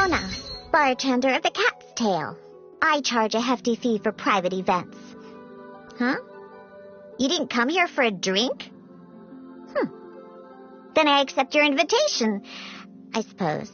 Mona, bartender of the Cat's Tail. I charge a hefty fee for private events. Huh? You didn't come here for a drink? Then I accept your invitation, I suppose.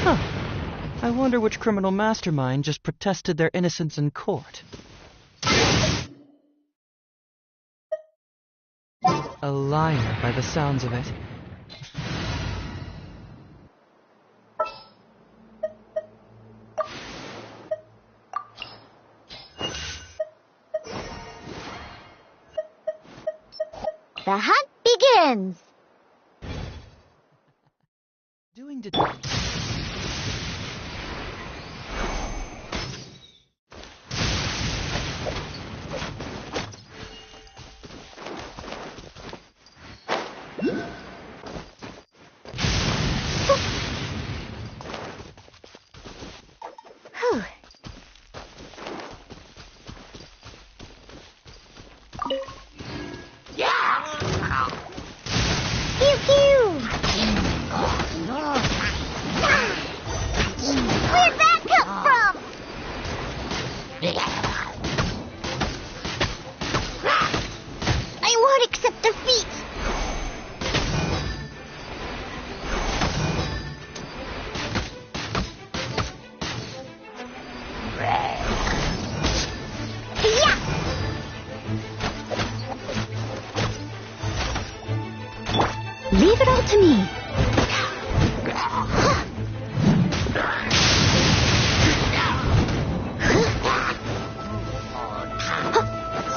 Huh. I wonder which criminal mastermind just protested their innocence in court. A liar, by the sounds of it. The hunt begins! Doing det- Whew. Pew pew! Where'd that come from? I won't accept defeat! Yeah! Leave it all to me.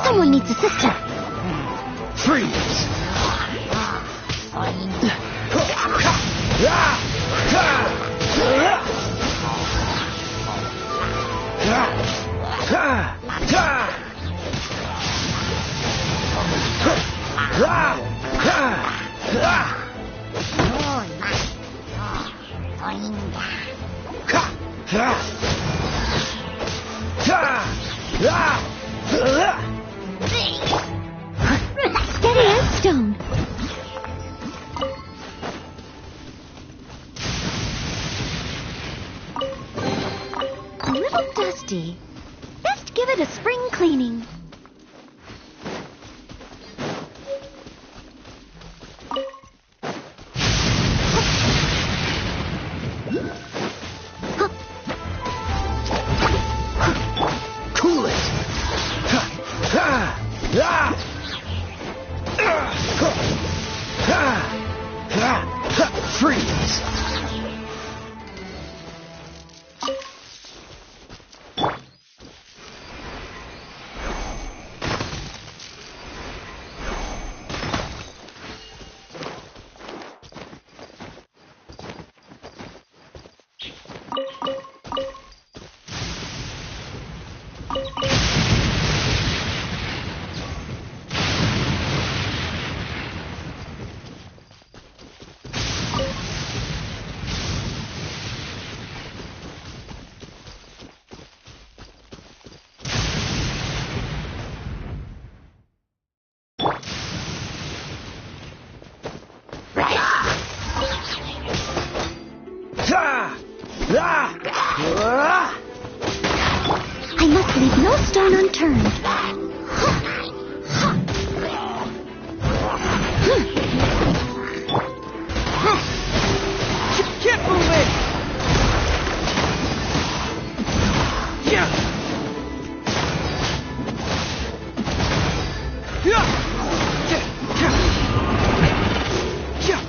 Someone needs a sister. Freeze! Steady as stone. A little dusty. Best give it a spring cleaning. Cool it! Freeze! I must leave no stone unturned. Can't move it! Yeah! Yeah! Yeah!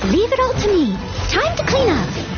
Leave it all to me. Time to clean up.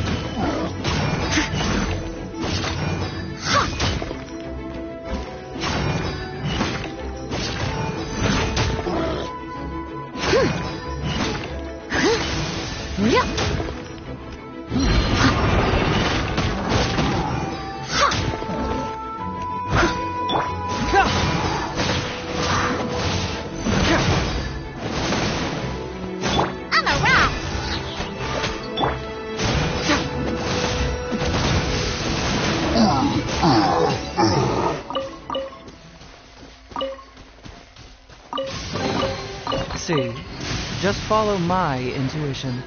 see. Just follow my intuition.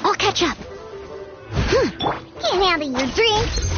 I'll catch up. Can't handle your drinks.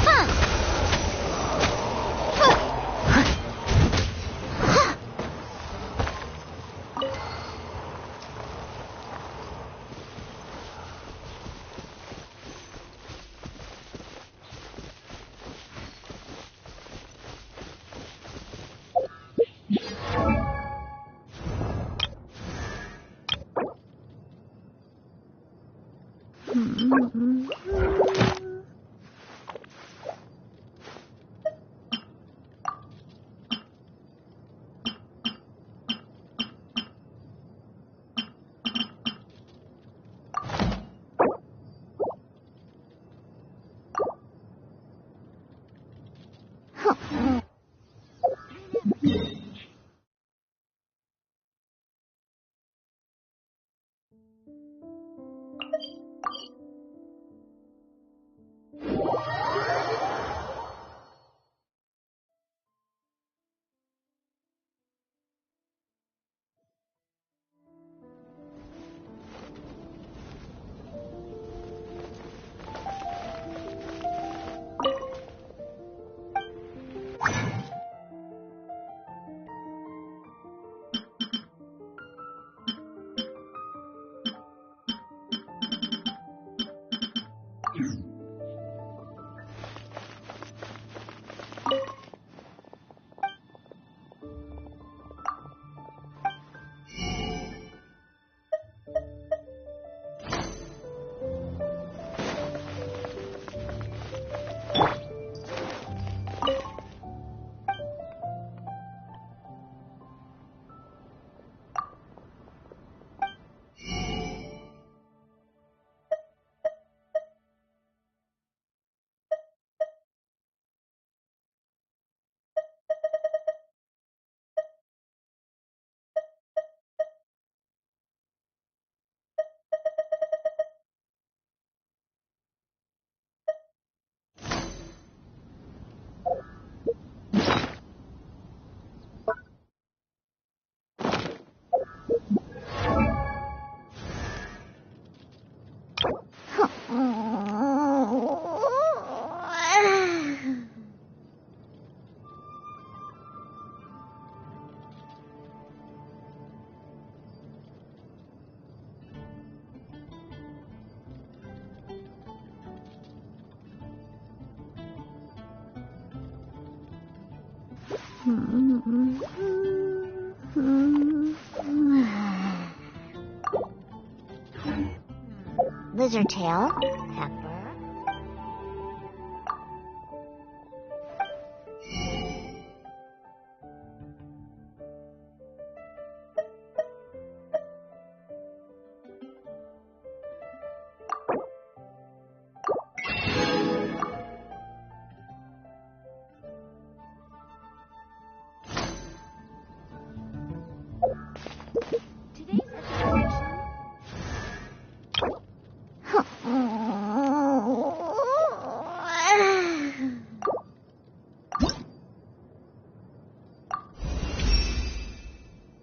Lizard tail, pepper.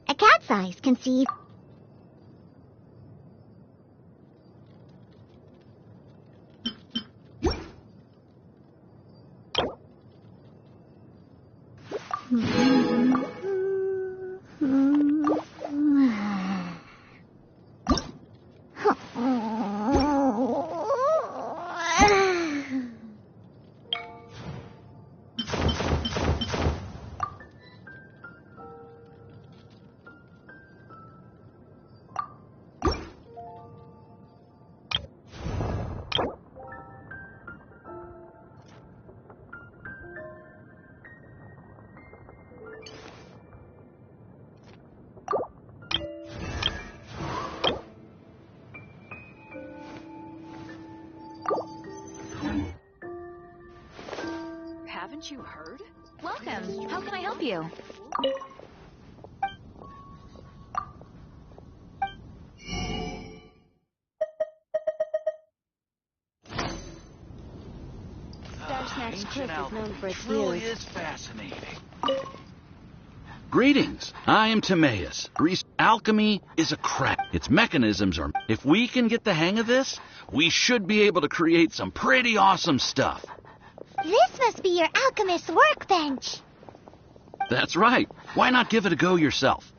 A cat's eyes can see. Haven't you heard? Welcome. How can I help you? Starsnax Cliff is known for its truly views. is fascinating. Greetings, I am Timaeus. Alchemy is a crap. Its mechanisms are... If we can get the hang of this, we should be able to create some pretty awesome stuff. This must be your alchemist's workbench. That's right. Why not give it a go yourself?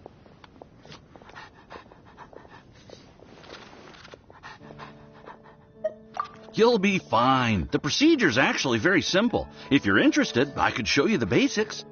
You'll be fine. The procedure's actually very simple. If you're interested, I could show you the basics.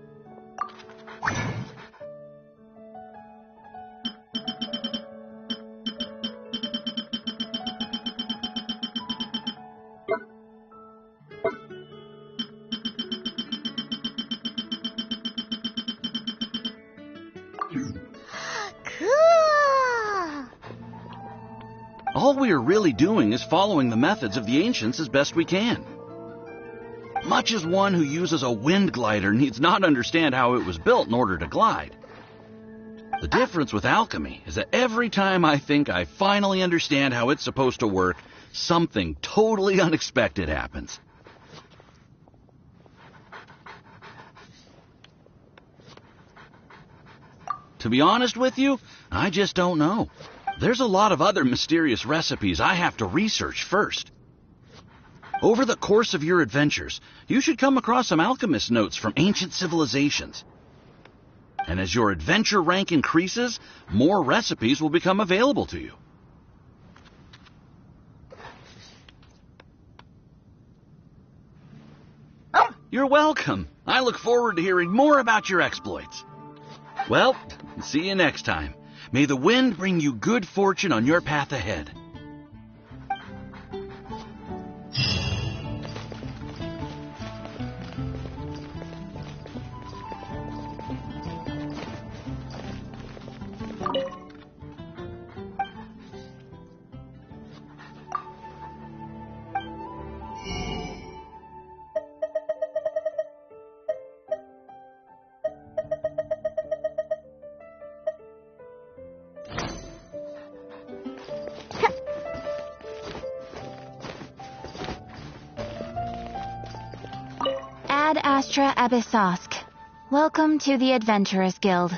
All we are really doing is following the methods of the ancients as best we can. Much as one who uses a wind glider needs not understand how it was built in order to glide. The difference with alchemy is that every time I think I finally understand how it's supposed to work, something totally unexpected happens. To be honest with you, I just don't know. There's a lot of other mysterious recipes I have to research first. Over the course of your adventures, you should come across some alchemist notes from ancient civilizations. And as your adventure rank increases, more recipes will become available to you. You're welcome. I look forward to hearing more about your exploits. Well, see you next time. May the wind bring you good fortune on your path ahead. Ad Astra Abyssosk. Welcome to the Adventurers Guild.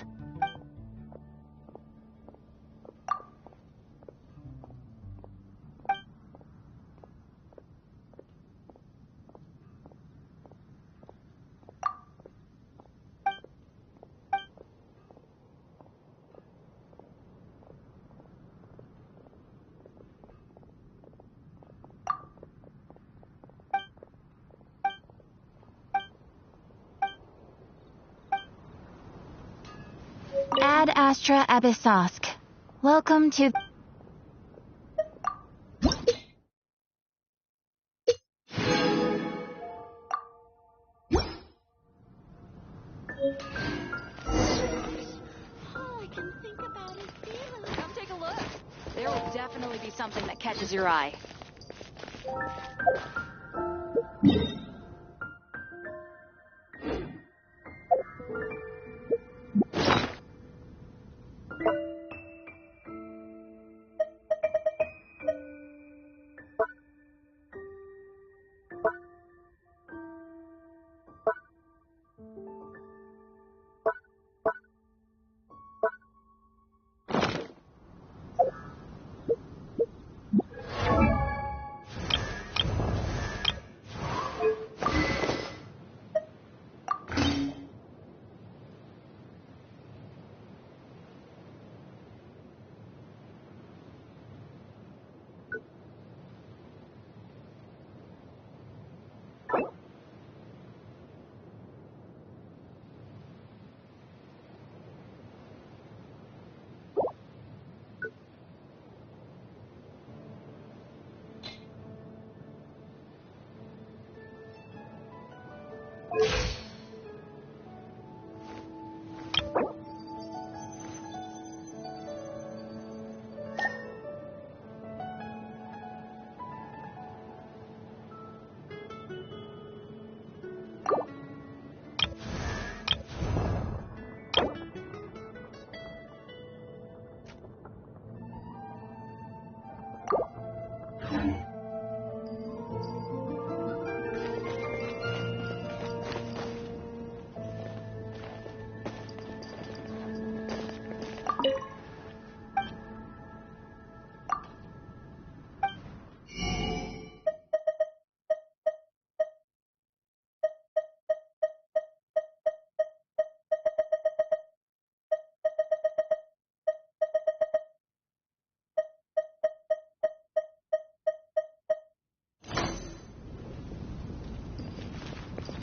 Ad Astra Abyssosk. Welcome to... All I can think about is Beelus. Come take a look. There will definitely be something that catches your eye.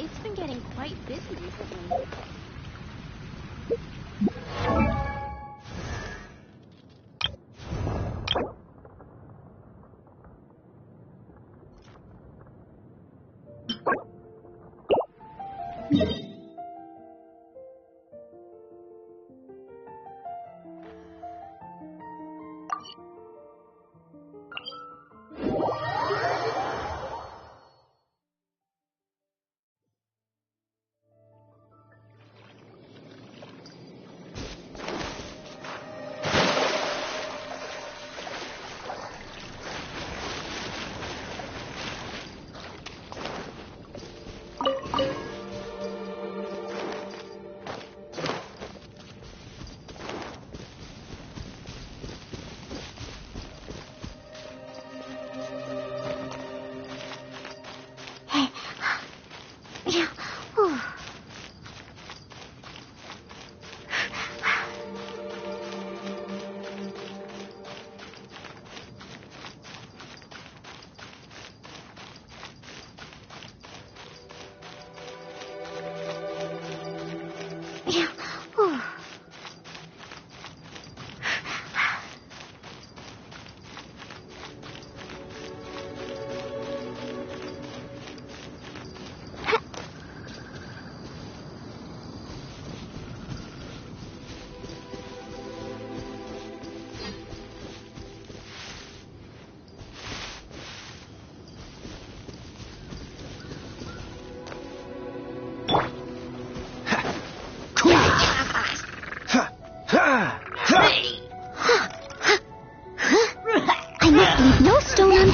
It's been getting quite busy recently.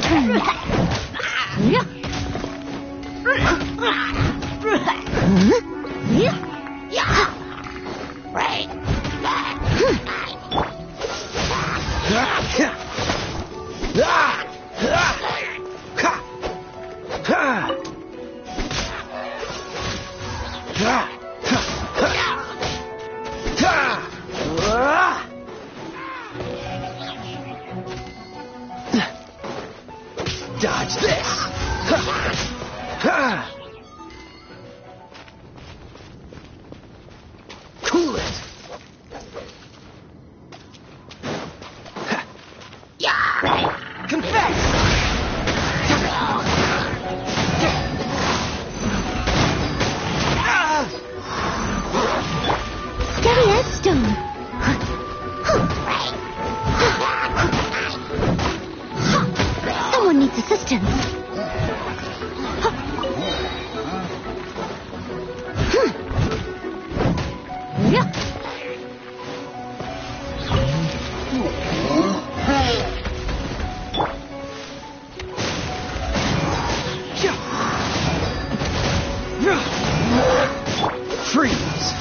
turn. Dodge this! Cool it! Confess! Steady as stone. Someone needs assistance. Freeze!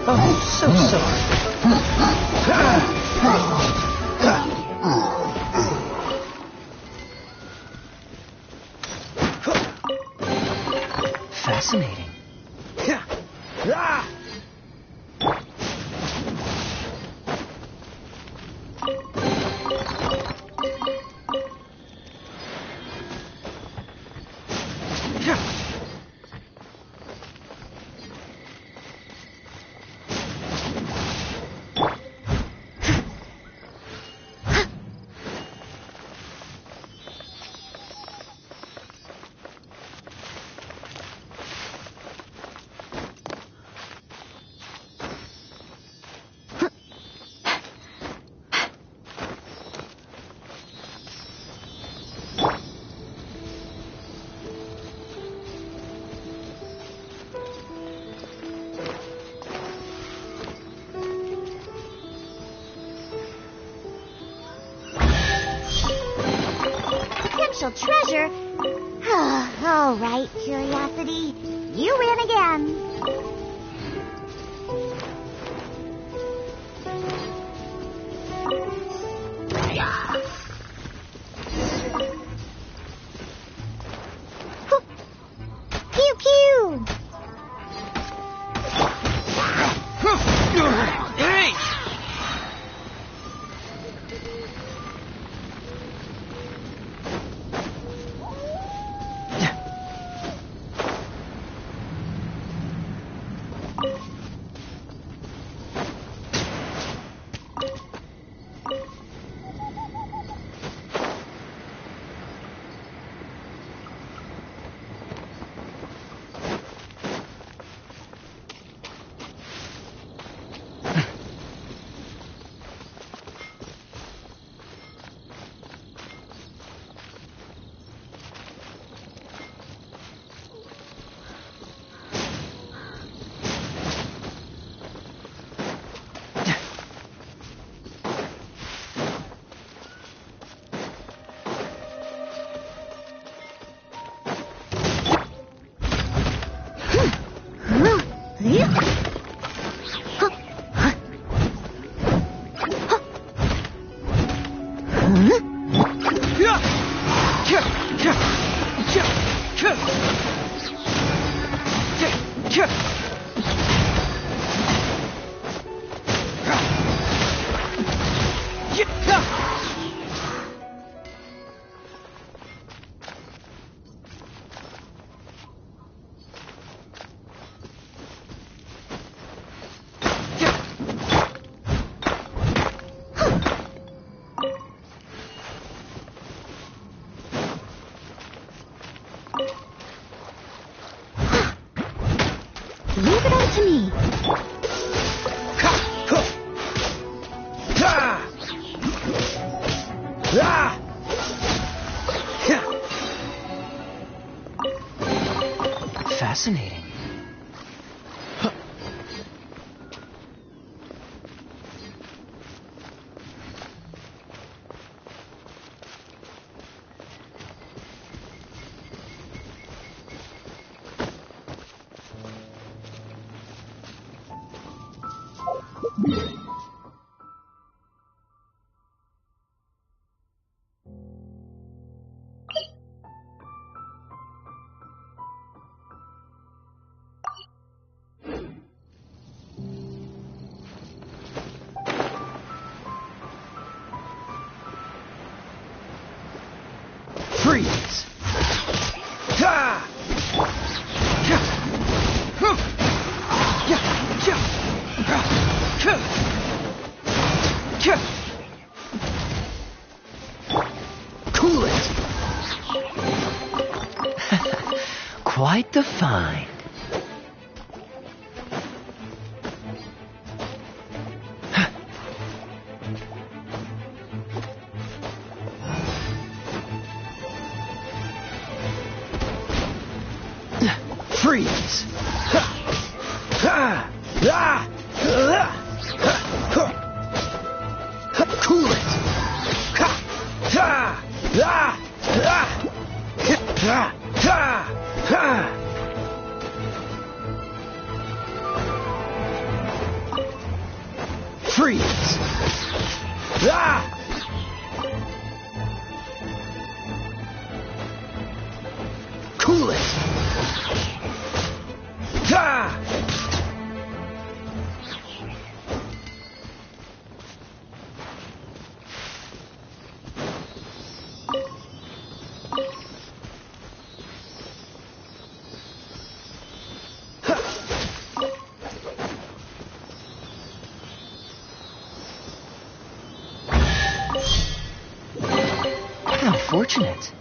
Oh, so sorry. Fascinating. Potential treasure? All right, Curiosity. You win again. Pew pew! Hey! Leave it all to me. Fascinating. Cool it. Quite the find. Freeze! Cool it! Freeze! Cool it! How fortunate.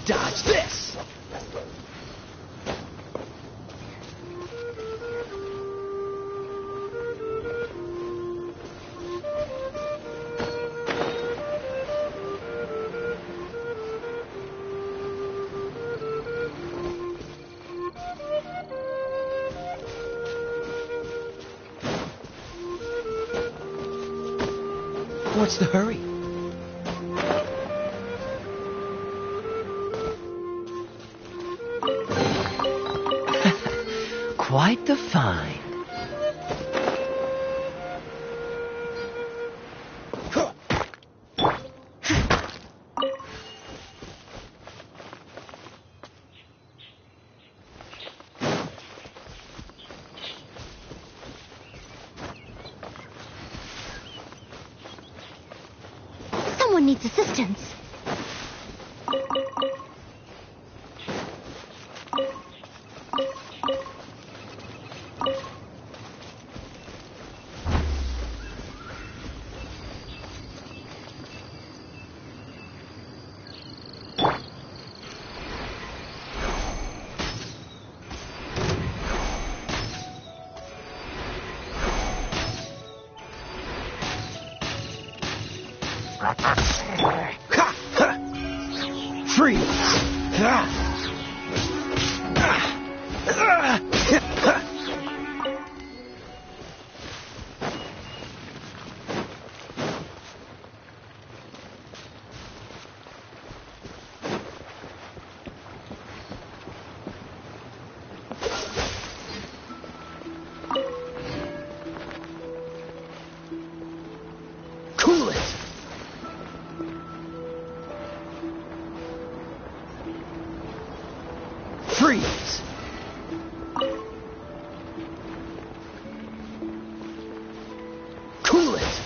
Dodge this! What's the hurry? Quite the find. Someone needs assistance. Freeze! Cool it! Freeze! Cool it!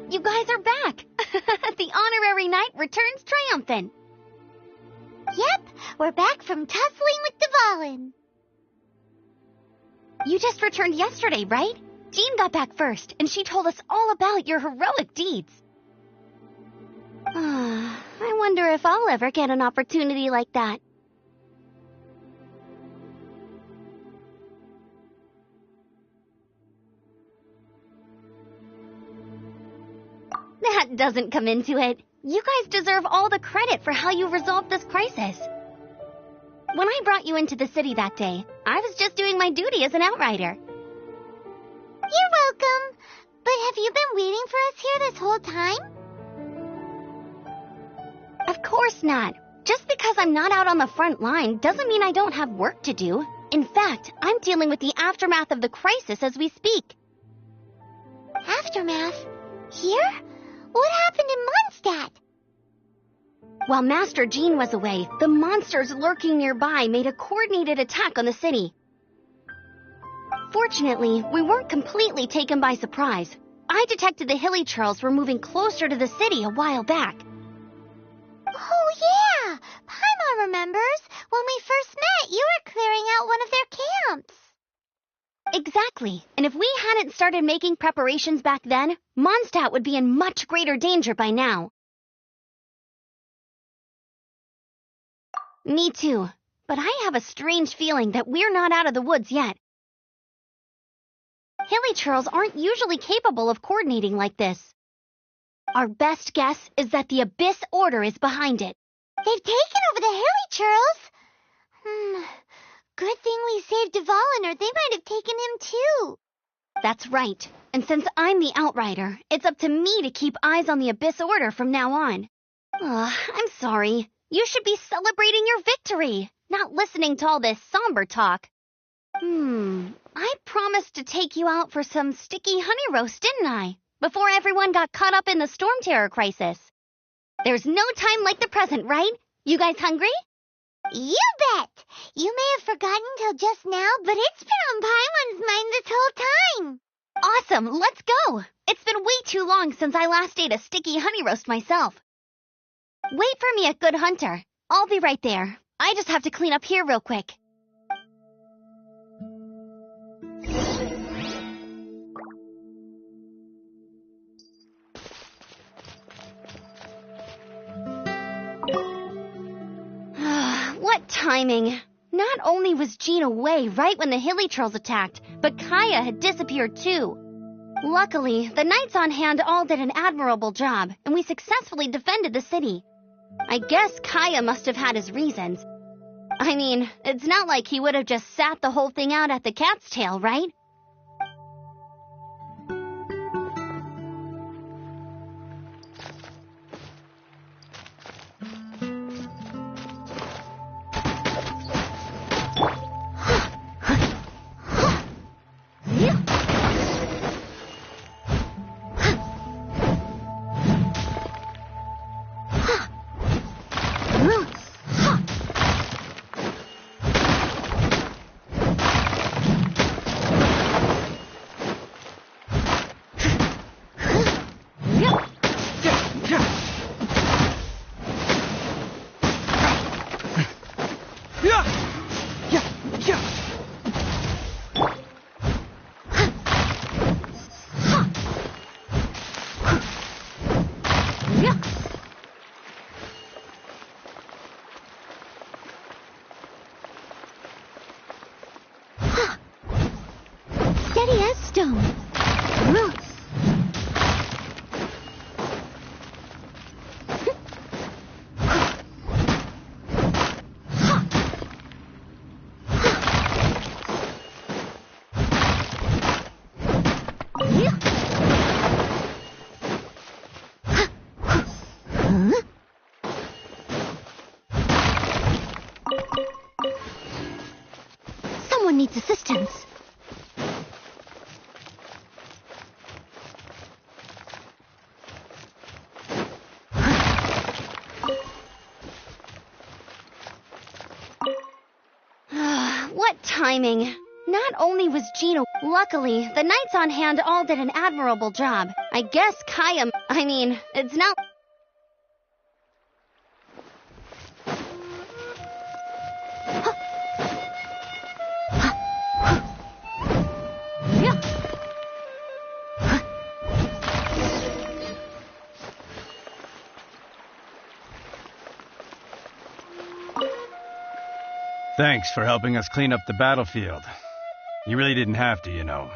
You guys are back! The honorary knight returns triumphant. Yep, we're back from tussling with Dvalin. You just returned yesterday, right? Jean got back first, and she told us all about your heroic deeds. I wonder if I'll ever get an opportunity like that. That doesn't come into it. You guys deserve all the credit for how you resolved this crisis. When I brought you into the city that day, I was just doing my duty as an outrider. You're welcome. But have you been waiting for us here this whole time? Of course not. Just because I'm not out on the front line doesn't mean I don't have work to do. In fact, I'm dealing with the aftermath of the crisis as we speak. Aftermath? Here? What happened in Mondstadt? While Master Jean was away, the monsters lurking nearby made a coordinated attack on the city. Fortunately, we weren't completely taken by surprise. I detected the Hilichurls were moving closer to the city a while back. Oh, yeah! Paimon remembers. When we first met, you were clearing out one of their camps. Exactly. And if we hadn't started making preparations back then, Mondstadt would be in much greater danger by now. Me too. But I have a strange feeling that we're not out of the woods yet. Hilichurls aren't usually capable of coordinating like this. Our best guess is that the Abyss Order is behind it. They've taken over the Hilichurls? Good thing we saved Dvalin, or they might have taken him too. That's right. And since I'm the Outrider, it's up to me to keep eyes on the Abyss Order from now on. I'm sorry. You should be celebrating your victory, not listening to all this somber talk. I promised to take you out for some sticky honey roast, didn't I? Before everyone got caught up in the Storm Terror crisis. There's no time like the present, right? You guys hungry? You bet! You may have forgotten till just now, but it's been on Paimon's mind this whole time. Awesome, let's go! It's been way too long since I last ate a sticky honey roast myself. Wait for me at Good Hunter. I'll be right there. I just have to clean up here real quick. What timing! Not only was Jean away right when the Hilichurls attacked, but Kaya had disappeared too. Luckily, the knights on hand all did an admirable job, and we successfully defended the city. I guess Kaya must have had his reasons. I mean, it's not like he would have just sat the whole thing out at the Cat's Tail, right? Huh? Someone needs assistance. What timing! Not only was Gino... Luckily, the knights on hand all did an admirable job. I guess Kaya... it's not... Thanks for helping us clean up the battlefield. You really didn't have to, you know.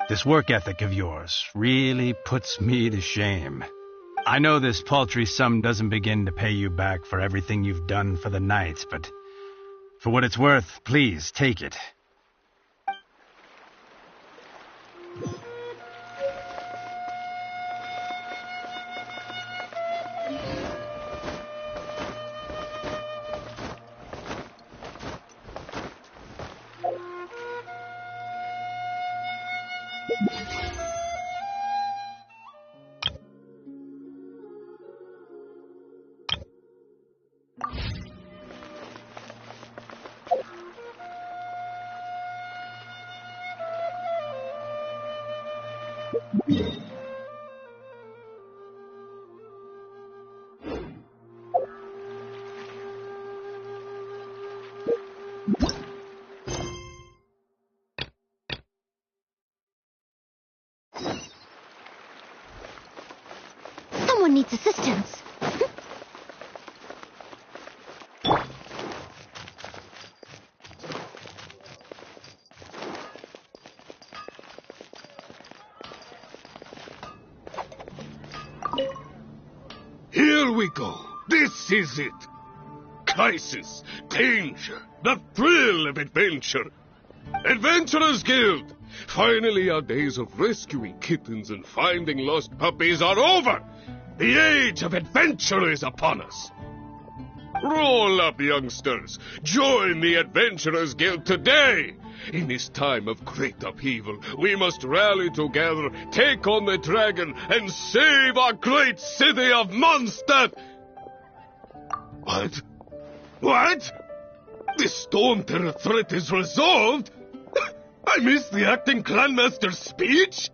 This work ethic of yours really puts me to shame. I know this paltry sum doesn't begin to pay you back for everything you've done for the Knights, but for what it's worth, please take it. Someone needs assistance. Here we go. This is it. Crisis, danger, the thrill of adventure. Adventurers Guild. Finally, our days of rescuing kittens and finding lost puppies are over. The age of adventure is upon us. Roll up, youngsters. Join the Adventurers Guild today. In this time of great upheaval, we must rally together, take on the dragon, and save our great city of Mondstadt. What? What? The Storm Terror threat is resolved? I missed the acting clanmaster's speech?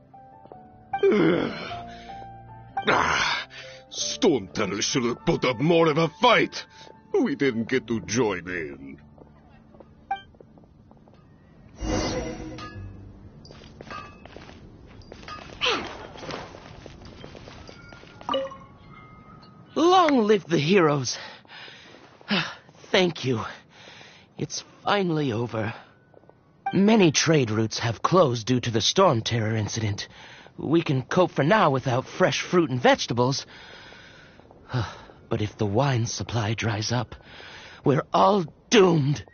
Storm Terror should have put up more of a fight. We didn't get to join in. Long live the heroes. Thank you. It's finally over. Many trade routes have closed due to the Storm Terror incident. We can cope for now without fresh fruit and vegetables. But if the wine supply dries up, we're all doomed.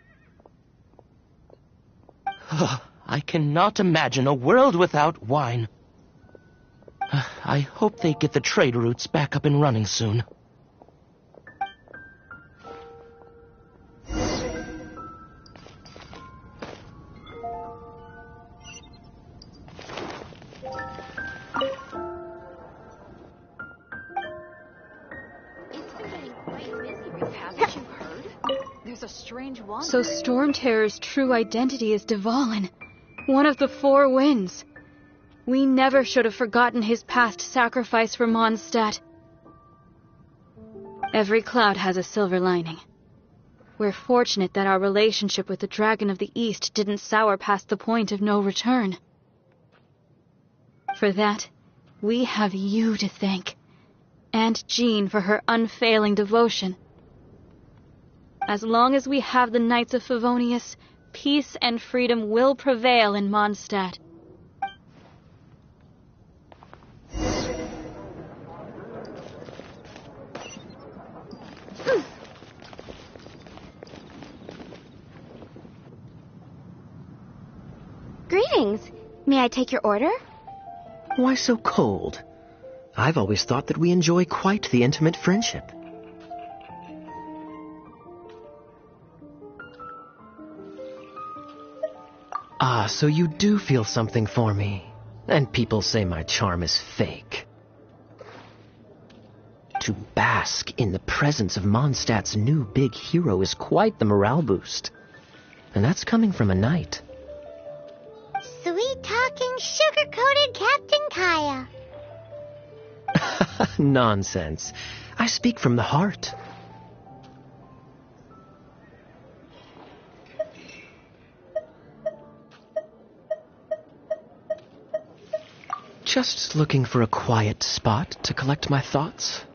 I cannot imagine a world without wine. I hope they get the trade routes back up and running soon. So Storm Terror's true identity is Dvalin, one of the Four Winds. We never should have forgotten his past sacrifice for Mondstadt. Every cloud has a silver lining. We're fortunate that our relationship with the Dragon of the East didn't sour past the point of no return. For that, we have you to thank, and Jean for her unfailing devotion. As long as we have the Knights of Favonius, peace and freedom will prevail in Mondstadt. Greetings. May I take your order? Why so cold? I've always thought that we enjoy quite the intimate friendship. Ah, so you do feel something for me. And people say my charm is fake. To bask in the presence of Mondstadt's new big hero is quite the morale boost. And that's coming from a knight. Sweet-talking, sugar-coated Captain Kaya. Nonsense. I speak from the heart. Just looking for a quiet spot to collect my thoughts.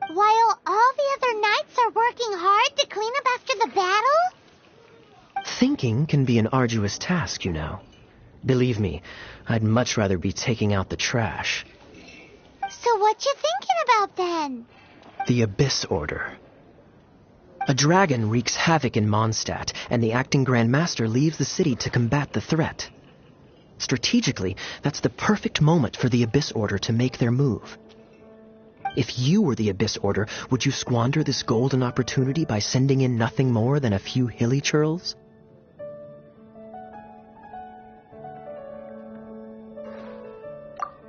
While all the other knights are working hard to clean up after the battle? Thinking can be an arduous task, you know. Believe me, I'd much rather be taking out the trash. So what you thinking about then? The Abyss Order. A dragon wreaks havoc in Mondstadt, and the acting Grand Master leaves the city to combat the threat. Strategically, that's the perfect moment for the Abyss Order to make their move. If you were the Abyss Order, would you squander this golden opportunity by sending in nothing more than a few hilly churls?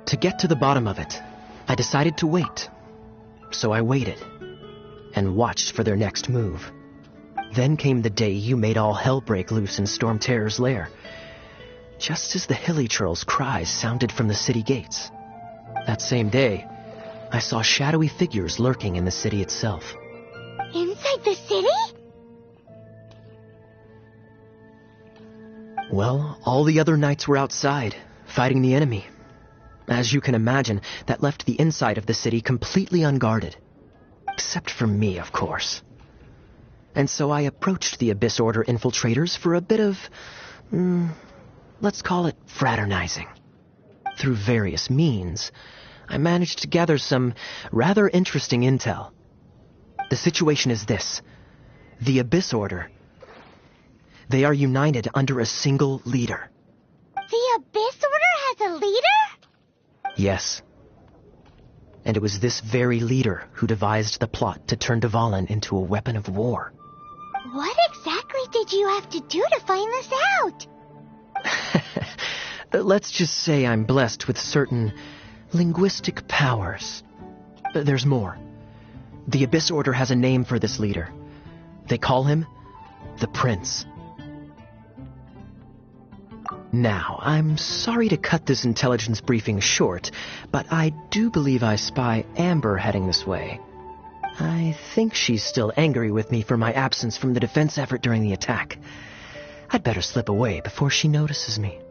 To get to the bottom of it, I decided to wait. So I waited, and watched for their next move. Then came the day you made all hell break loose in Storm Terror's lair, just as the hilly churls' cries sounded from the city gates. That same day, I saw shadowy figures lurking in the city itself. Inside the city? Well, all the other knights were outside, fighting the enemy. As you can imagine, that left the inside of the city completely unguarded. Except for me, of course. And so I approached the Abyss Order infiltrators for a bit of, let's call it fraternizing. Through various means, I managed to gather some rather interesting intel. The situation is this. The Abyss Order. They are united under a single leader. The Abyss Order has a leader? Yes. And it was this very leader who devised the plot to turn Dvalin into a weapon of war. What exactly did you have to do to find this out? Let's just say I'm blessed with certain linguistic powers. There's more. The Abyss Order has a name for this leader. They call him the Prince. Now, I'm sorry to cut this intelligence briefing short, but I do believe I spy Amber heading this way. I think she's still angry with me for my absence from the defense effort during the attack. I'd better slip away before she notices me.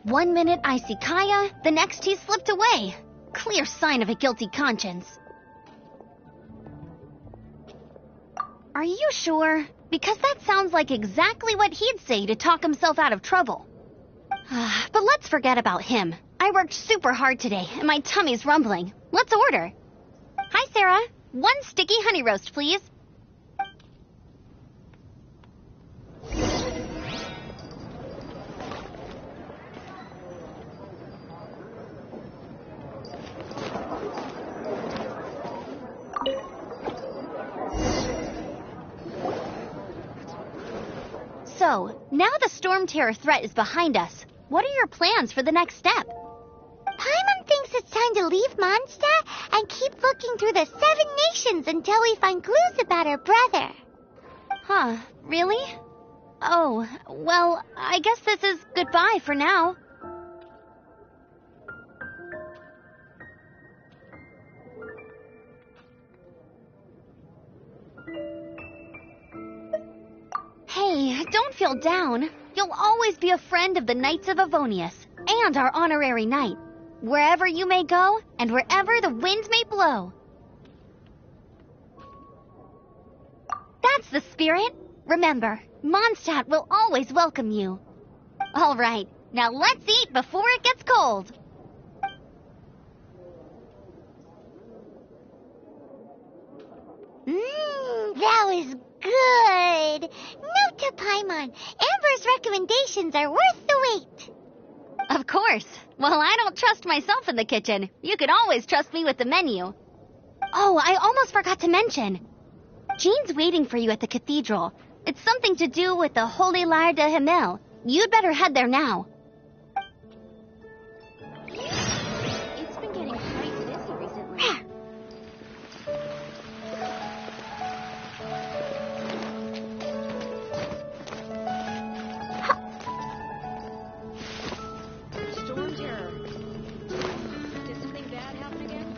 One minute I see Kaya, the next he slipped away. Clear sign of a guilty conscience. Are you sure? Because that sounds like exactly what he'd say to talk himself out of trouble. But let's forget about him. I worked super hard today, and my tummy's rumbling. Let's order. Hi, Sarah. 1 sticky honey roast, please. So, now the Storm Terror threat is behind us. What are your plans for the next step? Paimon thinks it's time to leave Mondstadt and keep looking through the 7 nations until we find clues about her brother. Huh, really? Oh, well, I guess this is goodbye for now. Hey, don't feel down. You'll always be a friend of the Knights of Avonius, and our honorary knight. Wherever you may go, and wherever the wind may blow. That's the spirit. Remember, Mondstadt will always welcome you. All right, now let's eat before it gets cold. That was good. No to Paimon. Amber's recommendations are worth the wait. Of course. Well, I don't trust myself in the kitchen. You can always trust me with the menu. Oh, I almost forgot to mention. Jean's waiting for you at the cathedral. It's something to do with the Holy Lyre de Himmel. You'd better head there now. It's been getting quite busy recently. Storm terror. Did something bad happen again?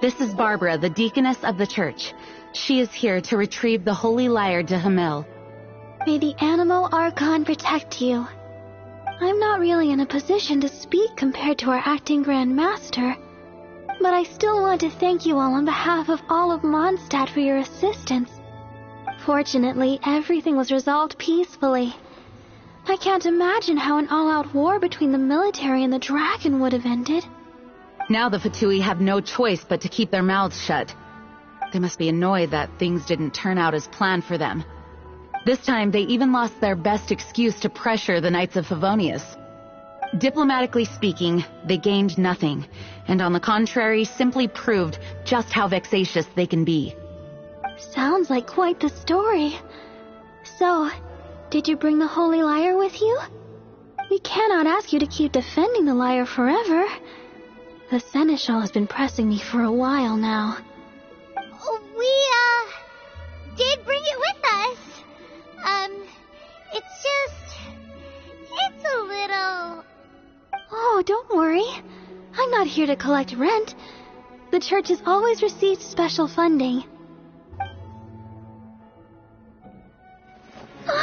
This is Barbara, the deaconess of the church. She is here to retrieve the Holy Lyre de Himmel. May the Animo Archon protect you. I'm not really in a position to speak compared to our acting Grand Master, but I still want to thank you all on behalf of all of Mondstadt for your assistance. Fortunately, everything was resolved peacefully. I can't imagine how an all-out war between the military and the dragon would have ended. Now the Fatui have no choice but to keep their mouths shut. They must be annoyed that things didn't turn out as planned for them. This time, they even lost their best excuse to pressure the Knights of Favonius. Diplomatically speaking, they gained nothing, and on the contrary, simply proved just how vexatious they can be. Sounds like quite the story. So, did you bring the Holy Lyre with you? We cannot ask you to keep defending the lyre forever. The Seneschal has been pressing me for a while now. We, did bring it with us. It's a little... Oh, don't worry. I'm not here to collect rent. The church has always received special funding. The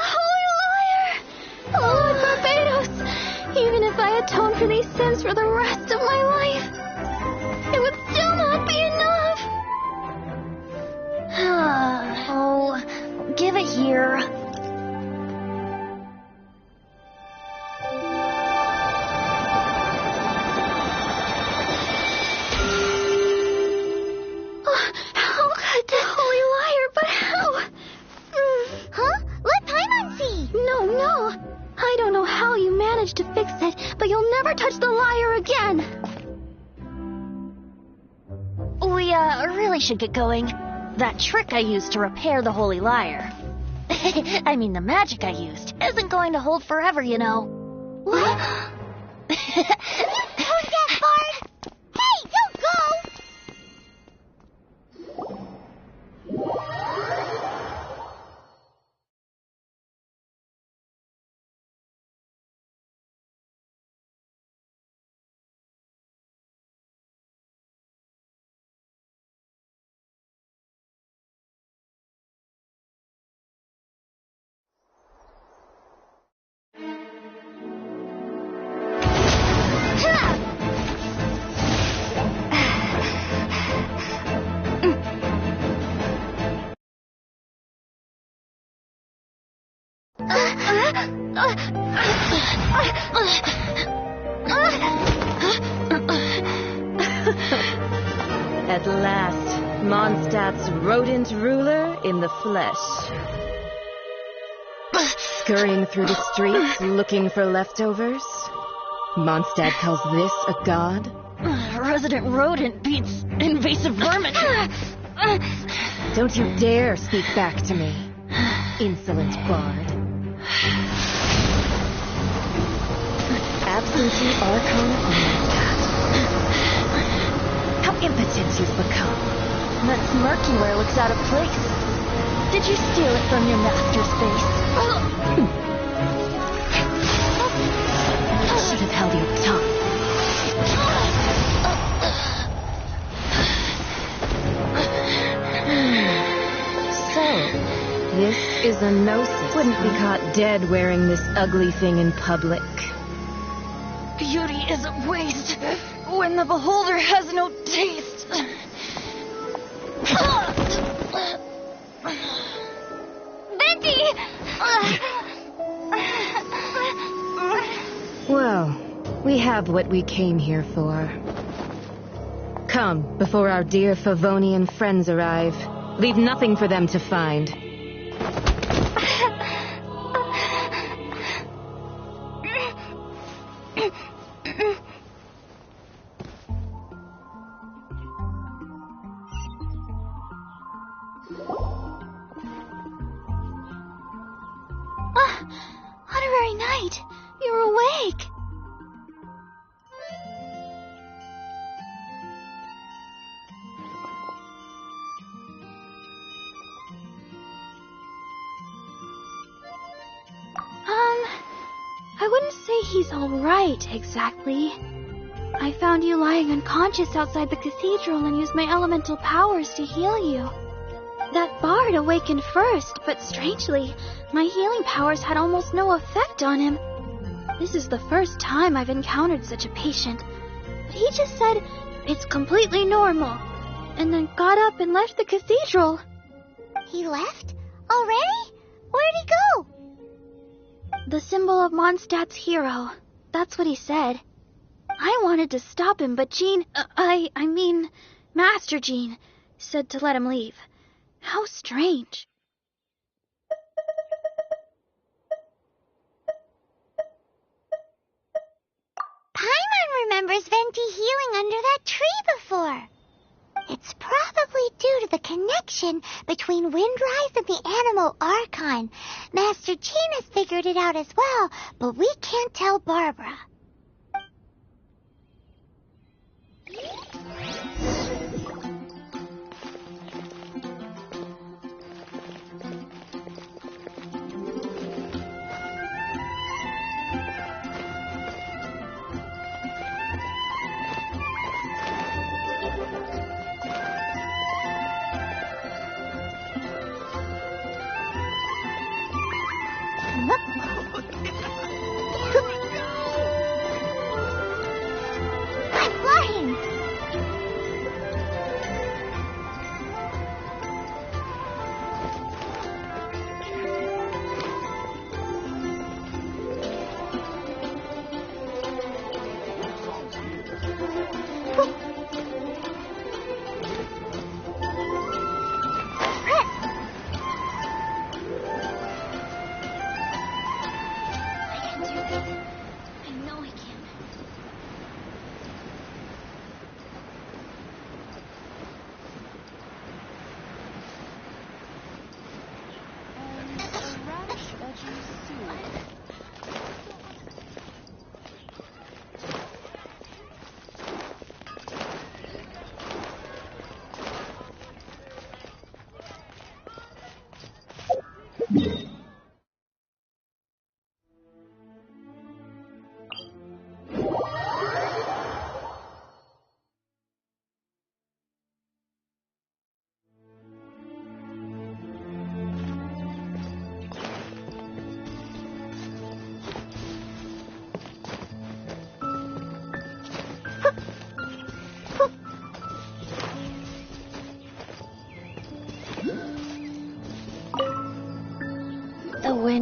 Holy Lyre! Lord Barbatos! Even if I atone for these sins for the rest of my life, it would still not be enough! Oh, give it here. How could the Holy Lyre, but how? Huh? Let Paimon see! No. I don't know how you managed to fix it, but you'll never touch the lyre again! We, really should get going. That trick I used to repair the Holy Lyre. I mean, the magic I used isn't going to hold forever, you know. What? Who's that, Bard? Hey, don't go! At last, Mondstadt's rodent ruler in the flesh. Scurrying through the streets looking for leftovers? Mondstadt calls this a god? Resident rodent beats invasive vermin. Don't you dare speak back to me, insolent bard. Absentee Archon Mondstadt. How impotent you've become. That smirky wear looks out of place. Did you steal it from your master's face? You should have held your tongue. So, this is a gnosis. Wouldn't be caught dead wearing this ugly thing in public. Beauty is a waste when the beholder has no taste. Venti! Well, we have what we came here for. Come, before our dear Favonian friends arrive. Leave nothing for them to find. Honorary Knight, you're awake. I wouldn't say he's all right, exactly. I found you lying unconscious outside the cathedral and used my elemental powers to heal you. That bard awakened first, but strangely, my healing powers had almost no effect on him. This is the first time I've encountered such a patient. But he just said, it's completely normal, and then got up and left the cathedral. He left? Already? Where'd he go? The symbol of Mondstadt's hero. That's what he said. I wanted to stop him, but Jean, I mean, Master Jean, said to let him leave. How strange. Paimon remembers Venti healing under that tree before. It's probably due to the connection between Windrise and the Anemo Archon. Master Jean has figured it out as well, but we can't tell Barbara.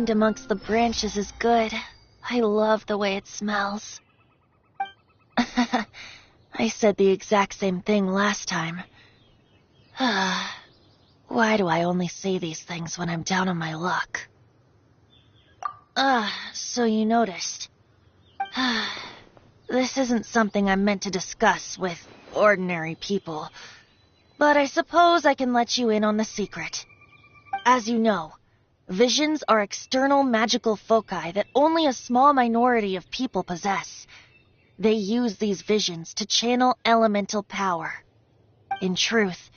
wind amongst the branches is good. I love the way it smells. I said the exact same thing last time. Why do I only say these things when I'm down on my luck? So you noticed. This isn't something I'm meant to discuss with ordinary people, but I suppose I can let you in on the secret. As you know, visions are external magical foci that only a small minority of people possess. They use these visions to channel elemental power. In truth,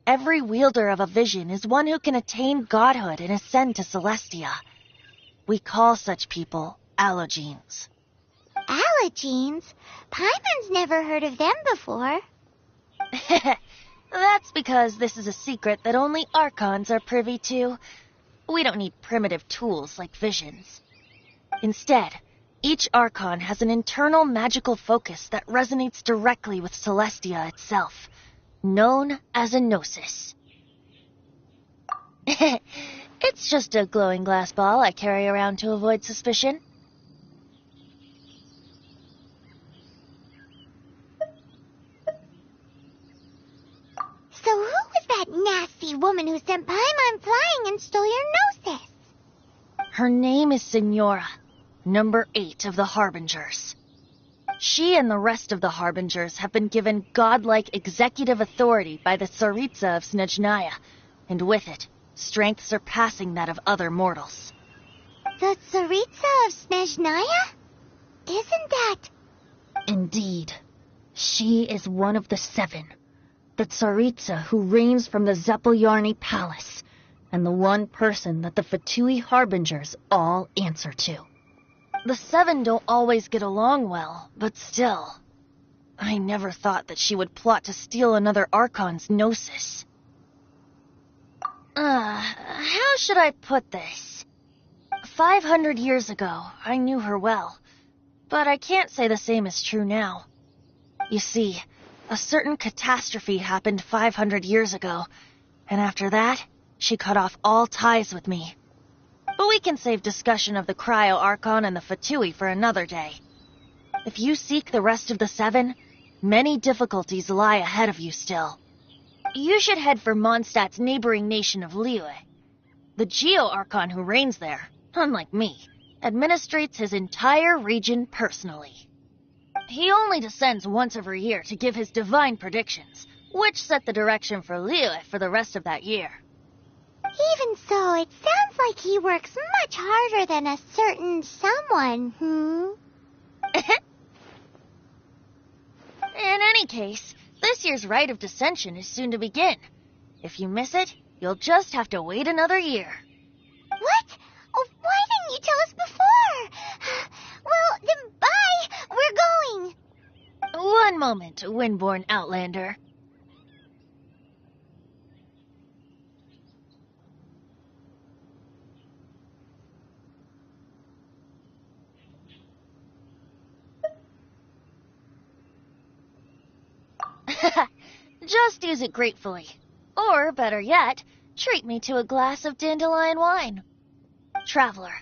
every wielder of a vision is one who can attain godhood and ascend to Celestia. We call such people Allogenes. Allogenes? Paimon's never heard of them before. That's because this is a secret that only Archons are privy to. We don't need primitive tools like visions. Instead, each Archon has an internal magical focus that resonates directly with Celestia itself, known as a Gnosis. It's just a glowing glass ball I carry around to avoid suspicion. So who was that nasty woman who sent Paimon flying and stole your Gnosis? Her name is Signora, number 8 of the Harbingers. She and the rest of the Harbingers have been given godlike executive authority by the Tsaritsa of Snezhnaya, and with it, strength surpassing that of other mortals. The Tsaritsa of Snezhnaya? Isn't that... Indeed. She is one of the 7. The Tsaritsa who reigns from the Zeppeljorny Palace, and the one person that the Fatui Harbingers all answer to. The 7 don't always get along well, but still. I never thought that she would plot to steal another Archon's Gnosis. How should I put this? 500 years ago, I knew her well, but I can't say the same is true now. You see, a certain catastrophe happened 500 years ago, and after that, she cut off all ties with me. But we can save discussion of the Cryo Archon and the Fatui for another day. If you seek the rest of the 7, many difficulties lie ahead of you still. You should head for Mondstadt's neighboring nation of Liyue. The Geo Archon who reigns there, unlike me, administrates his entire region personally. He only descends once every year to give his divine predictions, which set the direction for Liyue for the rest of that year. Even so, it sounds like he works much harder than a certain someone, In any case, this year's Rite of Descension is soon to begin. If you miss it, you'll just have to wait another year. What? Oh, why didn't you tell us before? Well, then bye! We're going! One moment, Windborn Outlander. Just use it gratefully. Or, better yet, treat me to a glass of dandelion wine. Traveler,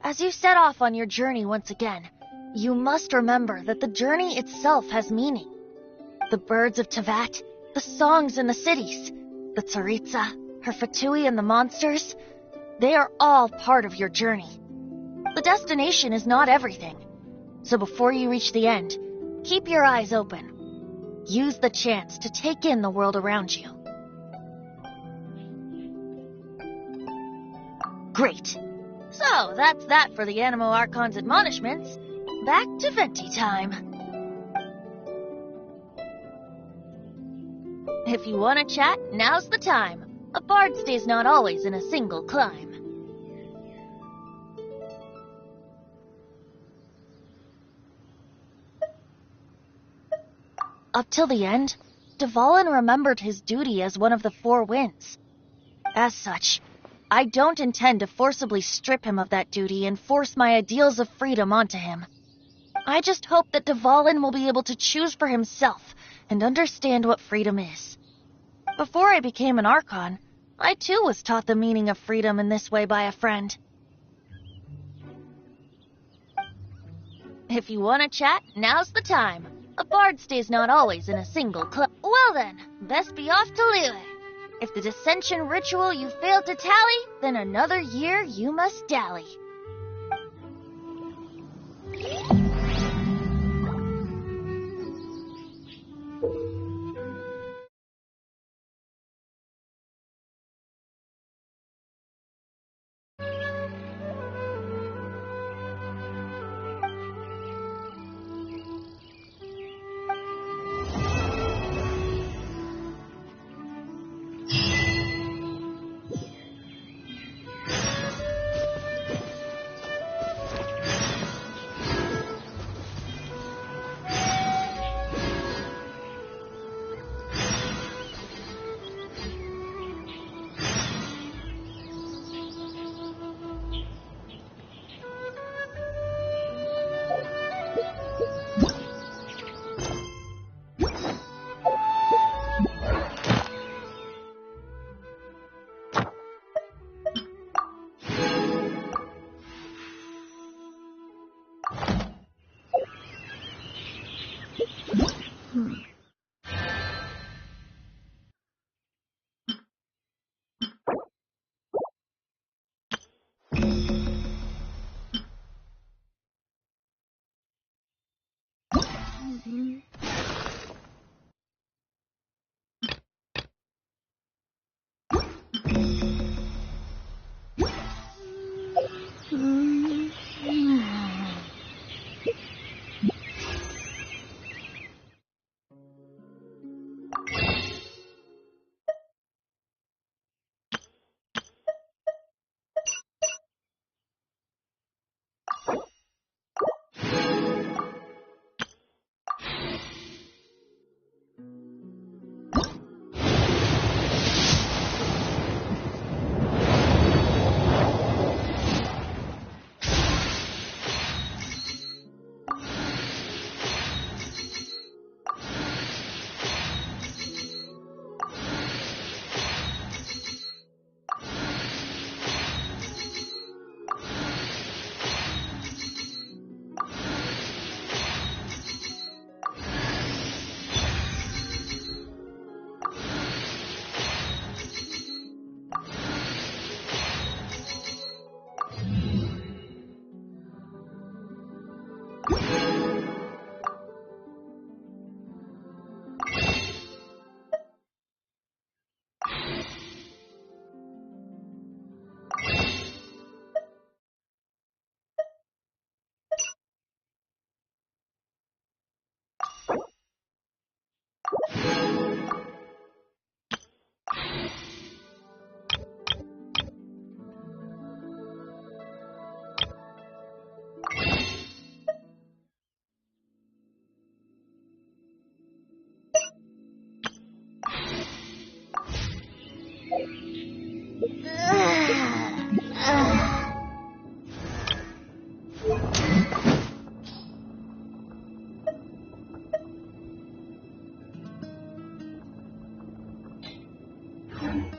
as you set off on your journey once again, you must remember that the journey itself has meaning. The birds of Teyvat, the songs in the cities, the Tsaritsa, her Fatui and the monsters, they are all part of your journey. The destination is not everything. So before you reach the end, keep your eyes open. Use the chance to take in the world around you. Great. So, that's that for the Anemo Archon's admonishments. Back to Venti time. If you want to chat, now's the time. A bard stays not always in a single clime. Up till the end, Dvalin remembered his duty as one of the 4 winds. As such, I don't intend to forcibly strip him of that duty and force my ideals of freedom onto him. I just hope that Dvalin will be able to choose for himself and understand what freedom is. Before I became an Archon, I too was taught the meaning of freedom in this way by a friend. If you want to chat, now's the time. A bard stays not always in a single club. Well then, best be off to Liyue. If the dissension ritual you failed to tally, then another year you must dally.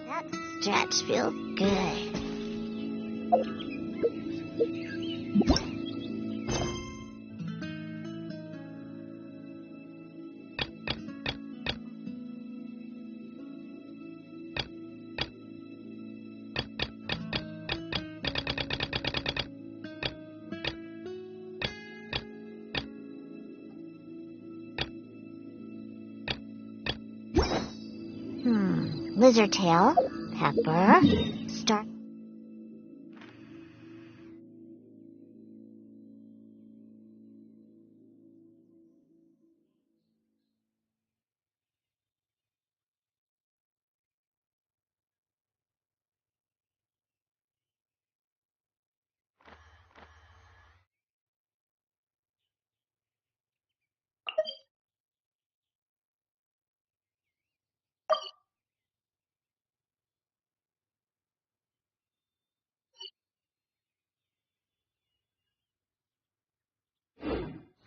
That stretch feels good. Lizard tail, pepper, star.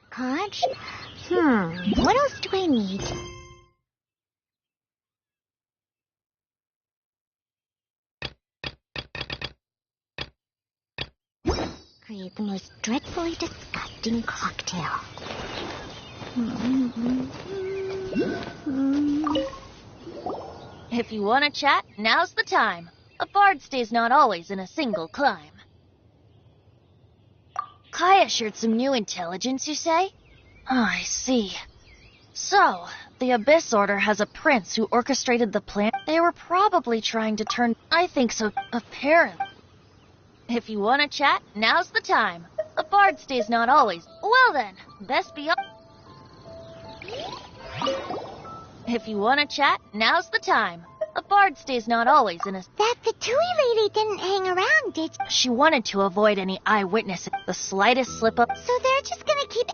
Conch? What else do I need? Create created the most dreadfully disgusting cocktail. If you want to chat, now's the time. A bard stays not always in a single climb. Kaya shared some new intelligence, you say? Oh, I see. So, the Abyss Order has a prince who orchestrated the plan. They were probably trying to turn... I think so, apparently. If you want to chat, now's the time. A bard stays not always... Well then, best be... If you want to chat, now's the time. A bard stays not always in a... That Fatui lady didn't hang around, did she? Wanted to avoid any eyewitnesses. The slightest slip-up... So they're just gonna keep...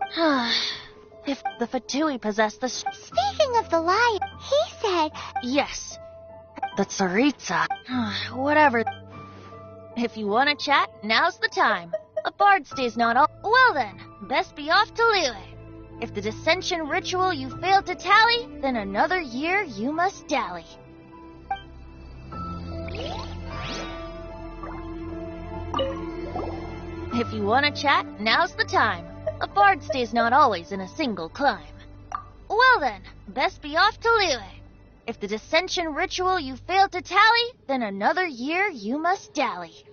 If the Fatui possessed the... Speaking of the lion, he said... Yes. The Tsaritsa. Whatever. If you want to chat, now's the time. A bard stays not all... Well then, best be off to Liyue. If the dissension ritual you failed to tally, then another year you must dally. If you want to chat, now's the time. A bard stays not always in a single climb. Well then, best be off to Liyue. If the dissension ritual you failed to tally, then another year you must dally.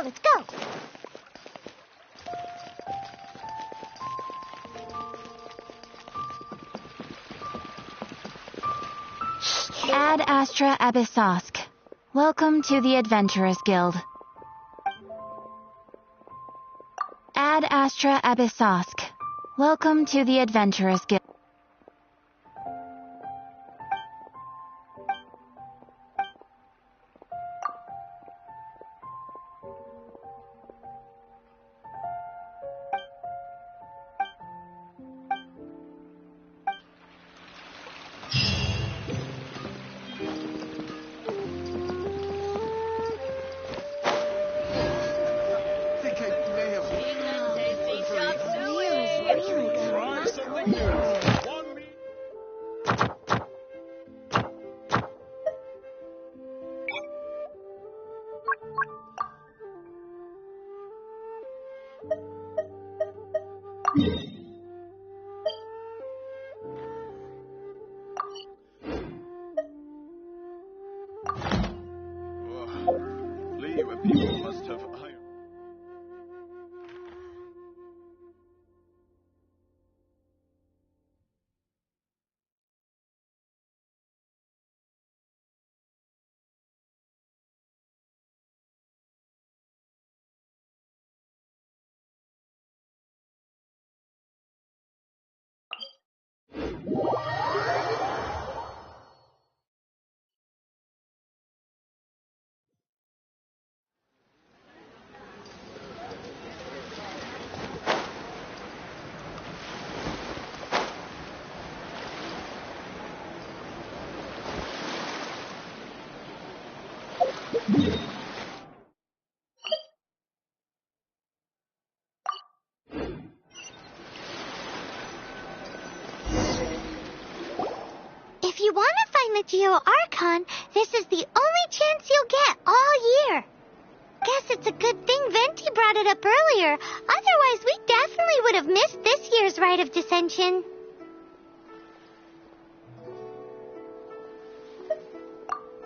Let's go. Ad Astra Abyssosk. Welcome to the Adventurers Guild. Ad Astra Abyssosk. Welcome to the Adventurers Guild. People must have hired. If you want to find the Geo-Archon, this is the only chance you'll get all year. Guess it's a good thing Venti brought it up earlier. Otherwise, we definitely would have missed this year's Rite of Dissension.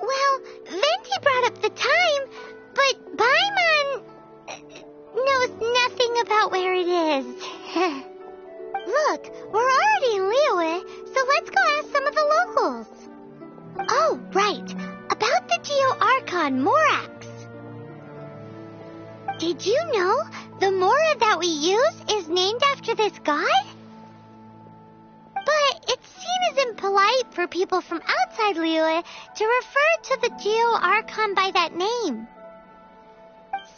Well, Venti brought up the time, but Paimon knows nothing about where it is. Look, we're already in Liyue, so let's go ask some of the locals. Oh, right. About the Geo-Archon Morax. Did you know the Mora that we use is named after this god? But it's seen as impolite for people from outside Liyue to refer to the Geo-Archon by that name.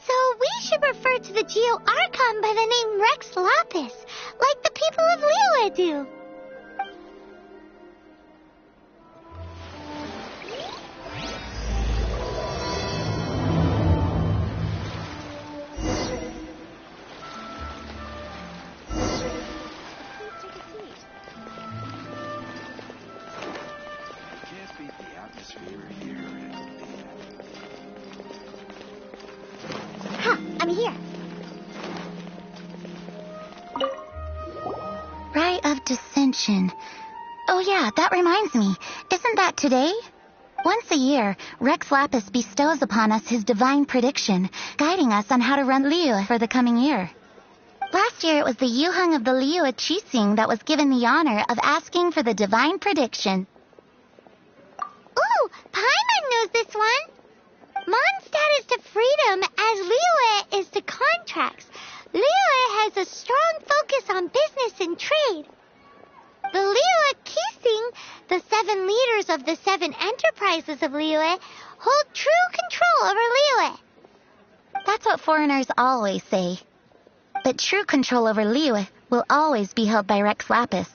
So we should refer to the Geo-Archon by the name Rex Lapis, like the people of Liyue do. I'm here. Rite of Dissension. Oh yeah, that reminds me. Isn't that today? Once a year, Rex Lapis bestows upon us his divine prediction, guiding us on how to run Liyue for the coming year. Last year it was the Yuheng of the Liyue Qixing that was given the honor of asking for the divine prediction. Ooh, Paimon knows this one. Mondstadt is to freedom as Liyue is to contracts. Liyue has a strong focus on business and trade. The Liyue Qixing, the 7 leaders of the 7 enterprises of Liyue, hold true control over Liyue. That's what foreigners always say. But true control over Liyue will always be held by Rex Lapis.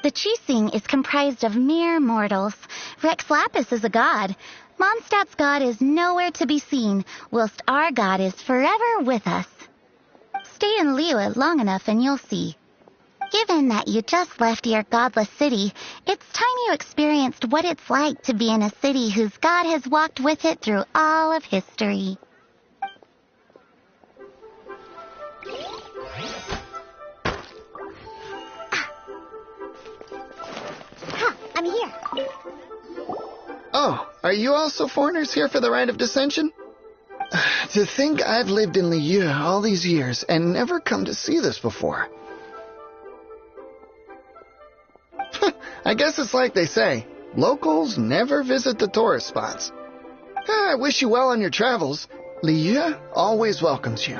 The Qixing is comprised of mere mortals. Rex Lapis is a god. Mondstadt's god is nowhere to be seen, whilst our god is forever with us. Stay in Liyue long enough and you'll see. Given that you just left your godless city, it's time you experienced what it's like to be in a city whose god has walked with it through all of history. I'm here. Oh, are you also foreigners here for the Rite of Dissension? To think I've lived in Liyue all these years and never come to see this before. I guess it's like they say, Locals never visit the tourist spots. I wish you well on your travels. Liyue always welcomes you.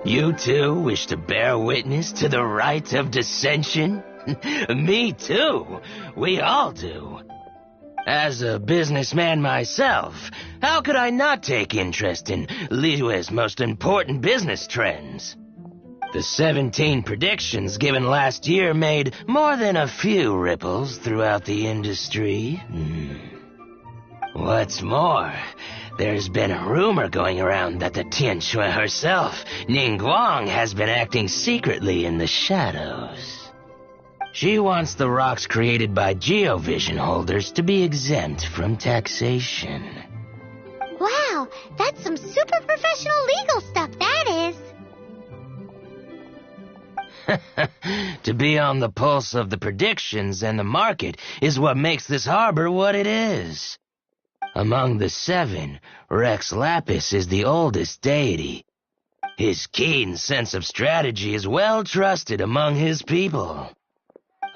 You too wish to bear witness to the rite of dissension? Me too. We all do. As a businessman myself, how could I not take interest in Liyue's most important business trends? The 17 predictions given last year made more than a few ripples throughout the industry. What's more, there's been a rumor going around that the Tianshui herself, Ningguang, has been acting secretly in the shadows. She wants the rocks created by Geovision holders to be exempt from taxation. Wow, that's some super professional legal stuff, that is. To be on the pulse of the predictions and the market is what makes this harbor what it is. Among the 7, Rex Lapis is the oldest deity. His keen sense of strategy is well trusted among his people.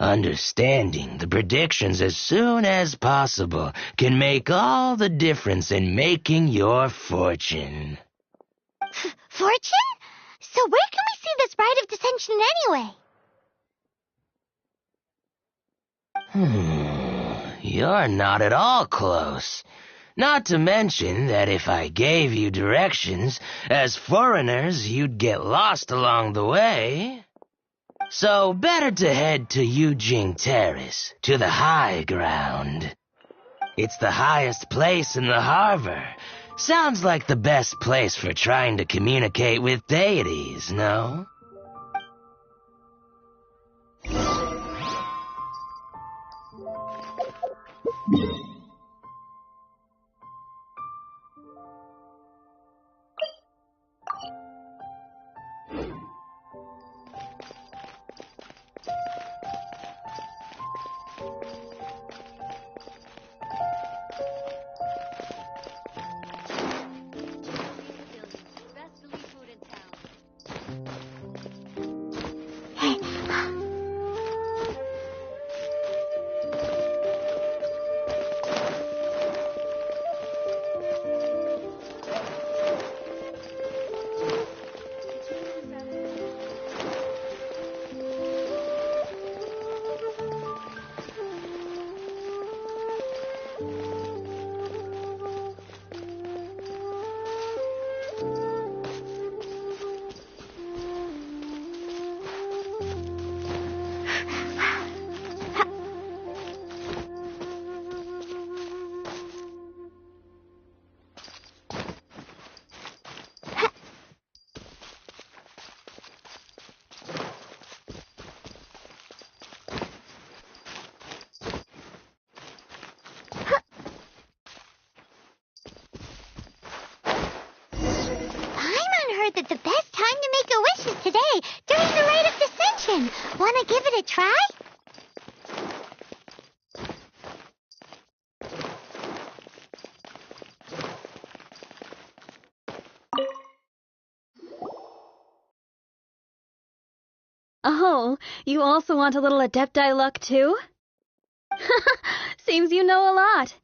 Understanding the predictions as soon as possible can make all the difference in making your fortune. Fortune? So where can we see this rite of dissension anyway? You're not at all close. Not to mention that if I gave you directions, as foreigners you'd get lost along the way. So better to head to Yujing Terrace, to the high ground. It's the highest place in the harbor. Sounds like the best place for trying to communicate with deities, no? That the best time to make a wish is today, during the rite of dissension. Wanna give it a try? Oh, you also want a little Adepti luck too? Seems you know a lot.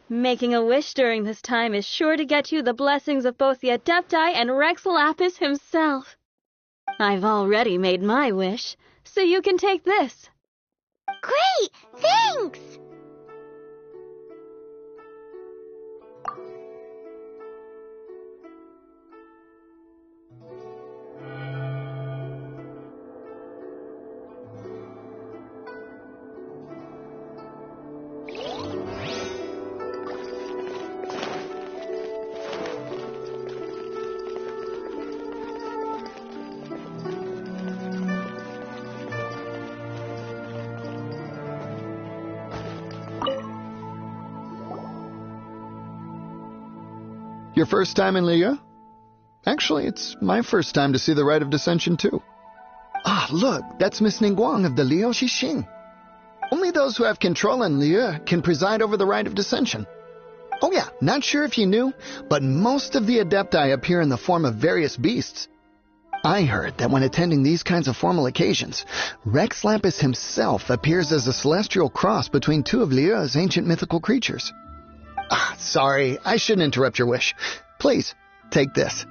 Making a wish during this time is sure to get you the blessings of both the Adepti and Rex Lapis himself. I've already made my wish, so you can take this. Great! Thanks! Your first time in Liyue? Actually, it's my first time to see the Rite of Dissension, too. Ah, look, that's Miss Ningguang of the Liu Xixing. Only those who have control in Liyue can preside over the Rite of Dissension. Oh yeah, not sure if you knew, but most of the Adepti appear in the form of various beasts. I heard that when attending these kinds of formal occasions, Rex Lapis himself appears as a celestial cross between two of Liyue's ancient mythical creatures. Sorry, I shouldn't interrupt your wish. Please, take this.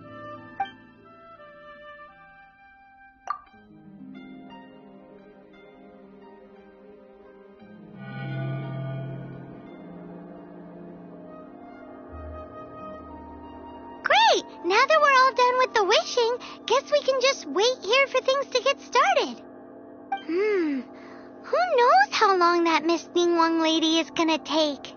Great! Now that we're all done with the wishing, guess we can just wait here for things to get started. Who knows how long that Miss Ningguang lady is gonna take?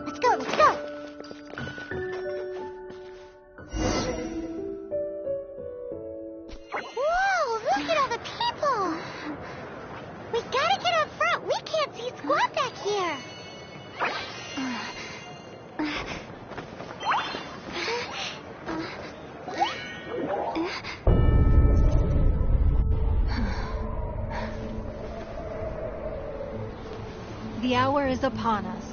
Let's go, let's go! Whoa, look at all the people! We gotta get up front. We can't see squat back here. The hour is upon us.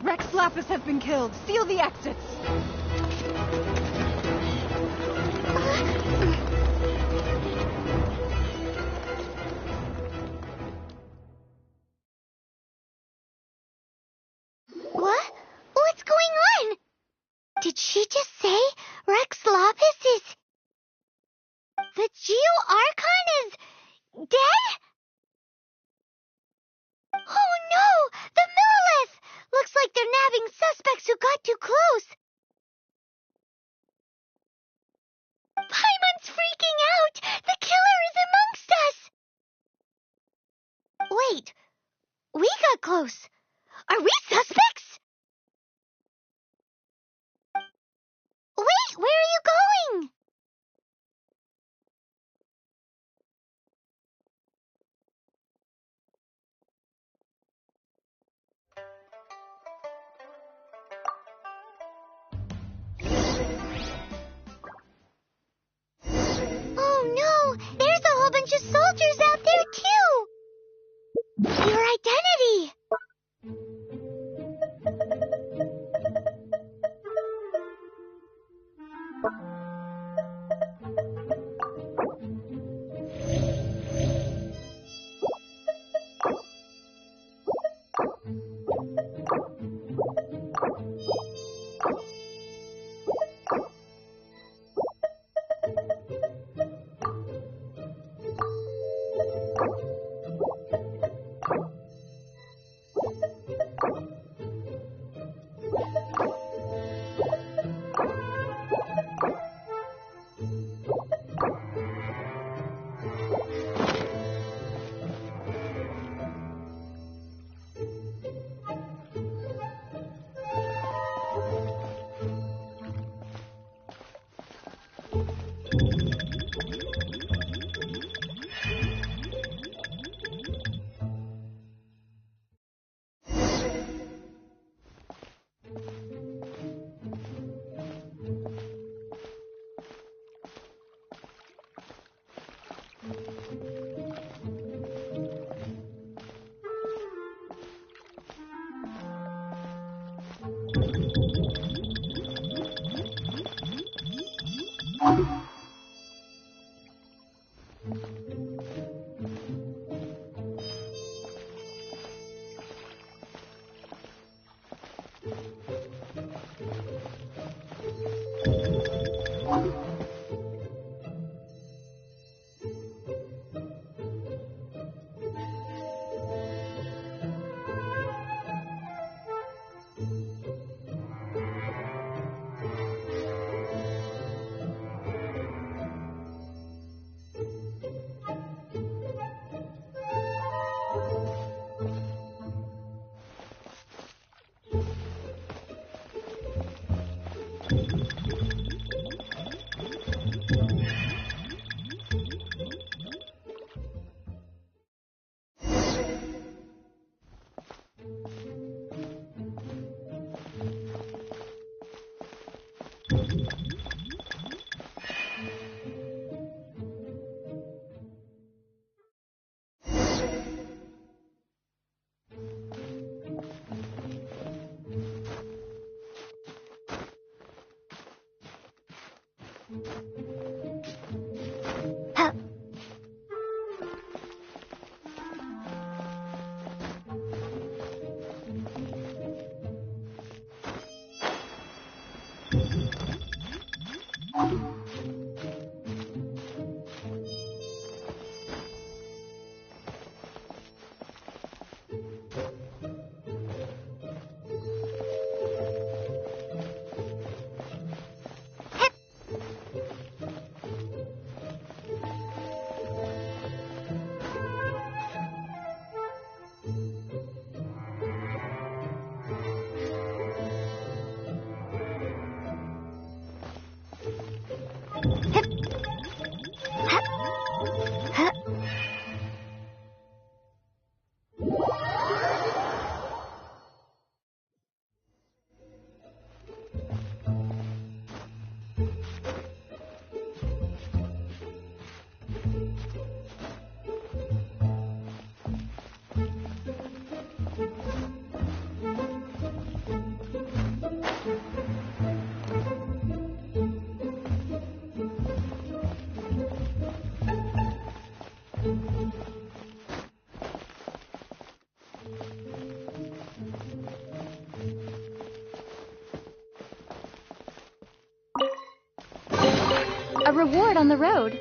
Rex Lapis has been killed. Seal the exits. What? What's going on? Did she just say Rex Lapis is... The Geo-Archon is... dead? Oh no! The Millelith! Looks like they're nabbing suspects who got too close. Paimon's freaking out! The killer is amongst us! Wait, we got close. Are we suspects? Wait, where are you going? Oh no, there's a whole bunch of soldiers out there too. Your identity. A reward on the road.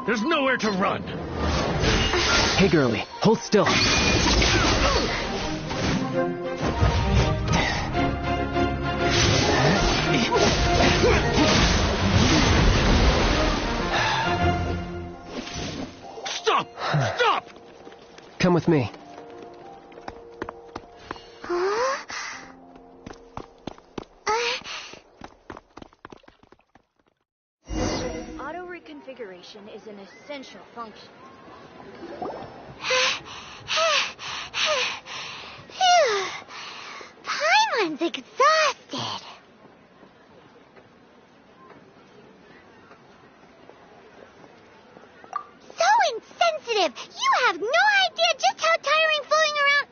There's nowhere to run. Hey, girlie, hold still. Stop! Stop! Come with me. Auto-reconfiguration is an essential function. Phew. Paimon's exhausted. So insensitive! You have no idea just how tiring fooling around...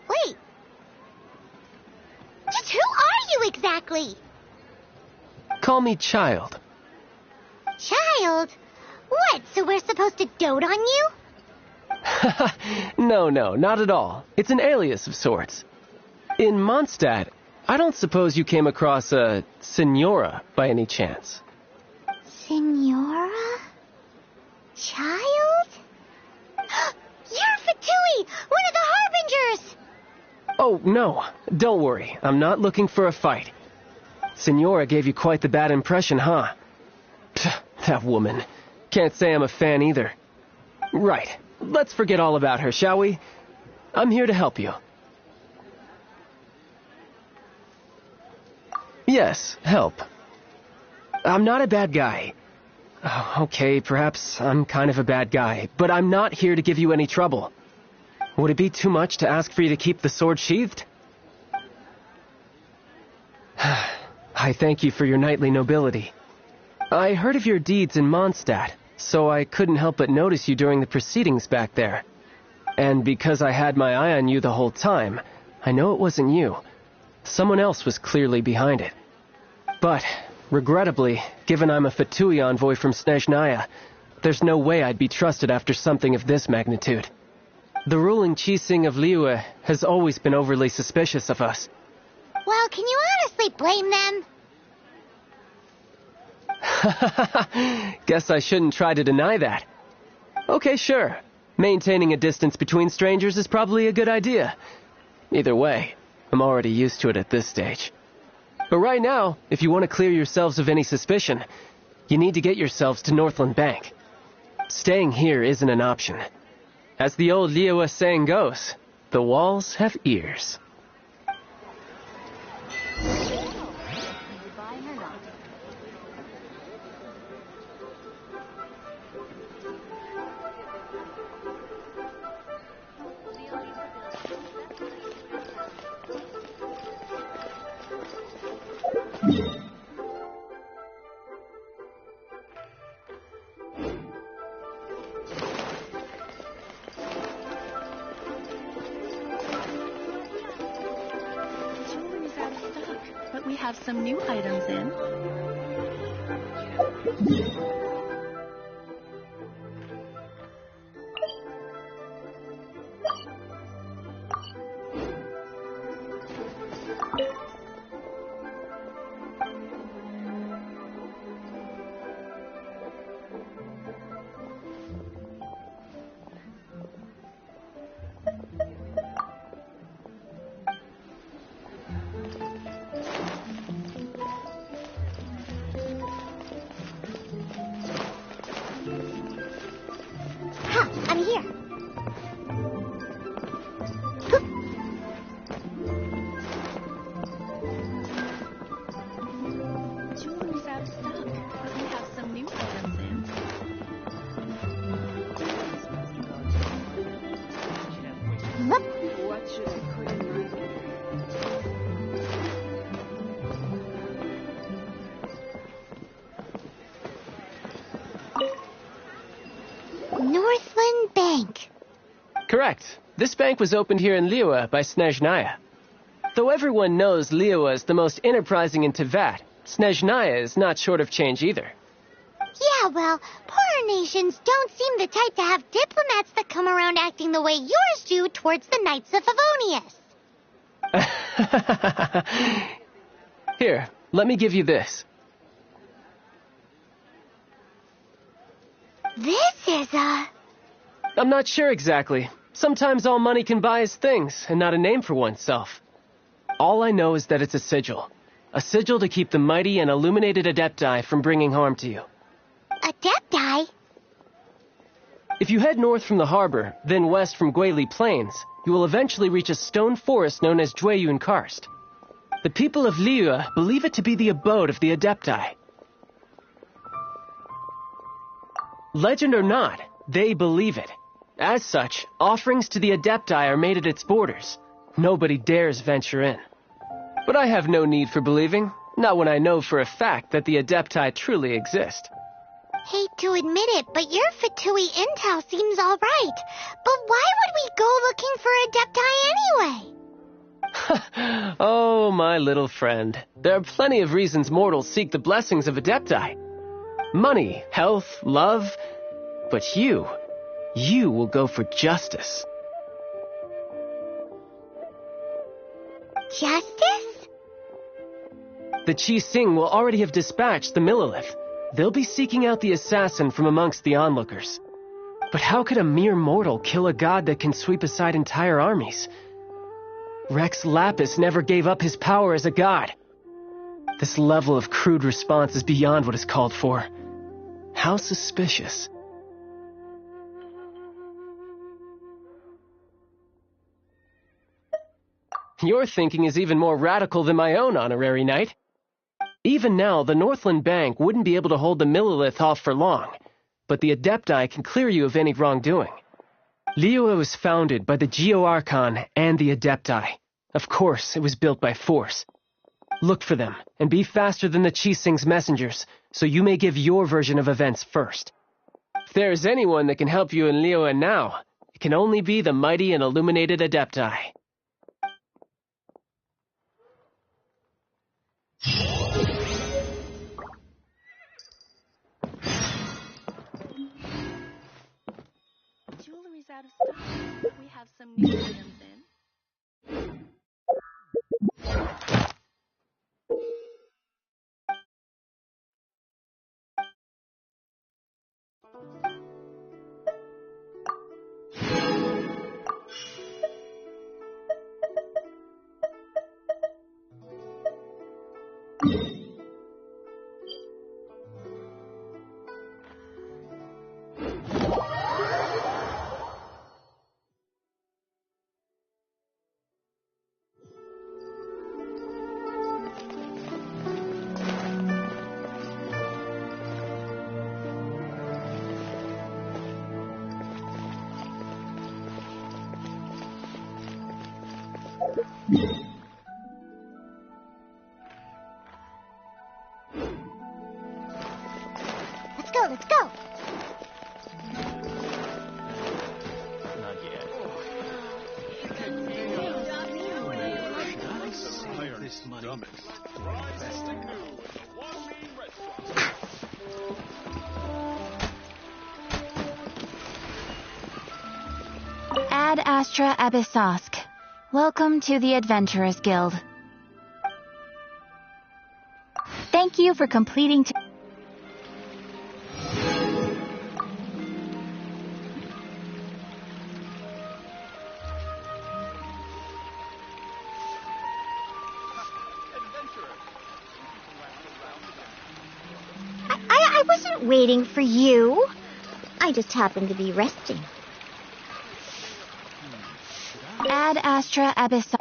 Wait. Just who are you exactly? Call me Child. Child? What, so we're supposed to dote on you? No, not at all. It's an alias of sorts. In Mondstadt, I don't suppose you came across a Senora by any chance. Senora? Child? You're Fatui, one of the Harbingers! Oh, no. Don't worry. I'm not looking for a fight. Senora gave you quite the bad impression, huh? Pfft, that woman. Can't say I'm a fan either. Right. Let's forget all about her, shall we? I'm here to help you. Yes, help. I'm not a bad guy. Oh, okay, perhaps I'm kind of a bad guy, but I'm not here to give you any trouble. Would it be too much to ask for you to keep the sword sheathed? I thank you for your knightly nobility. I heard of your deeds in Mondstadt, so I couldn't help but notice you during the proceedings back there. And because I had my eye on you the whole time, I know it wasn't you. Someone else was clearly behind it. But, regrettably, given I'm a Fatui envoy from Snezhnaya, there's no way I'd be trusted after something of this magnitude. The ruling Qixing of Liyue has always been overly suspicious of us. Well, can you honestly blame them? Guess I shouldn't try to deny that. Okay, sure. Maintaining a distance between strangers is probably a good idea. Either way, I'm already used to it at this stage. But right now, if you want to clear yourselves of any suspicion, you need to get yourselves to Northland Bank. Staying here isn't an option. As the old Liyue saying goes, the walls have ears. We have some new items in. I'm here. Jewelry's out of stock, but we have some new items in. What should I put in my Northland Bank. Correct. This bank was opened here in Liyue by Snezhnaya. Though everyone knows Liyue is the most enterprising in Teyvat, Snezhnaya is not short of change either. Yeah, well, poorer nations don't seem the type to have diplomats that come around acting the way yours do towards the Knights of Favonius. Here, let me give you this. This is a... I'm not sure exactly. Sometimes all money can buy is things, and not a name for oneself. All I know is that it's a sigil. A sigil to keep the mighty and illuminated Adepti from bringing harm to you. Adepti? If you head north from the harbor, then west from Guili Plains, you will eventually reach a stone forest known as Jueyun Karst. The people of Liyue believe it to be the abode of the Adepti. Legend or not, they believe it. As such, offerings to the Adepti are made at its borders. Nobody dares venture in. But I have no need for believing, not when I know for a fact that the Adepti truly exist. Hate to admit it, but your Fatui intel seems all right. But why would we go looking for Adepti anyway? Oh, my little friend. There are plenty of reasons mortals seek the blessings of Adepti. Money, health, love. But you will go for justice. Justice? The Qixing will already have dispatched the Millelith. They'll be seeking out the assassin from amongst the onlookers. But how could a mere mortal kill a god that can sweep aside entire armies? Rex Lapis never gave up his power as a god. This level of crude response is beyond what is called for. How suspicious. Your thinking is even more radical than my own, Honorary Knight. Even now, the Northland Bank wouldn't be able to hold the Millelith off for long, but the Adepti can clear you of any wrongdoing. Liyue was founded by the Geo-Archon and the Adepti. Of course, it was built by force. Look for them, and be faster than the Qixing's messengers, so you may give your version of events first. there's anyone that can help you in Liyue now, it can only be the mighty and illuminated Adepti. Jewelry's out of stock. We have some new items in. Let's go. Not yet. This money. Testing new at the Wan Lee restaurant. Ad Astra Abyssosk. Welcome to the Adventurers Guild. Thank you for completing I wasn't waiting for you. I just happened to be resting. Ad Astra Abyssosk.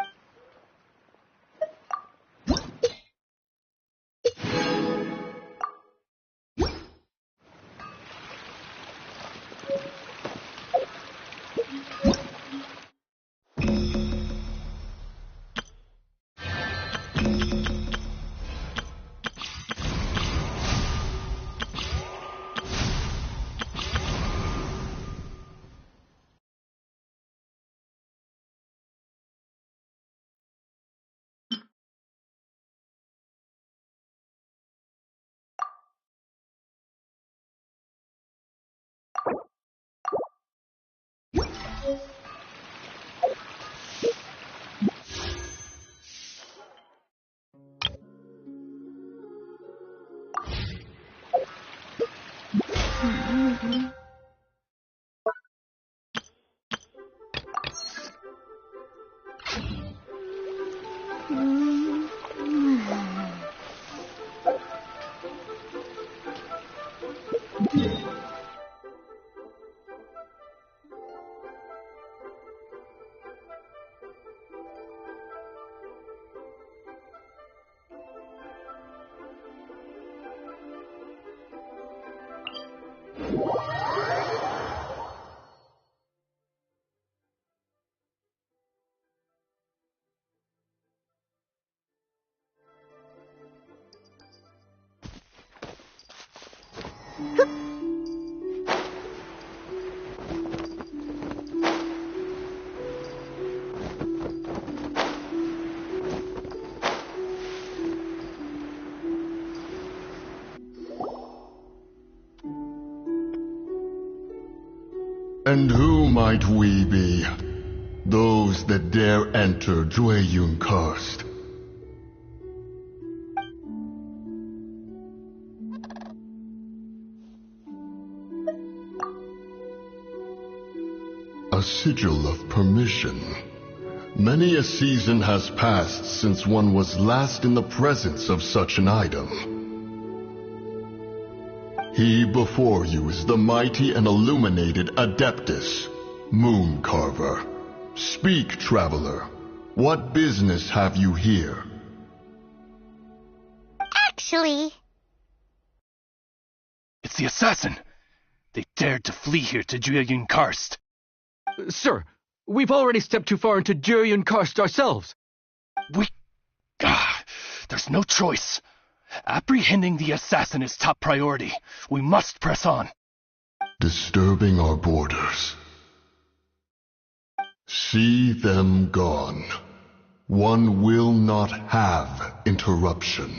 And who might we be? Those that dare enter Jueyun Karst. A sigil of permission. Many a season has passed since one was last in the presence of such an item. He before you is the mighty and illuminated Adeptus, Mooncarver. Speak, traveler. What business have you here? Actually... It's the assassin! They dared to flee here to Jueyun Karst. Sir, we've already stepped too far into Jueyun Karst ourselves. There's no choice. Apprehending the assassin is top priority. We must press on. disturbing our borders. See them gone. One will not have interruption.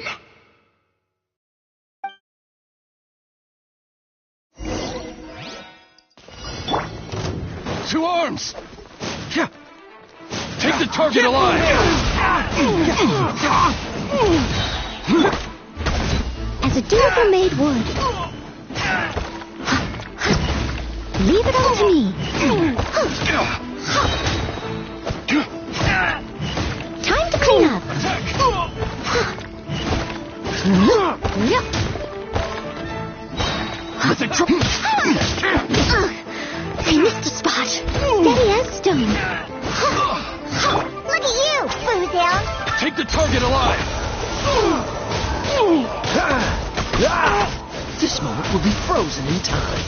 To arms! Take the target alive! As a dutiful maid would. Leave it all to me. Time to clean up. I missed a spot. Steady as stone. Look at you, Foozle. Take the target alive! This moment will be frozen in time.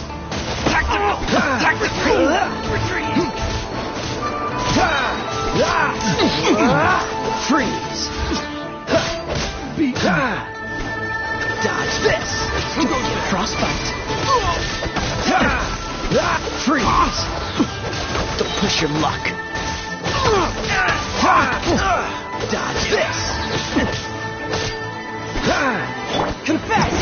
Freeze! Dodge this! Frostbite! Freeze! Don't push your luck! Dodge this! Confess!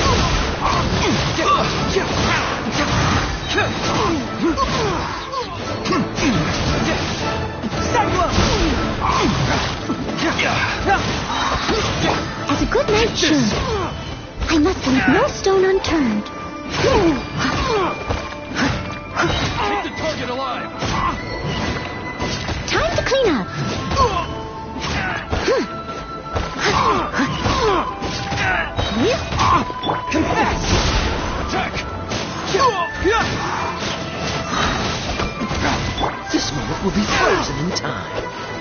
As a good knight should, I must leave no stone unturned. Take the target alive! Time to clean up. Confess! Attack! This moment will be frozen in time.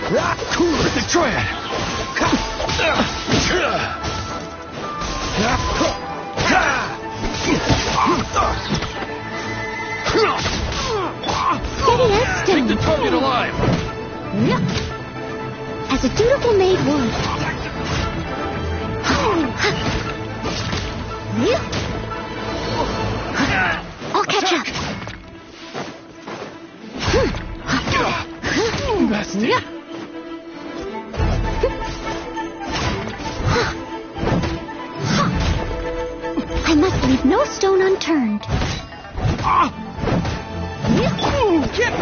With the triad! Steady as stone. Take the target alive! As a dutiful maid would. I'll catch up. Bestie. I must leave no stone unturned. Get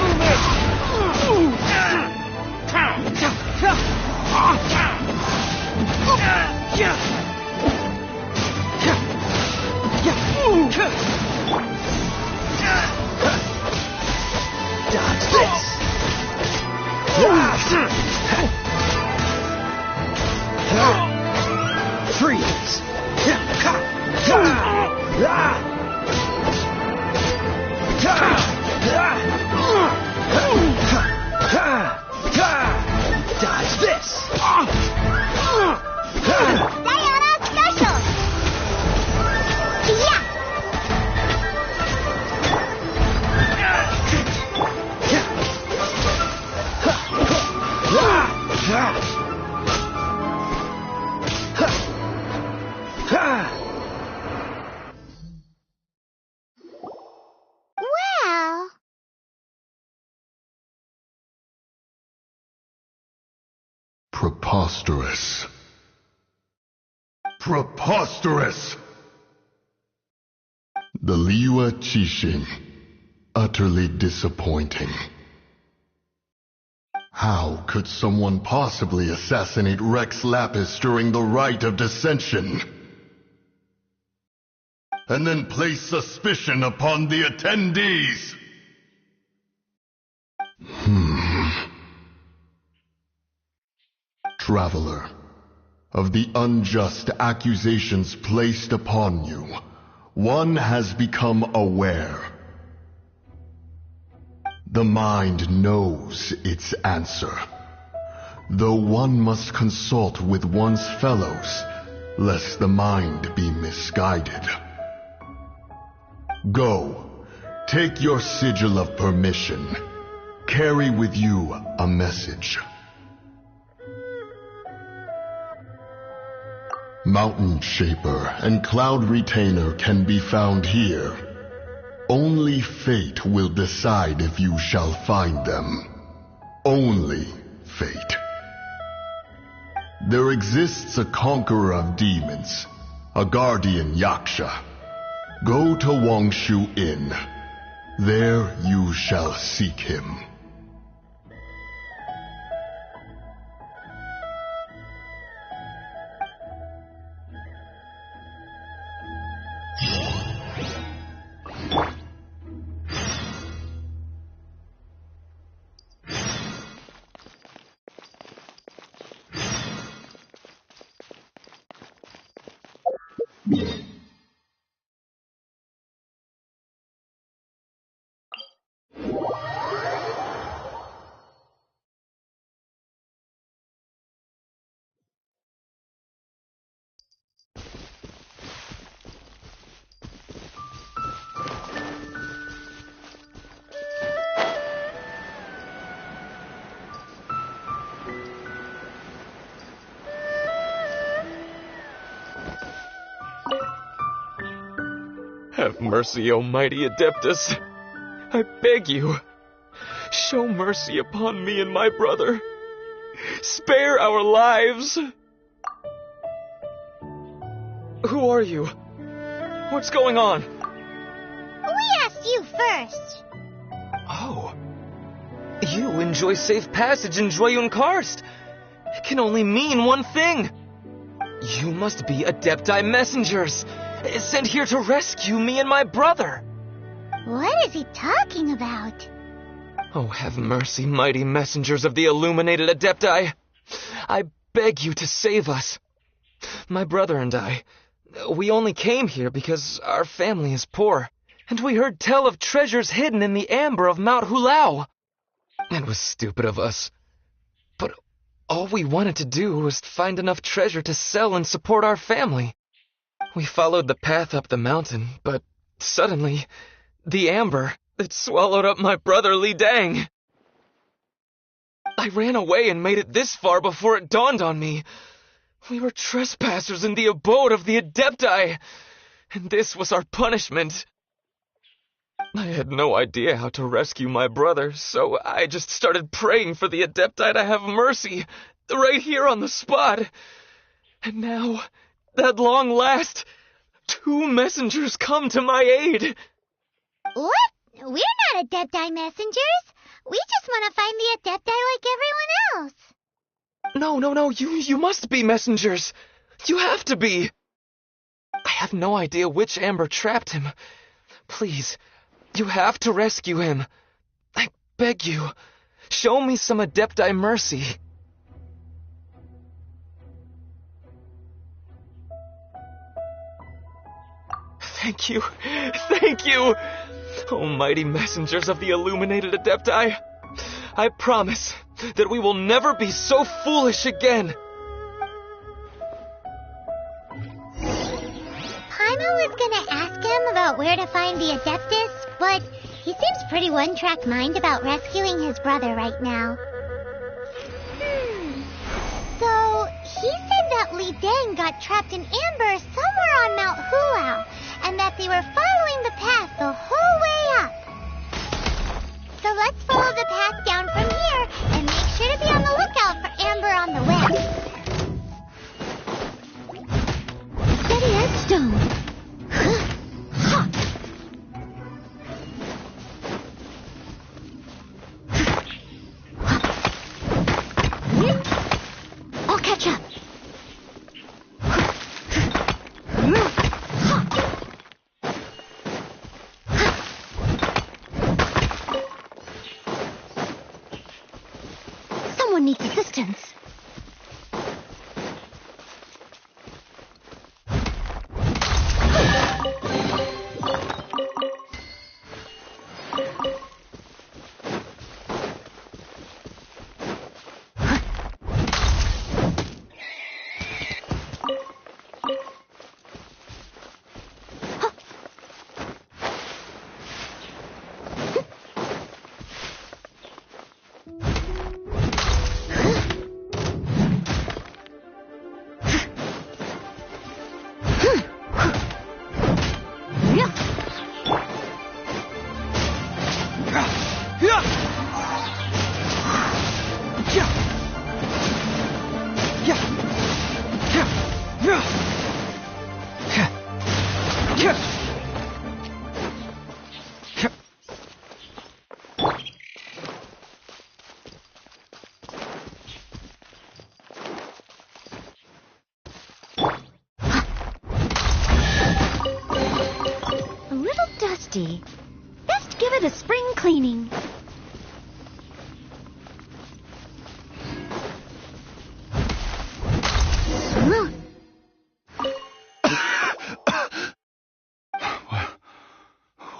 Dodge this! Freeze! Dodge this! Diana Special! Yeah! Well... Preposterous. Preposterous! The Liyue Qixing. Utterly disappointing. How could someone possibly assassinate Rex Lapis during the Rite of Dissension? And then place suspicion upon the attendees? Traveler, of the unjust accusations placed upon you, one has become aware. The mind knows its answer, though one must consult with one's fellows, lest the mind be misguided. Go, take your sigil of permission. Carry with you a message. Mountain Shaper and Cloud Retainer can be found here. Only fate will decide if you shall find them. Only fate. There exists a conqueror of demons, a guardian Yaksha. Go to Wangshu Inn. There you shall seek him. Have mercy, O mighty Adeptus. I beg you, show mercy upon me and my brother. Spare our lives. Who are you? What's going on? We asked you first. Oh. You enjoy safe passage in Jueyun Karst. It can only mean one thing. You must be Adepti messengers, sent here to rescue me and my brother. What is he talking about? Oh, have mercy, mighty messengers of the illuminated Adepti. I beg you to save us. My brother and I, we only came here because our family is poor, and we heard tell of treasures hidden in the amber of Mount Hulao. It was stupid of us, but all we wanted to do was find enough treasure to sell and support our family. We followed the path up the mountain, but suddenly, the amber, it swallowed up my brother Li Dang. I ran away and made it this far before it dawned on me. We were trespassers in the abode of the Adepti, and this was our punishment. I had no idea how to rescue my brother, so I just started praying for the Adepti to have mercy, right here on the spot. And now, at long last, 2 messengers come to my aid. What? We're not Adepti messengers. We just want to find the Adepti like everyone else. No, you must be messengers. You have to be. I have no idea which amber trapped him. Please, you have to rescue him. I beg you, show me some Adepti mercy. Thank you. O mighty messengers of the illuminated Adepti, I promise that we will never be so foolish again. Paimon was gonna ask him about where to find the Adeptus, but he seems pretty one-track mind about rescuing his brother right now. So, he said that Li Dang got trapped in amber somewhere on Mount Hulao, and that they were following the path the whole way up. So let's follow the path down from here and make sure to be on the lookout for amber on the way. Steady Edstone. I'll catch up. Someone needs assistance. dusty. Best give it a spring cleaning.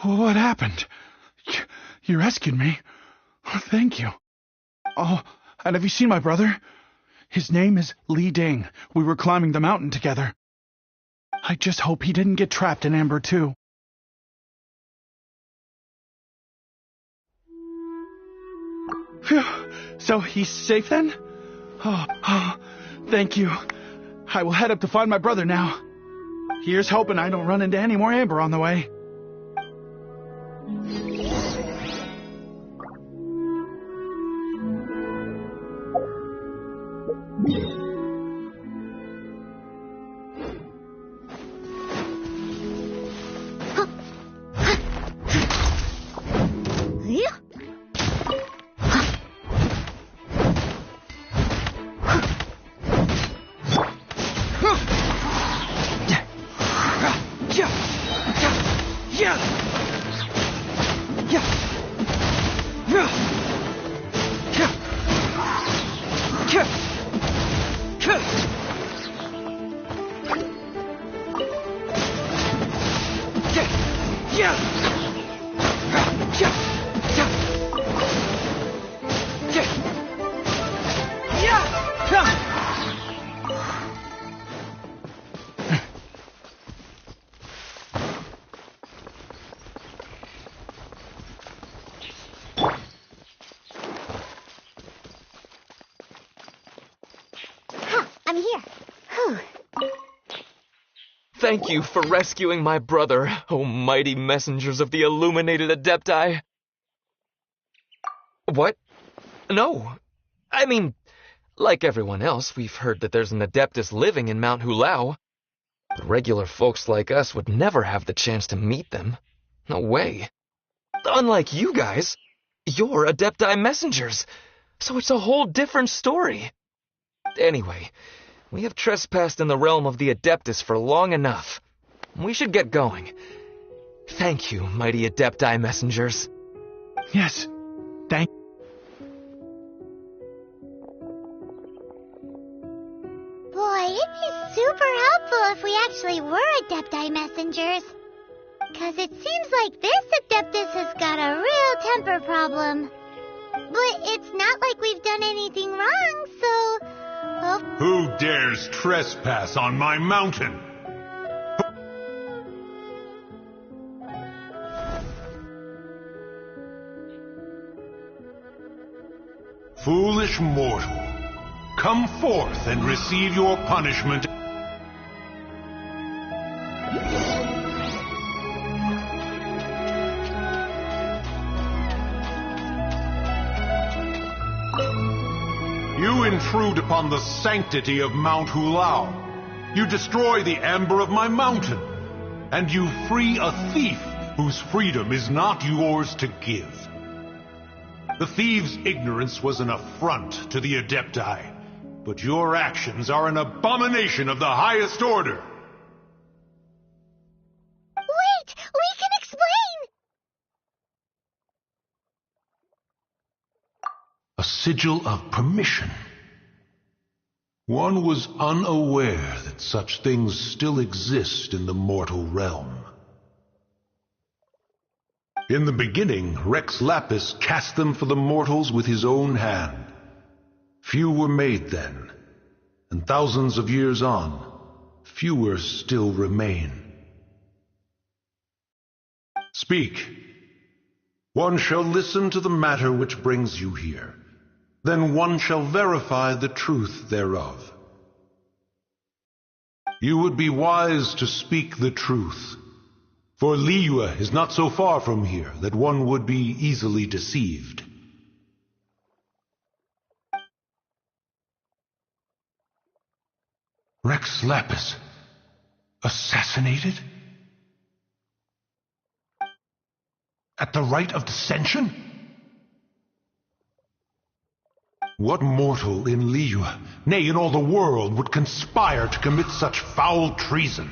What happened? You rescued me. Thank you. Oh, and have you seen my brother? His name is Li Ding. We were climbing the mountain together. I just hope he didn't get trapped in Amber too. Phew. So he's safe then? Oh, thank you. I will head up to find my brother now. Here's hoping I don't run into any more Amber on the way. I'm here. Whew. Thank you for rescuing my brother, O mighty messengers of the illuminated Adepti. What? No. I mean, like everyone else, we've heard that there's an Adeptus living in Mount Hulao. But regular folks like us would never have the chance to meet them. No way. Unlike you guys, you're Adepti messengers, so it's a whole different story. Anyway, we have trespassed in the realm of the Adeptus for long enough. We should get going. Thank you, mighty Adepti messengers. Yes, thank you. Boy, it'd be super helpful if we actually were Adepti messengers. 'Cause it seems like this Adeptus has got a real temper problem. But it's not like we've done anything wrong, so... Well... Who dares trespass on my mountain? Foolish mortal, come forth and receive your punishment. You intrude upon the sanctity of Mount Hulao. You destroy the amber of my mountain. And you free a thief whose freedom is not yours to give. The thief's ignorance was an affront to the Adepti, but your actions are an abomination of the highest order. Wait! We can explain! A sigil of permission. One was unaware that such things still exist in the mortal realm. In the beginning, Rex Lapis cast them for the mortals with his own hand. Few were made then, and thousands of years on, fewer still remain. Speak. One shall listen to the matter which brings you here. Then one shall verify the truth thereof. You would be wise to speak the truth, for Liyue is not so far from here that one would be easily deceived. Rex Lapis, assassinated? At the rite of dissension? What mortal in Liyue, nay, in all the world, would conspire to commit such foul treason?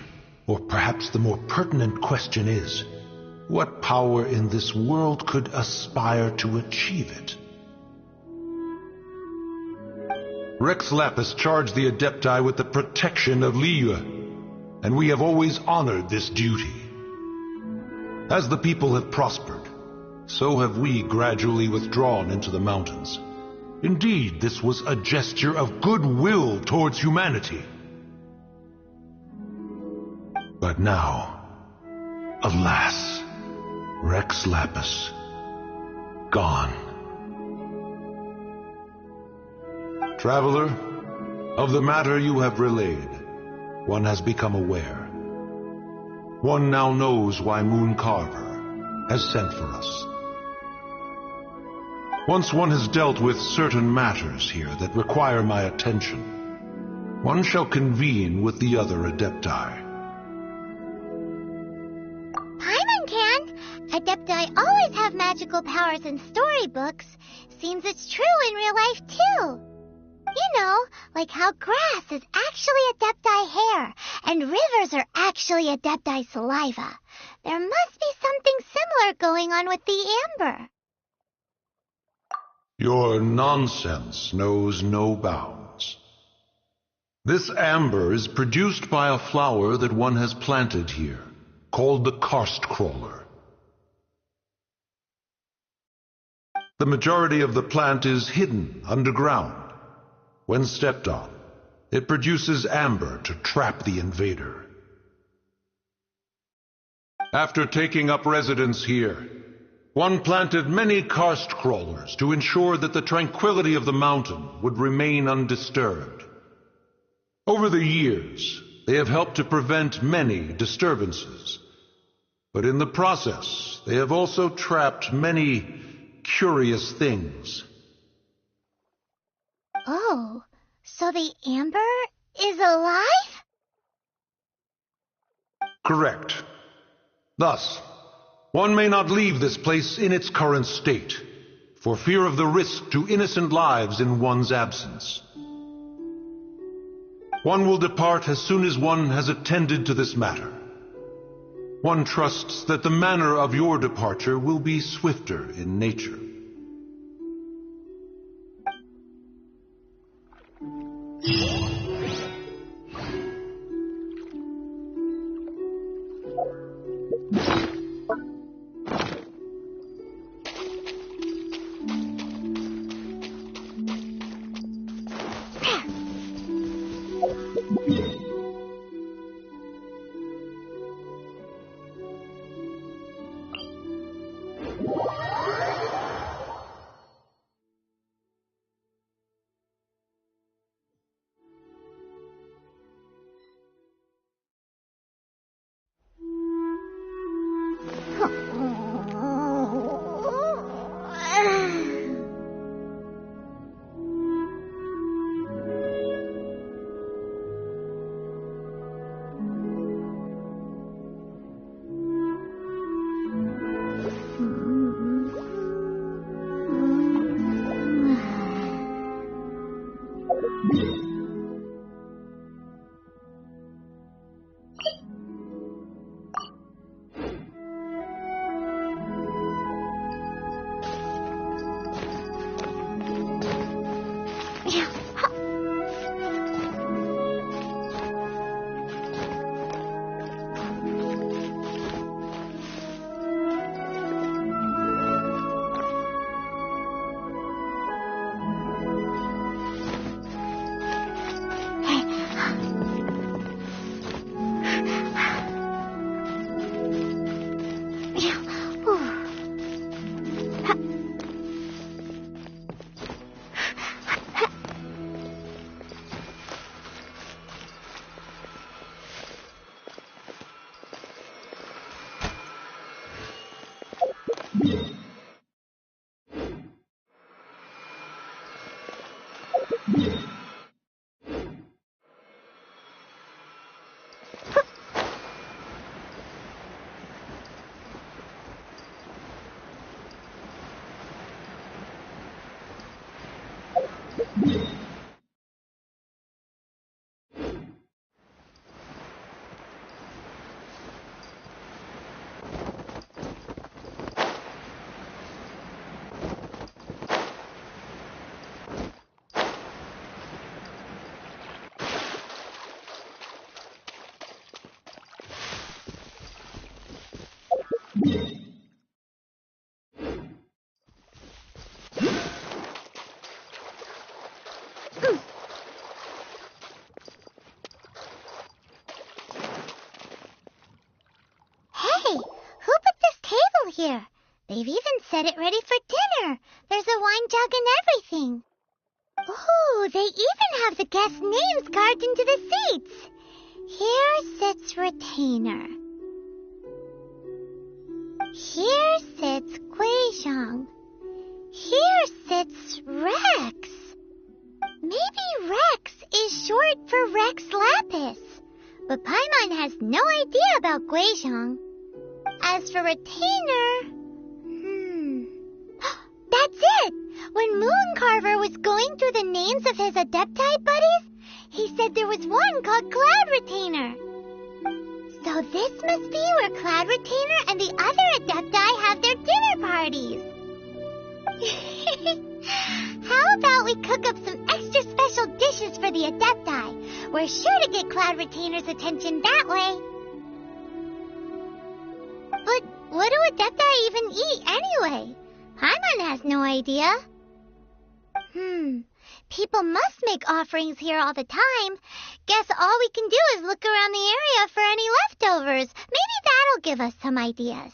Or perhaps the more pertinent question is, What power in this world could aspire to achieve it? Rex Lapis charged the Adepti with the protection of Liyue, and we have always honored this duty. As the people have prospered, so have we gradually withdrawn into the mountains. Indeed, this was a gesture of goodwill towards humanity. But now, alas, Rex Lapis, gone. Traveler, of the matter you have relayed, one has become aware. One now knows why Moon Carver has sent for us. Once one has dealt with certain matters here that require my attention, one shall convene with the other Adepti. Paimon can. Adepti always have magical powers in storybooks. Seems it's true in real life, too. You know, like how grass is actually Adepti hair, and rivers are actually Adepti saliva. There must be something similar going on with the amber. Your nonsense knows no bounds. This amber is produced by a flower that one has planted here, called the karst crawler. The majority of the plant is hidden underground. When stepped on, it produces amber to trap the invader. After taking up residence here, one planted many karst crawlers to ensure that the tranquility of the mountain would remain undisturbed. Over the years, they have helped to prevent many disturbances. But in the process, they have also trapped many curious things. Oh, so the amber is alive? Correct. Thus, one may not leave this place in its current state, for fear of the risk to innocent lives in one's absence. One will depart as soon as one has attended to this matter. One trusts that the manner of your departure will be swifter in nature. They've even set it ready for dinner. There's a wine jug and everything. Ooh, they even have the guests' names carved into the seats. Here sits Retainer. Here sits Guizhong. Here sits Rex. Maybe Rex is short for Rex Lapis. But Paimon has no idea about Guizhong. As for Retainer... That's it! When Mooncarver was going through the names of his Adepti buddies, he said there was one called Cloud Retainer. So this must be where Cloud Retainer and the other Adepti have their dinner parties. How about we cook up some extra special dishes for the Adepti? We're sure to get Cloud Retainer's attention that way. But what do Adepti even eat anyway? Paimon has no idea. People must make offerings here all the time. Guess all we can do is look around the area for any leftovers. Maybe that'll give us some ideas.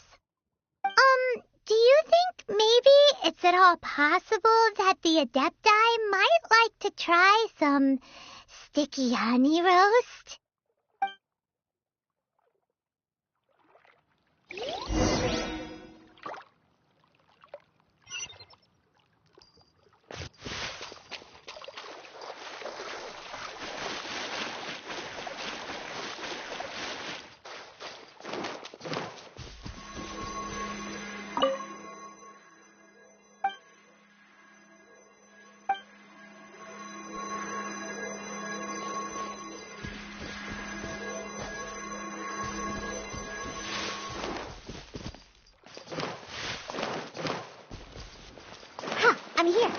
Do you think maybe it's at all possible that the Adepti might like to try some sticky honey roast? I'm here.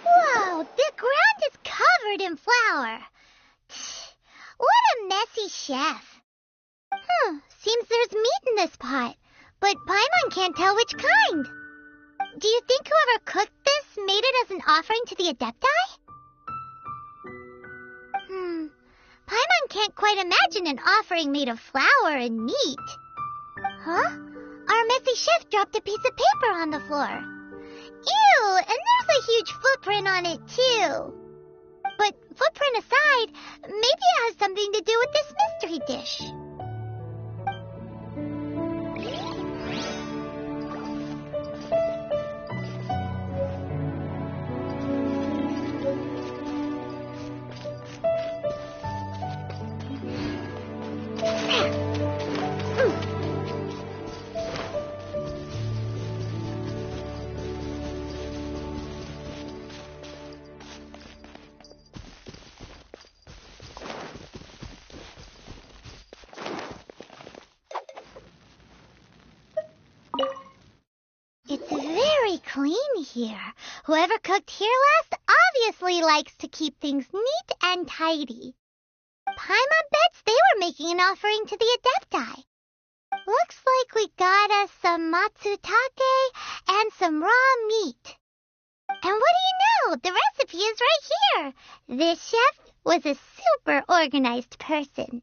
Whoa, the ground is covered in flour. What a messy chef. Seems there's meat in this pot, but Paimon can't tell which kind. Do you think whoever cooked this made it as an offering to the Adepti? Paimon can't quite imagine an offering made of flour and meat. Huh? Our messy chef dropped a piece of paper on the floor. Ew, and there's a huge footprint on it, too. But footprint aside, maybe it has something to do with this mystery dish. It's very clean here. Whoever cooked here last obviously likes to keep things neat and tidy. Paimon bets they were making an offering to the Adepti. Looks like we got us some matsutake and some raw meat. And what do you know? The recipe is right here. This chef was a super organized person.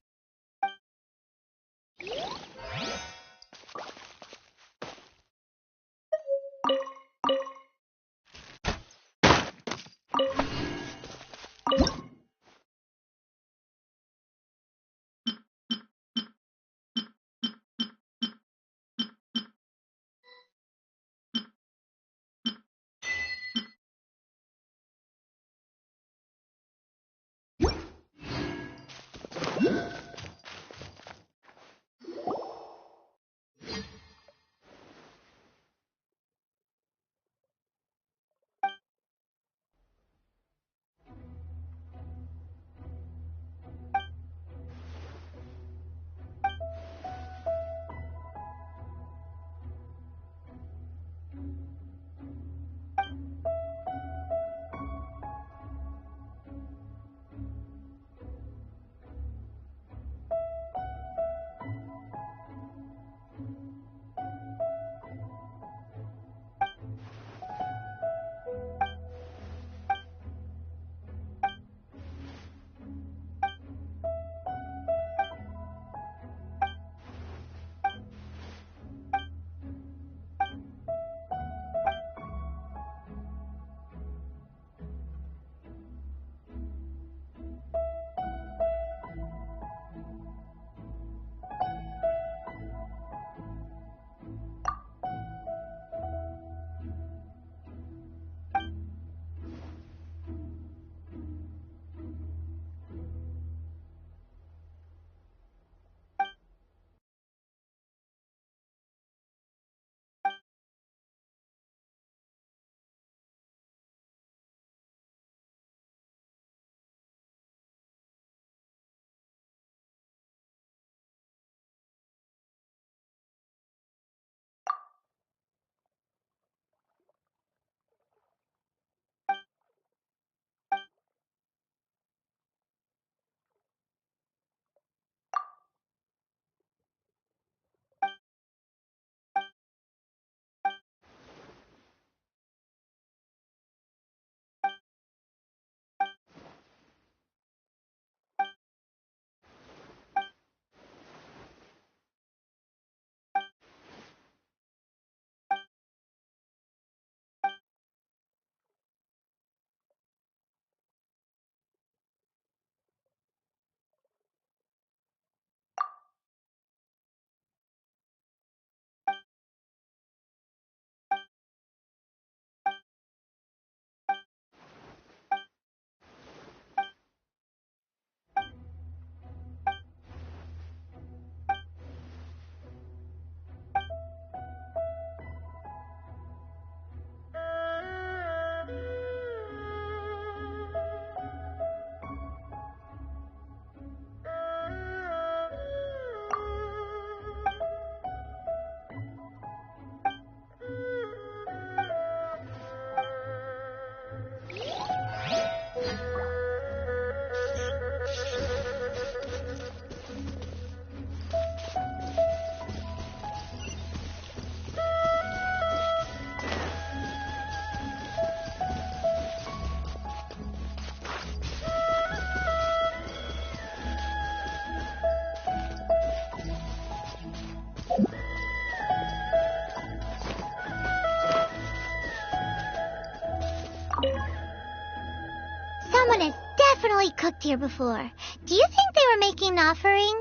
cooked here before. Do you think they were making an offering?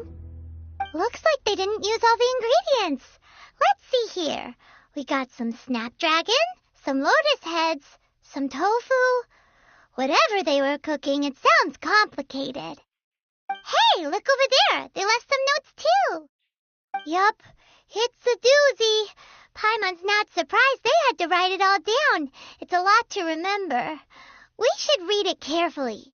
Looks like they didn't use all the ingredients. Let's see here. We got some snapdragon, some lotus heads, some tofu. Whatever they were cooking, it sounds complicated. Hey, look over there. They left some notes too. Yup, it's a doozy. Paimon's not surprised they had to write it all down. It's a lot to remember. We should read it carefully.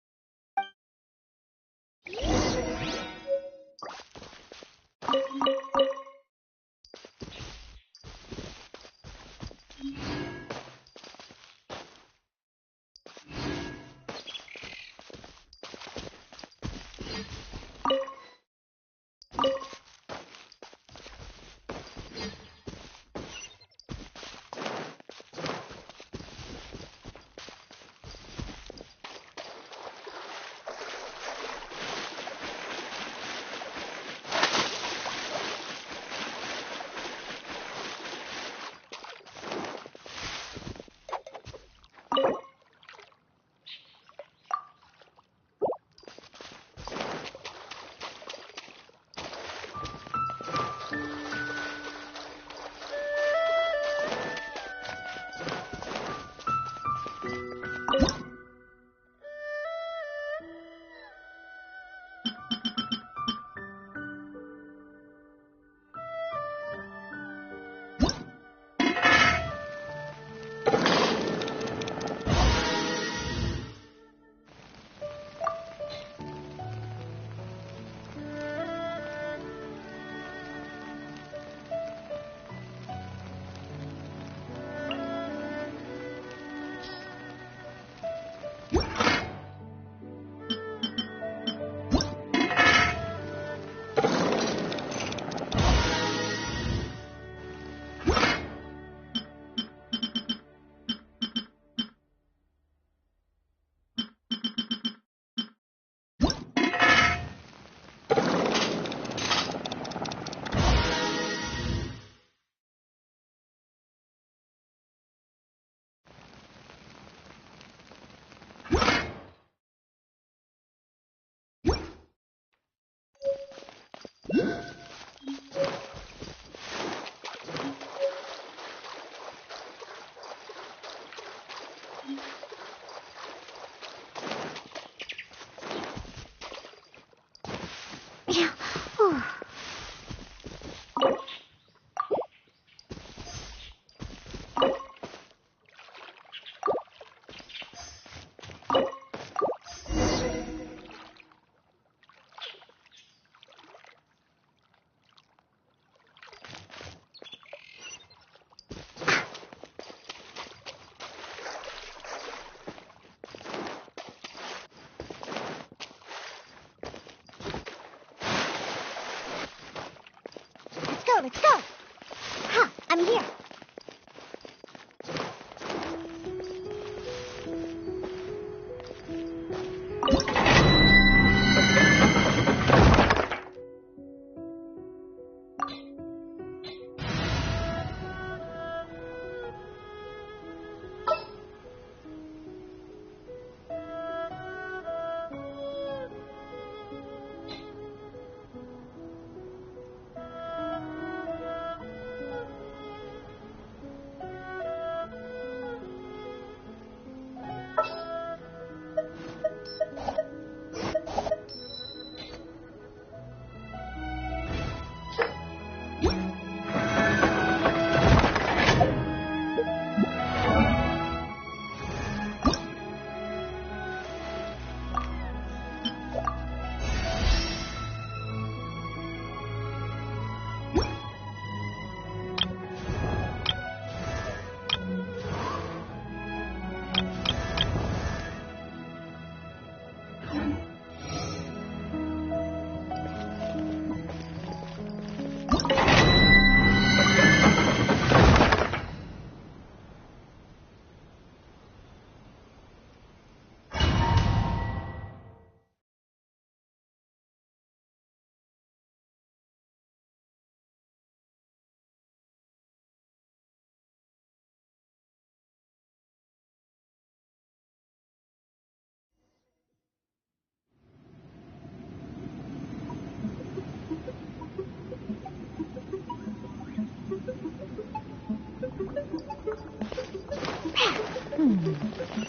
Let's go. Huh, I'm here.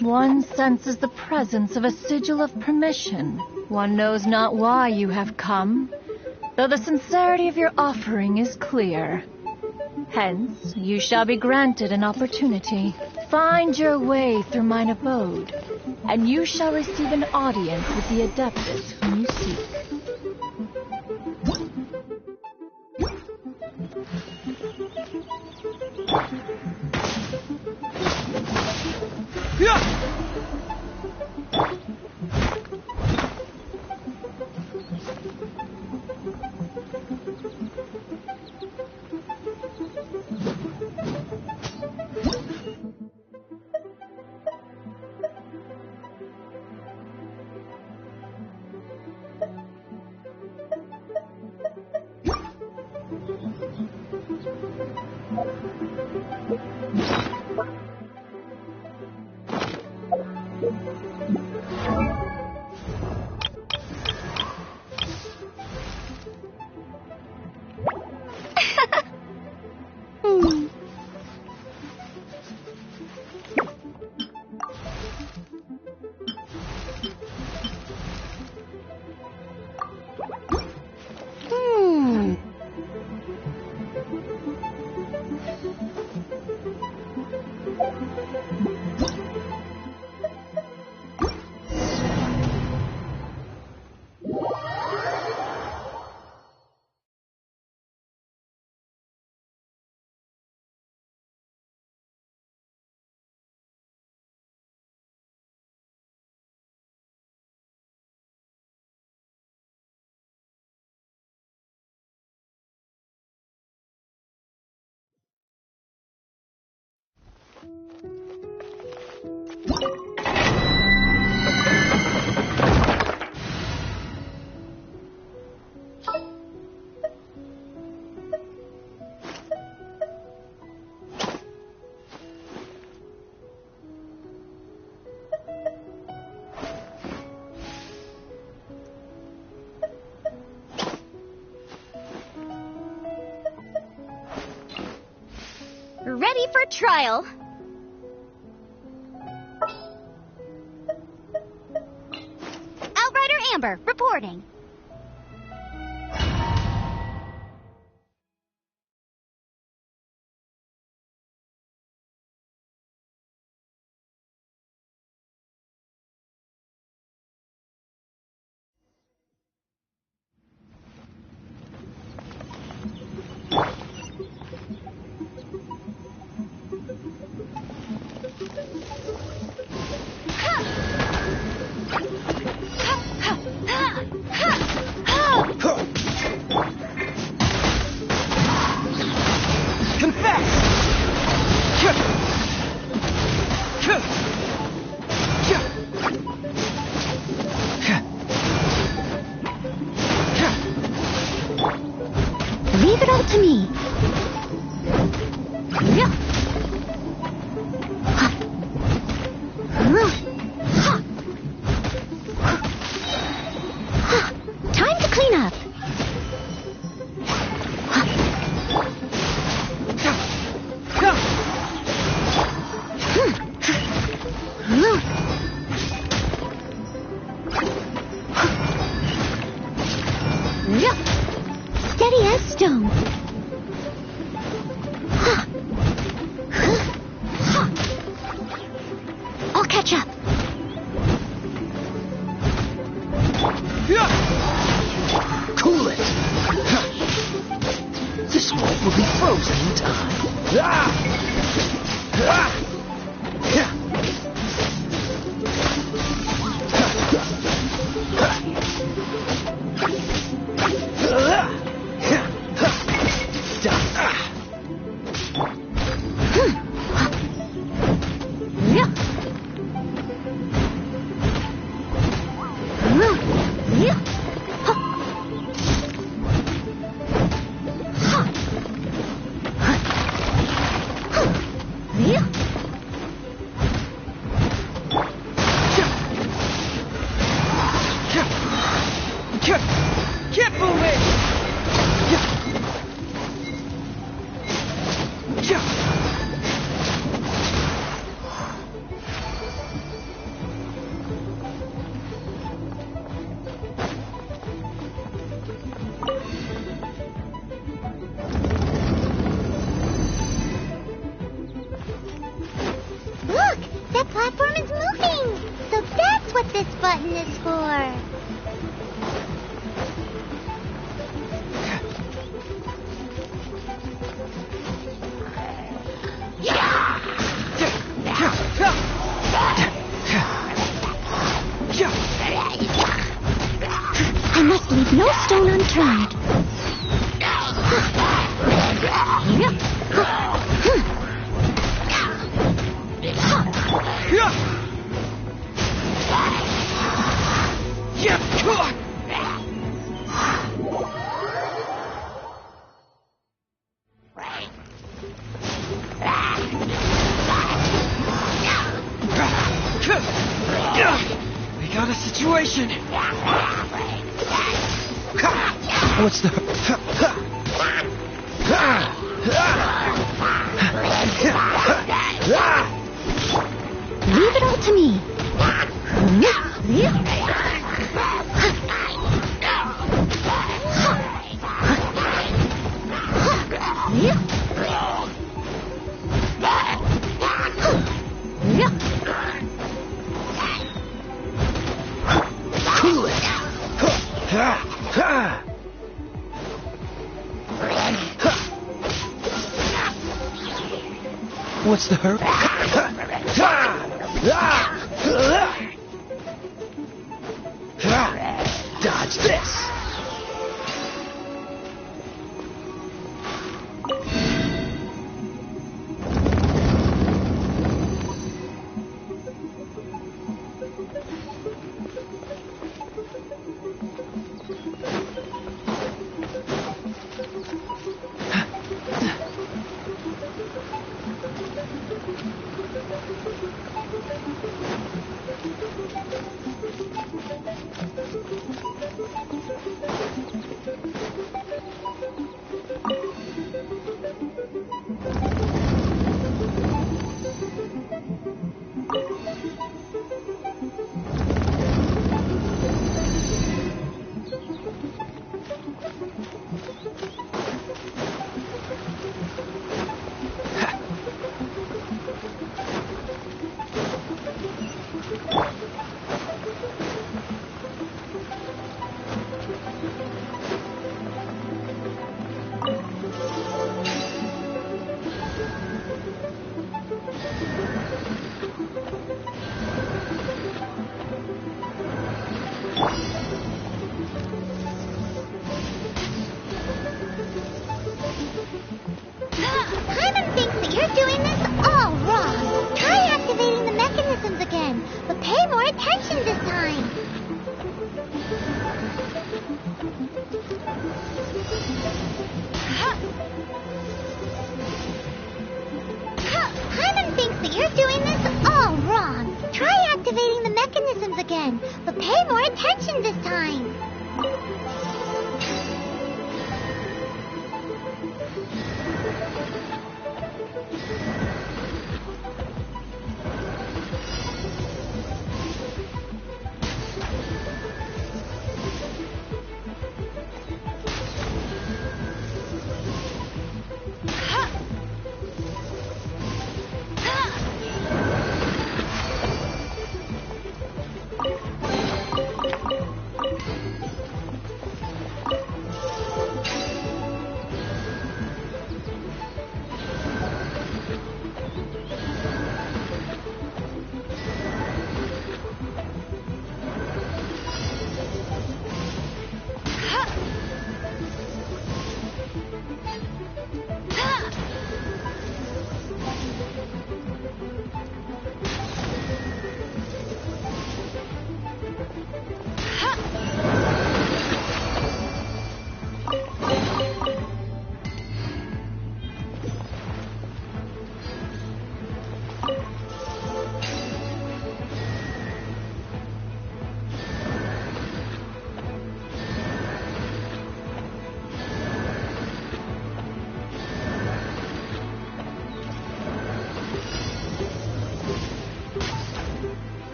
One senses the presence of a sigil of permission. One knows not why you have come, though the sincerity of your offering is clear. Hence, you shall be granted an opportunity. Find your way through mine abode, and you shall receive an audience with the Adeptus whom you seek. Ready for trial. Outrider Amber, reporting. Leave it all to me. Time to clean up. Steady as stone. I'll catch up. Cool it! This wall will be frozen in time. Yeah. button is for. I must leave no stone unturned. We got a situation. What's the... Leave it all to me. Cool it. What's the hurry? Dodge this. Paimon thinks that you're doing this all wrong. Try activating the mechanisms again, but pay more attention this time. Paimon thinks that you're doing this all wrong. Try activating the mechanisms again, but pay more attention this time.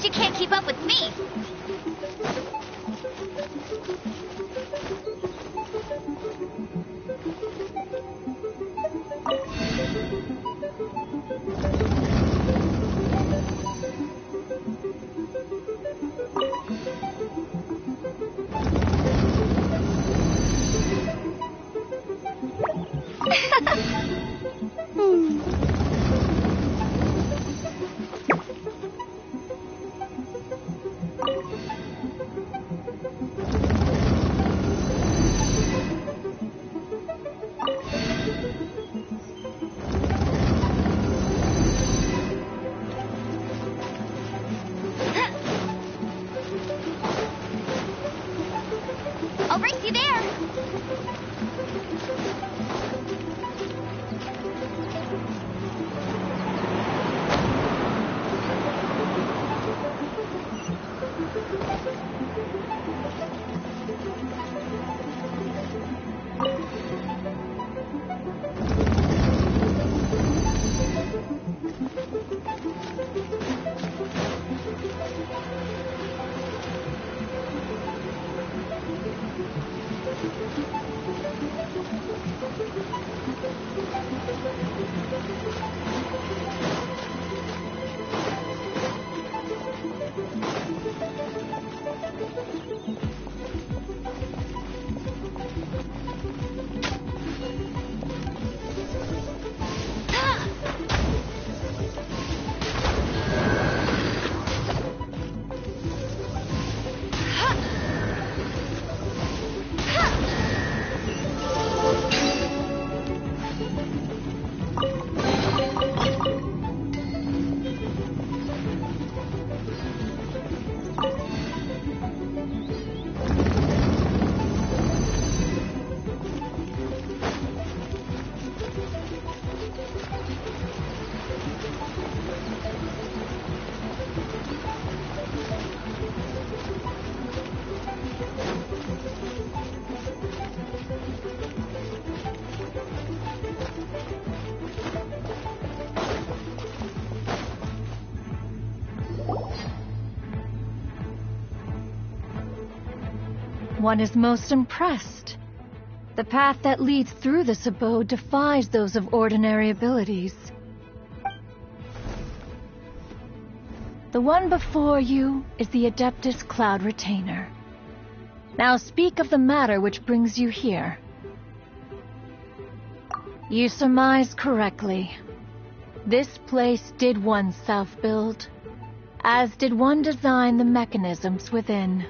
you can't keep up with me. I'll race you there. One is most impressed. The path that leads through this abode defies those of ordinary abilities. The one before you is the Adeptus Cloud Retainer. Now speak of the matter which brings you here. You surmise correctly. This place did one self-build, as did one design the mechanisms within.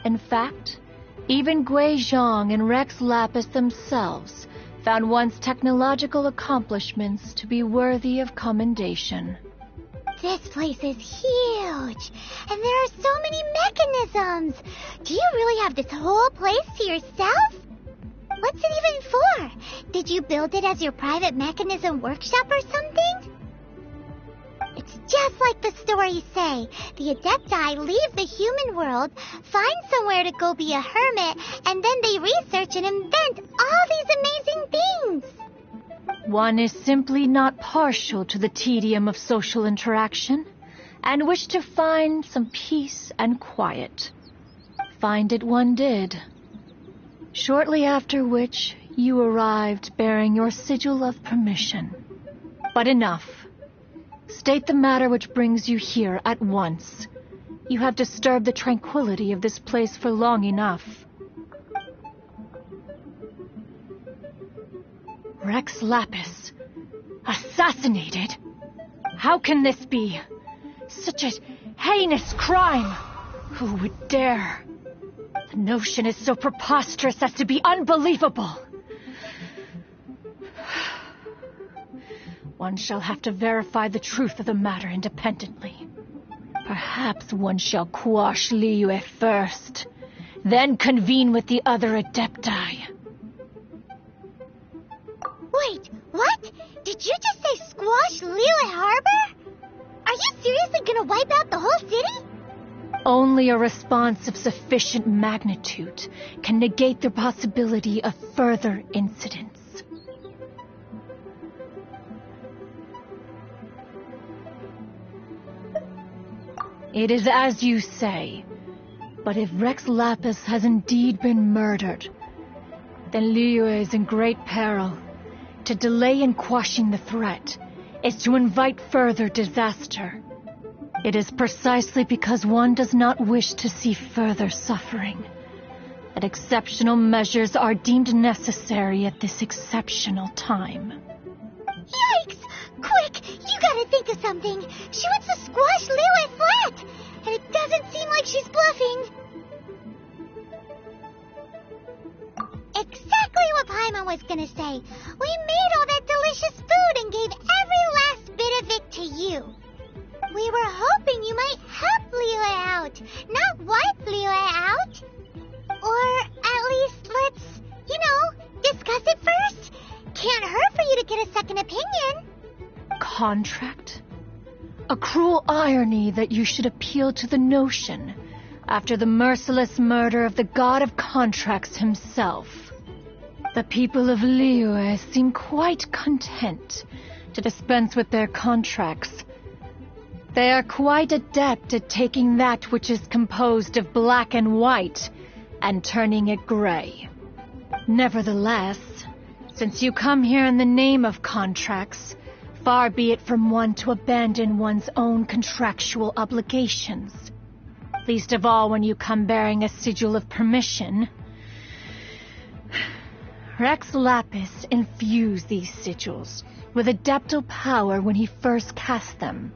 In fact, even Gui Zhang and Rex Lapis themselves found one's technological accomplishments to be worthy of commendation. This place is huge, and there are so many mechanisms. Do you really have this whole place to yourself? What's it even for? Did you build it as your private mechanism workshop or something? It's just like the stories say. The Adepti leave the human world, find somewhere to go be a hermit, and then they research and invent all these amazing things. One is simply not partial to the tedium of social interaction, and wished to find some peace and quiet. Find it one did. Shortly after which, you arrived bearing your sigil of permission. But enough. State the matter which brings you here at once. You have disturbed the tranquility of this place for long enough. Rex Lapis. Assassinated? How can this be? Such a heinous crime! Who would dare? The notion is so preposterous as to be unbelievable. One shall have to verify the truth of the matter independently. Perhaps one shall quash Liyue first, then convene with the other Adepti. Wait, what? Did you just say squash Liyue Harbor? Are you seriously gonna wipe out the whole city? Only a response of sufficient magnitude can negate the possibility of further incidents. It is as you say. But if Rex Lapis has indeed been murdered, then Liyue is in great peril. To delay in quashing the threat is to invite further disaster. It is precisely because one does not wish to see further suffering that exceptional measures are deemed necessary at this exceptional time. Yikes! Quick, you gotta think of something. She wants to squash Liyue flat, and it doesn't seem like she's bluffing. Exactly what Paimon was gonna say. We made all that delicious food and gave every last bit of it to you. We were hoping you might help Liyue out, not wipe Liyue out. Or at least let's, discuss it first. Can't hurt for you to get a second opinion. Contract? A cruel irony that you should appeal to the notion after the merciless murder of the god of contracts himself. The people of Liyue seem quite content to dispense with their contracts. They are quite adept at taking that which is composed of black and white and turning it gray. Nevertheless, since you come here in the name of contracts, far be it from one to abandon one's own contractual obligations. Least of all when you come bearing a sigil of permission. Rex Lapis infused these sigils with adeptal power when he first cast them.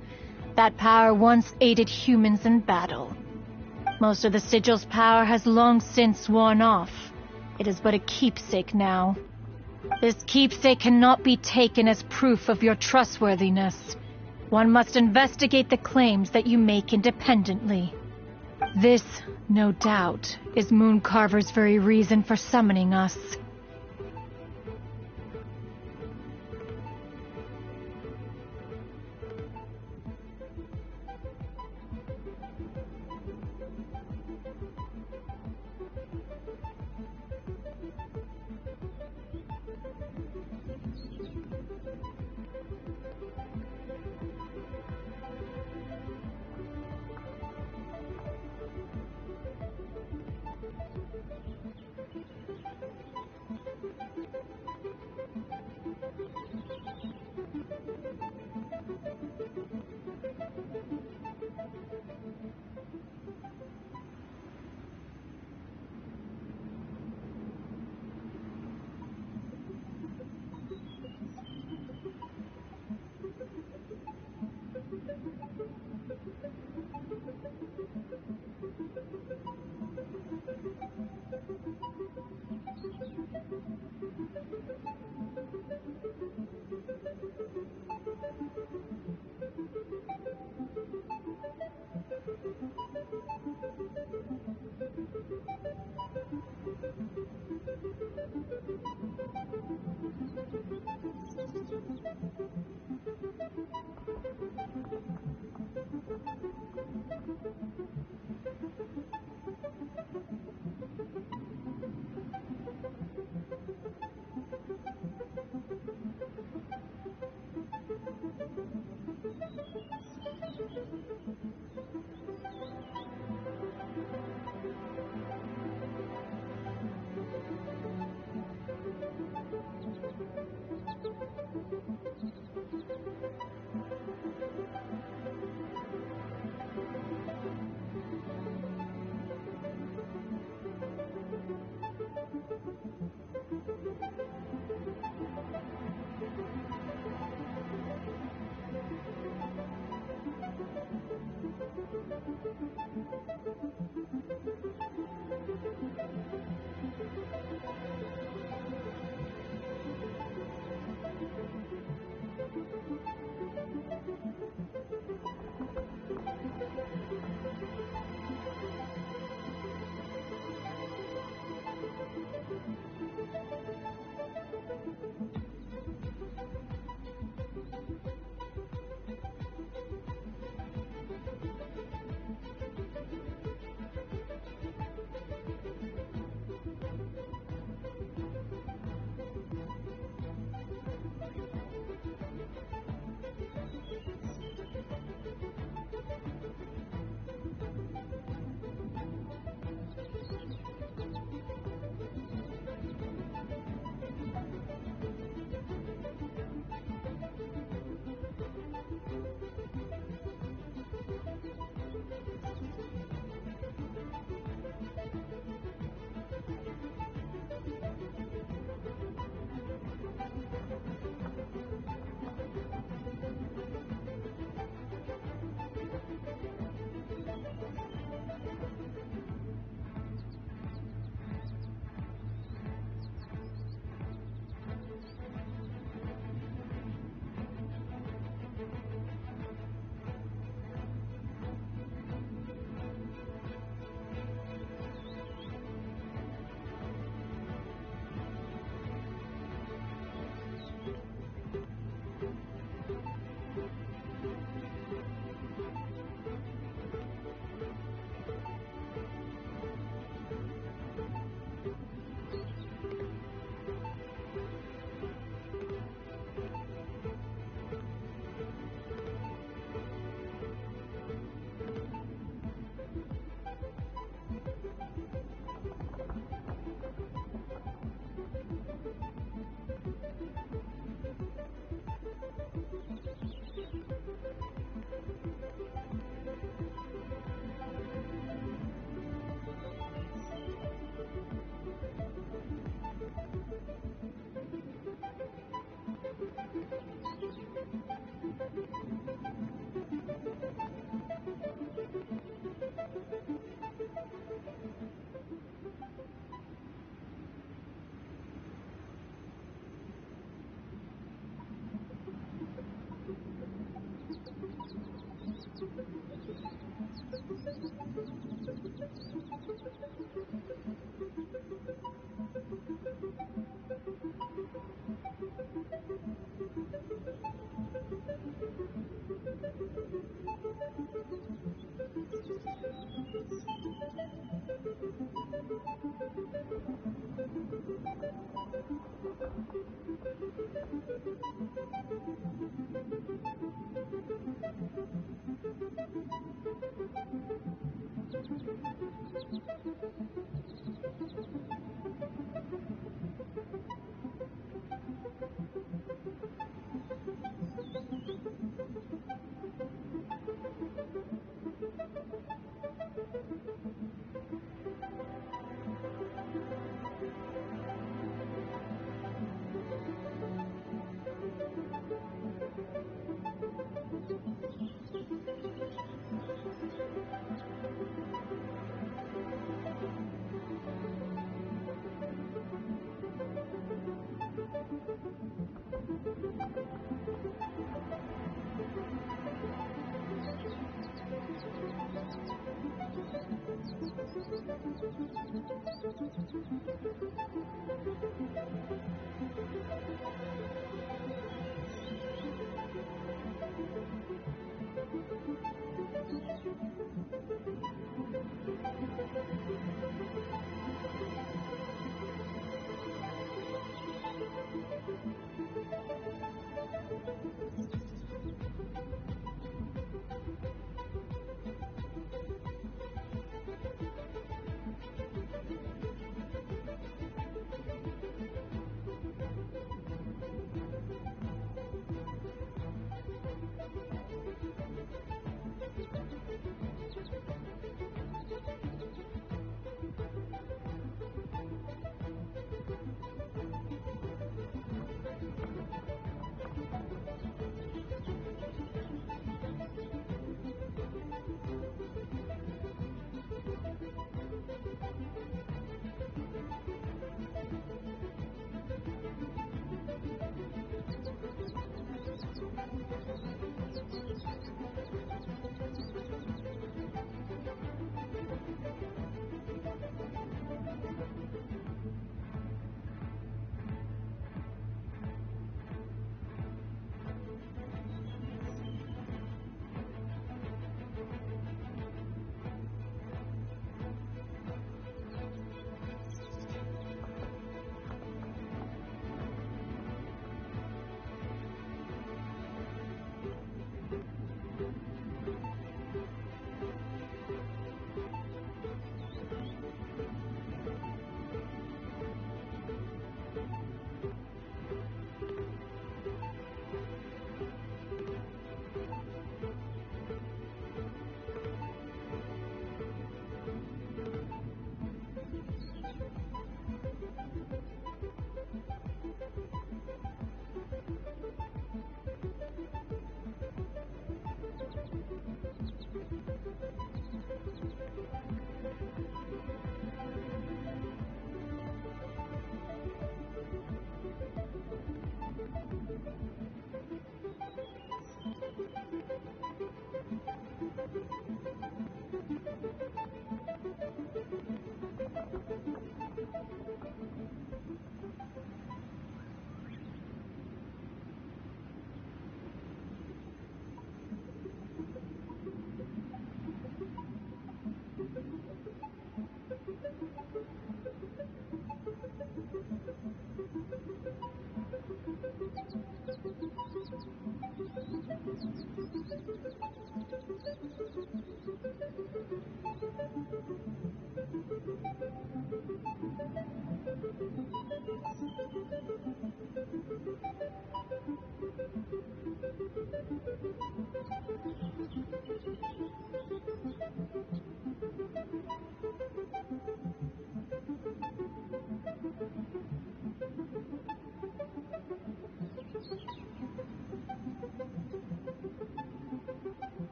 That power once aided humans in battle. Most of the sigil's power has long since worn off. It is but a keepsake now. This keepsake cannot be taken as proof of your trustworthiness. One must investigate the claims that you make independently. This, no doubt, is Mooncarver's very reason for summoning us.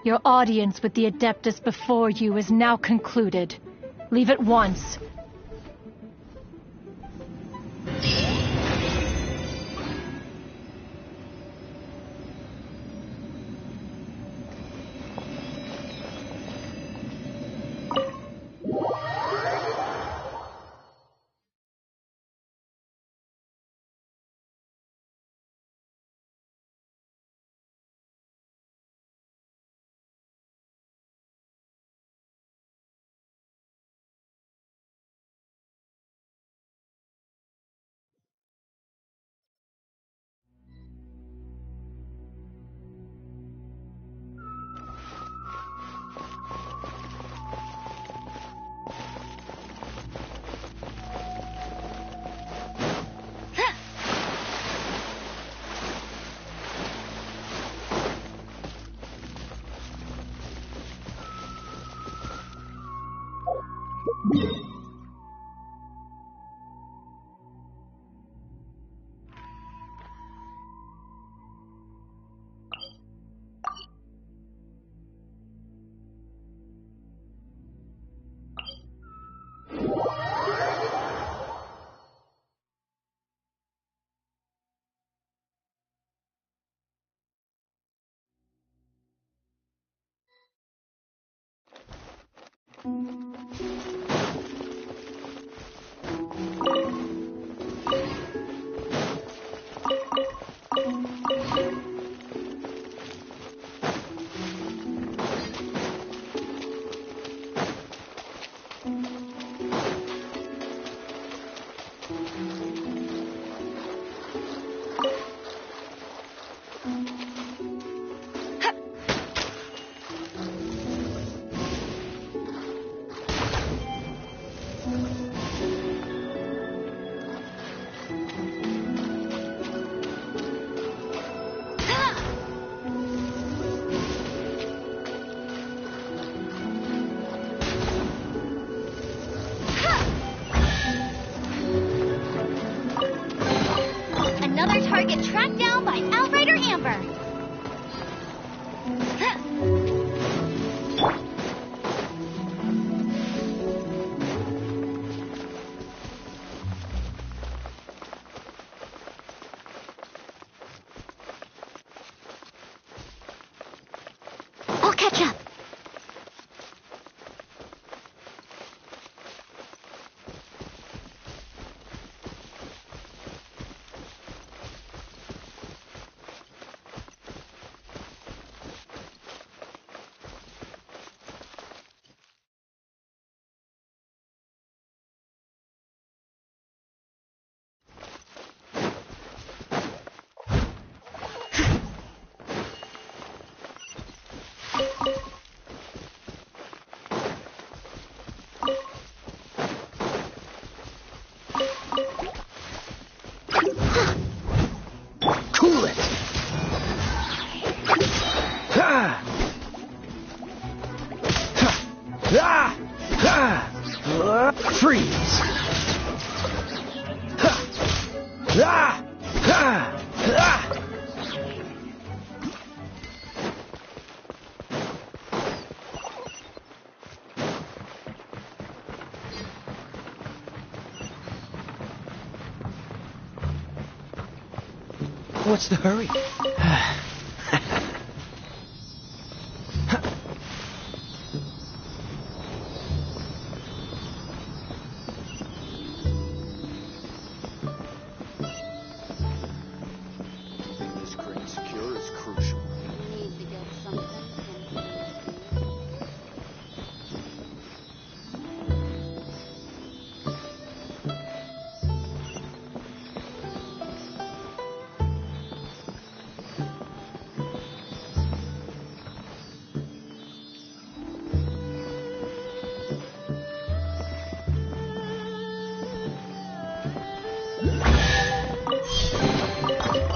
Your audience with the Adeptus before you is now concluded. Leave at once. Another target tracked down by Outrider Amber. I'll catch up. Cool it! Ha! Ha! Ha! Freeze! Ha! Ha! Ha! Ha! What's the hurry? Keeping this crane secure is crucial. Need to get something.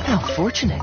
How fortunate.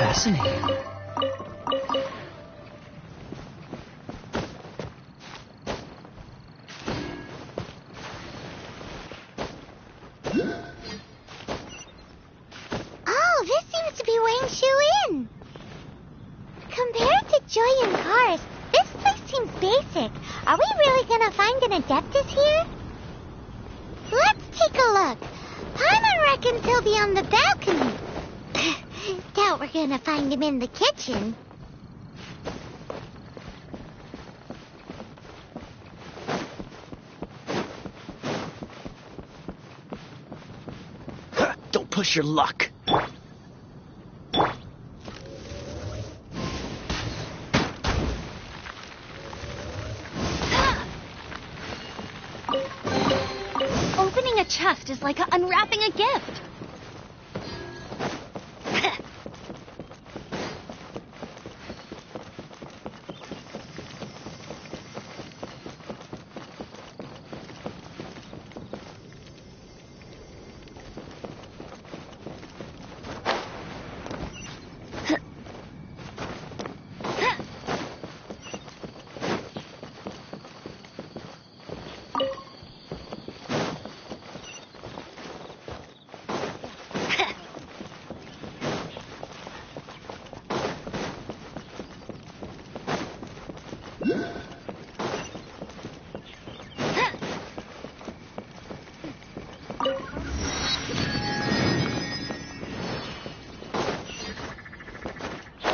Fascinating. Oh, this seems to be Wang Shu-in. Compared to Joy and Cars, this place seems basic. Are we really gonna find an Adeptus here? Let's take a look. Paimon reckons he'll be on the balcony. Doubt we're gonna find him in the kitchen. Don't push your luck. Opening a chest is like unwrapping a gift.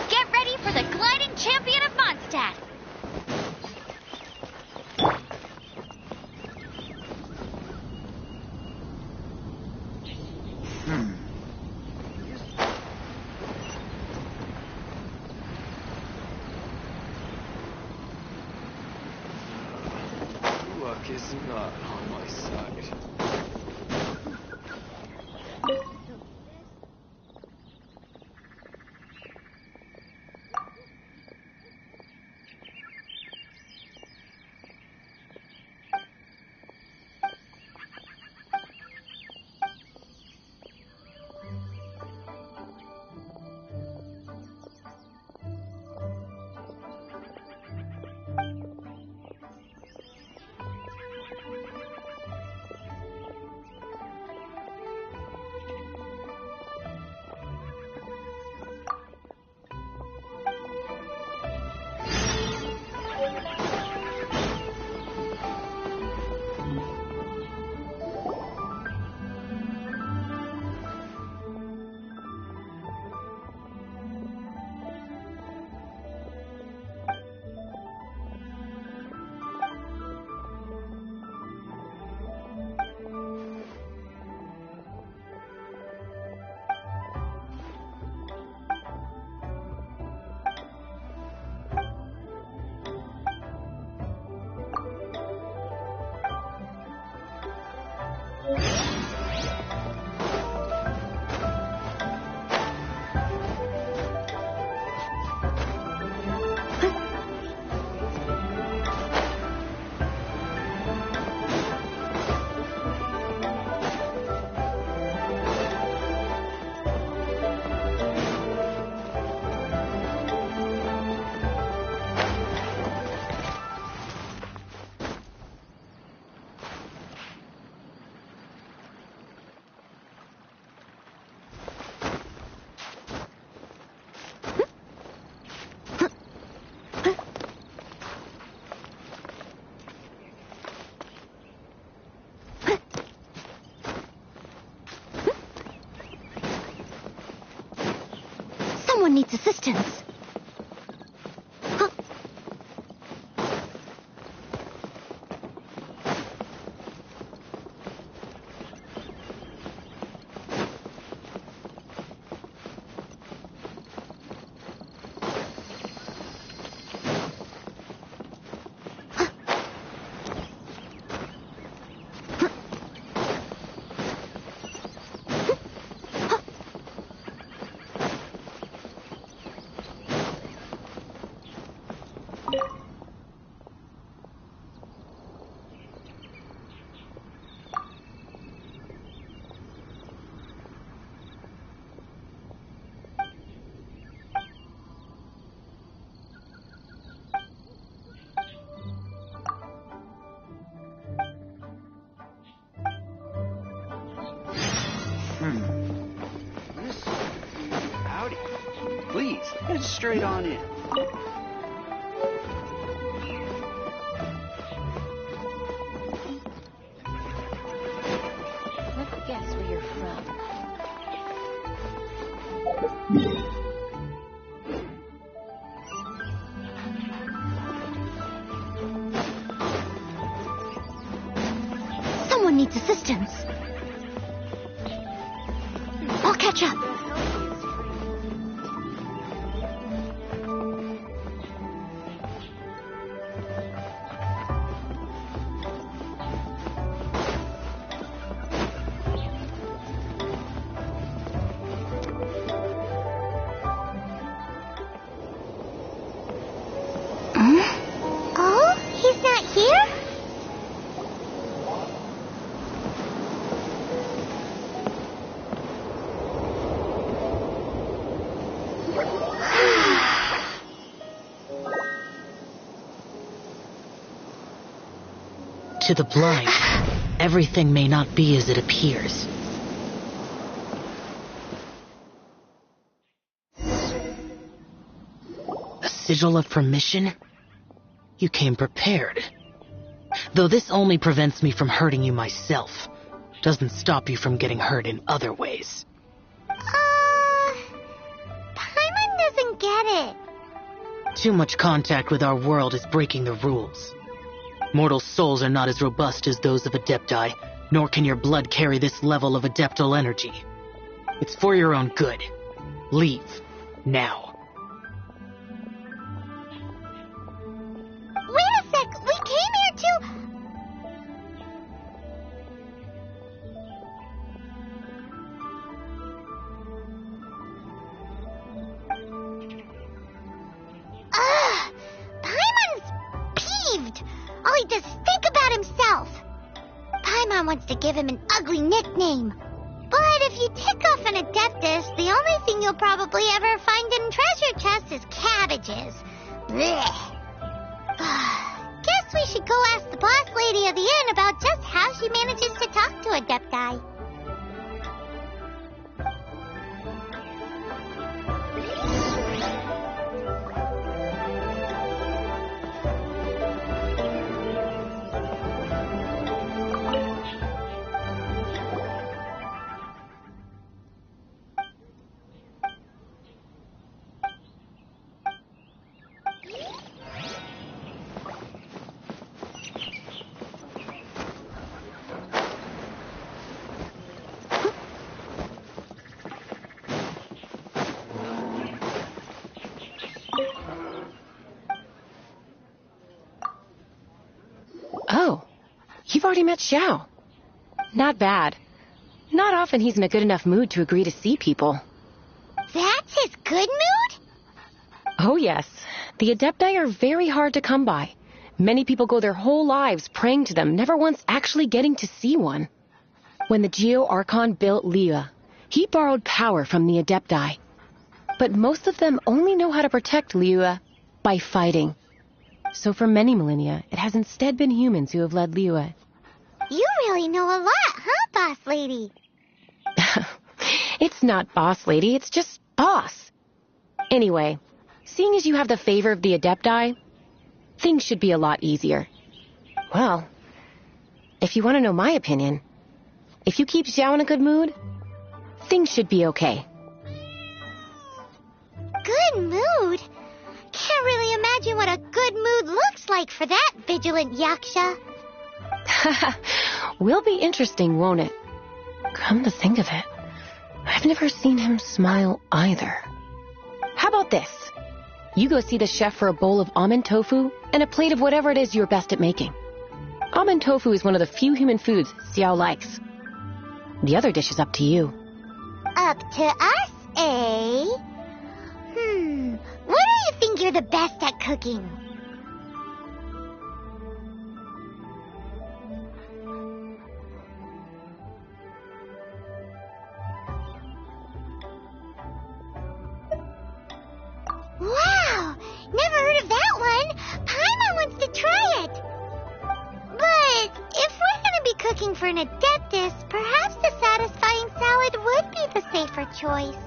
Get ready for the gliding champion of Mondstadt. Luck is not on my side. Someone needs assistance. Head straight on in. Let's guess where you're from. Someone needs assistance. I'll catch up. Oh, he's not here? To the blind, everything may not be as it appears. A sigil of permission? You came prepared. Though this only prevents me from hurting you myself, doesn't stop you from getting hurt in other ways. Paimon doesn't get it. Too much contact with our world is breaking the rules. Mortal souls are not as robust as those of Adepti, nor can your blood carry this level of adeptal energy. It's for your own good. Leave. Now. Wait a sec, we came here to... Ugh! Paimon's peeved! All he does is think about himself. Paimon wants to give him an ugly nickname. But if you tick off an Adeptus, the only thing you'll probably ever find in treasure chests is cabbages. Blech. Guess we should go ask the boss lady of the inn about just how she manages to talk to Adepti. Oh, you've already met Xiao. Not bad. Not often he's in a good enough mood to agree to see people. That's his good mood? Oh yes, the Adepti are very hard to come by. Many people go their whole lives praying to them, never once actually getting to see one. When the Geo Archon built Liyue, he borrowed power from the Adepti. But most of them only know how to protect Liyue by fighting. So for many millennia, it has instead been humans who have led Liyue. You really know a lot, huh, boss lady? It's not boss lady, it's just boss. Anyway, seeing as you have the favor of the Adepti, things should be a lot easier. Well, if you want to know my opinion, if you keep Xiao in a good mood, things should be okay. Good mood? Can't really imagine what a good mood looks like for that vigilant Yaksha. Will be interesting, won't it? Come to think of it, I've never seen him smile either. How about this? You go see the chef for a bowl of almond tofu and a plate of whatever it is you're best at making. Almond tofu is one of the few human foods Xiao likes. The other dish is up to you. Up to us, eh? What do you think you're the best at cooking? Wow! Never heard of that one! Paimon wants to try it! But if we're gonna be cooking for an Adeptus, perhaps the satisfying salad would be the safer choice.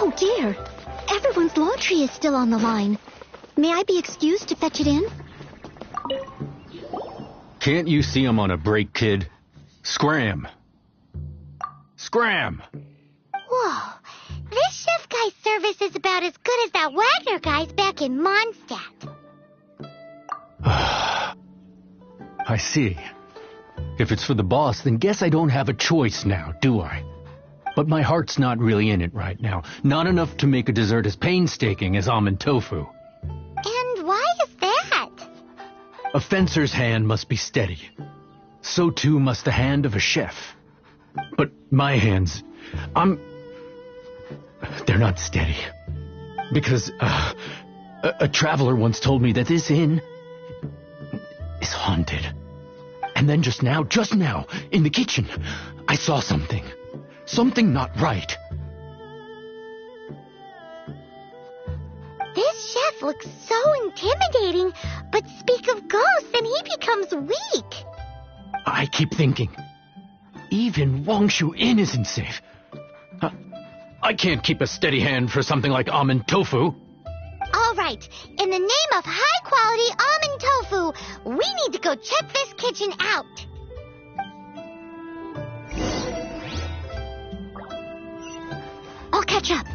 Oh dear. Everyone's laundry is still on the line. May I be excused to fetch it in? Can't you see I'm on a break, kid? Scram! Scram! Whoa. This chef guy's service is about as good as that Wagner guy's back in Mondstadt. I see. If it's for the boss, then guess I don't have a choice now, do I? But my heart's not really in it right now. Not enough to make a dessert as painstaking as almond tofu. And why is that? A fencer's hand must be steady. So too must the hand of a chef. But my hands, they're not steady. Because a traveler once told me that this inn is haunted. And then just now, in the kitchen, I saw something. Something not right. This chef looks so intimidating, but speak of ghosts and he becomes weak. I keep thinking, even Wangshu Inn isn't safe. I can't keep a steady hand for something like almond tofu. All right, in the name of high-quality almond tofu, we need to go check this kitchen out. I'll catch up.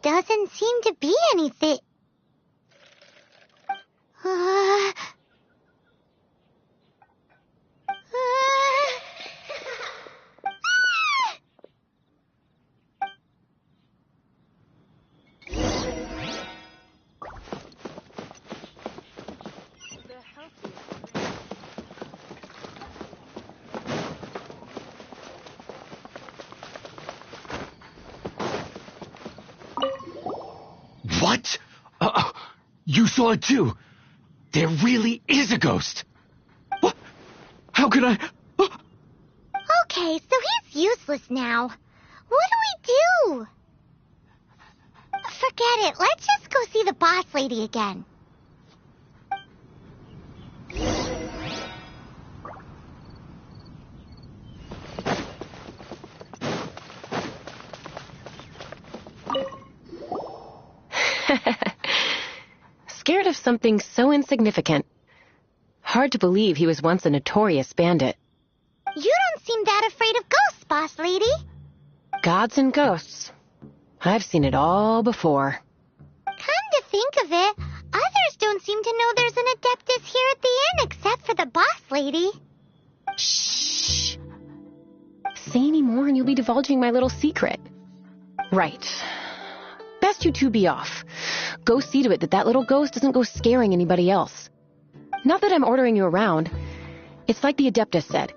Doesn't seem to be anything. What? You saw it too? There really is a ghost. What? How could I? Okay, so he's useless now. What do we do? Forget it. Let's just go see the boss lady again. Scared of something so insignificant. Hard to believe he was once a notorious bandit. You don't seem that afraid of ghosts, boss lady. Gods and ghosts. I've seen it all before. Come to think of it, others don't seem to know there's an Adeptus here at the inn except for the boss lady. Shh. Say any more and you'll be divulging my little secret. Right. Best you two be off. Go see to it that little ghost doesn't go scaring anybody else. Not that I'm ordering you around. It's like the Adeptus said.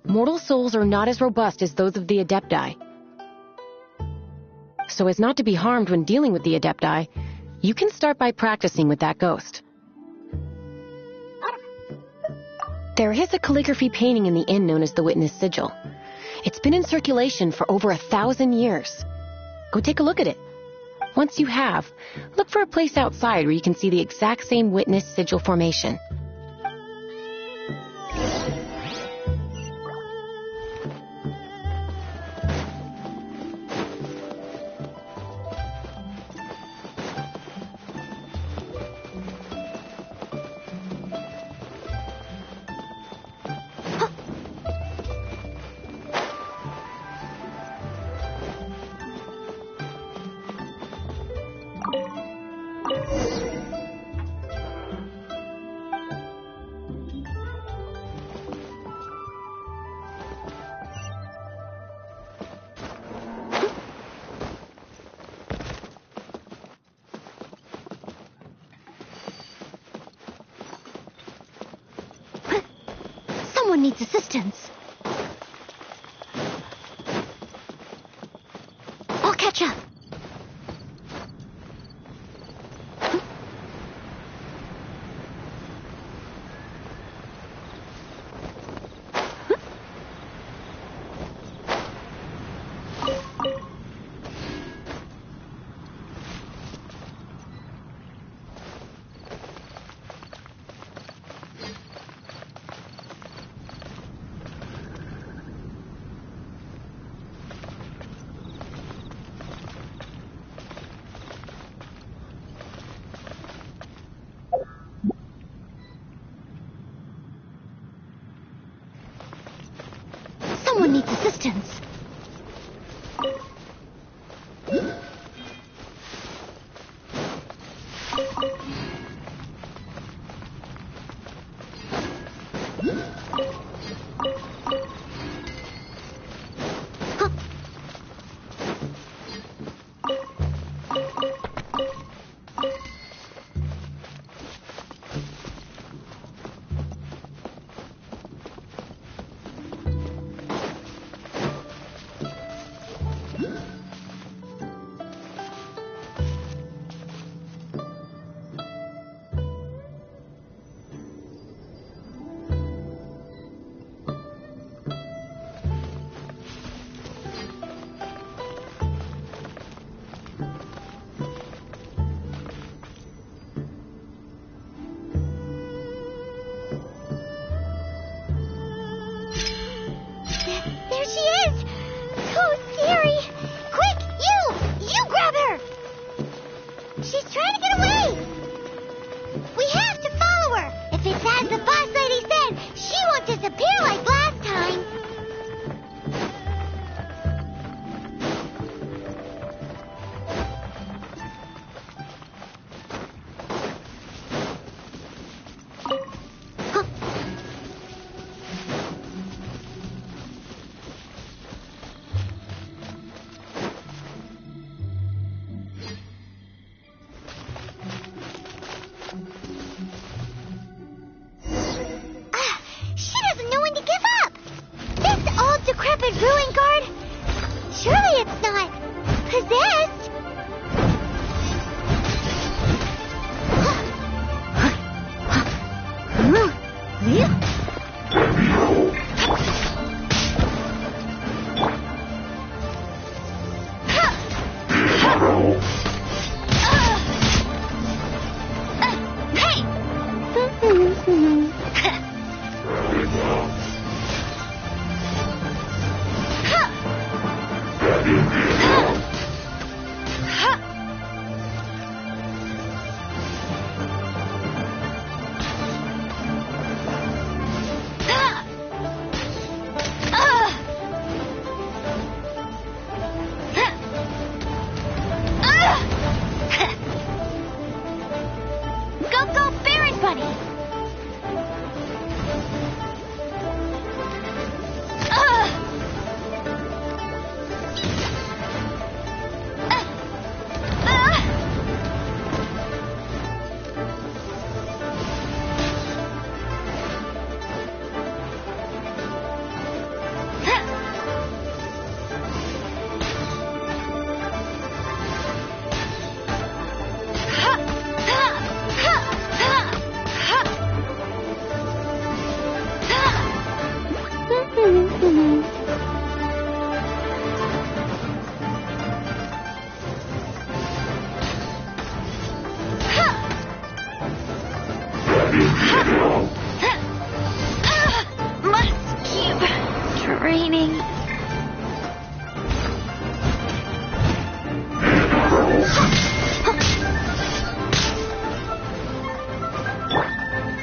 Mortal souls are not as robust as those of the Adepti. So as not to be harmed when dealing with the Adepti, you can start by practicing with that ghost. There is a calligraphy painting in the inn known as the Witness Sigil. It's been in circulation for over 1,000 years. Go take a look at it. Once you have, look for a place outside where you can see the exact same Witness Sigil formation. Someone needs assistance. I'll catch up. someone needs assistance.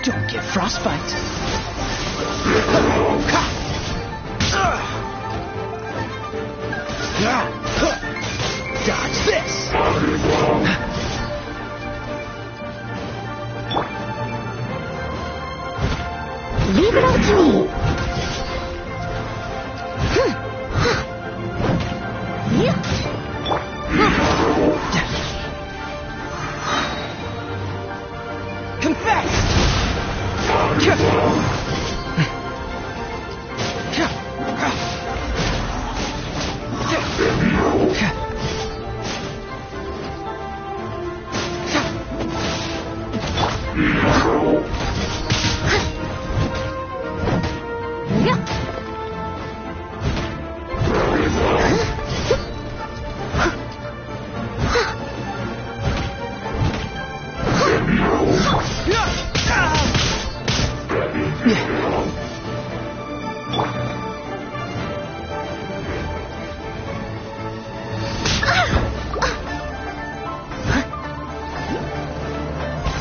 Don't get frostbite. Dodge this. Leave it up to me.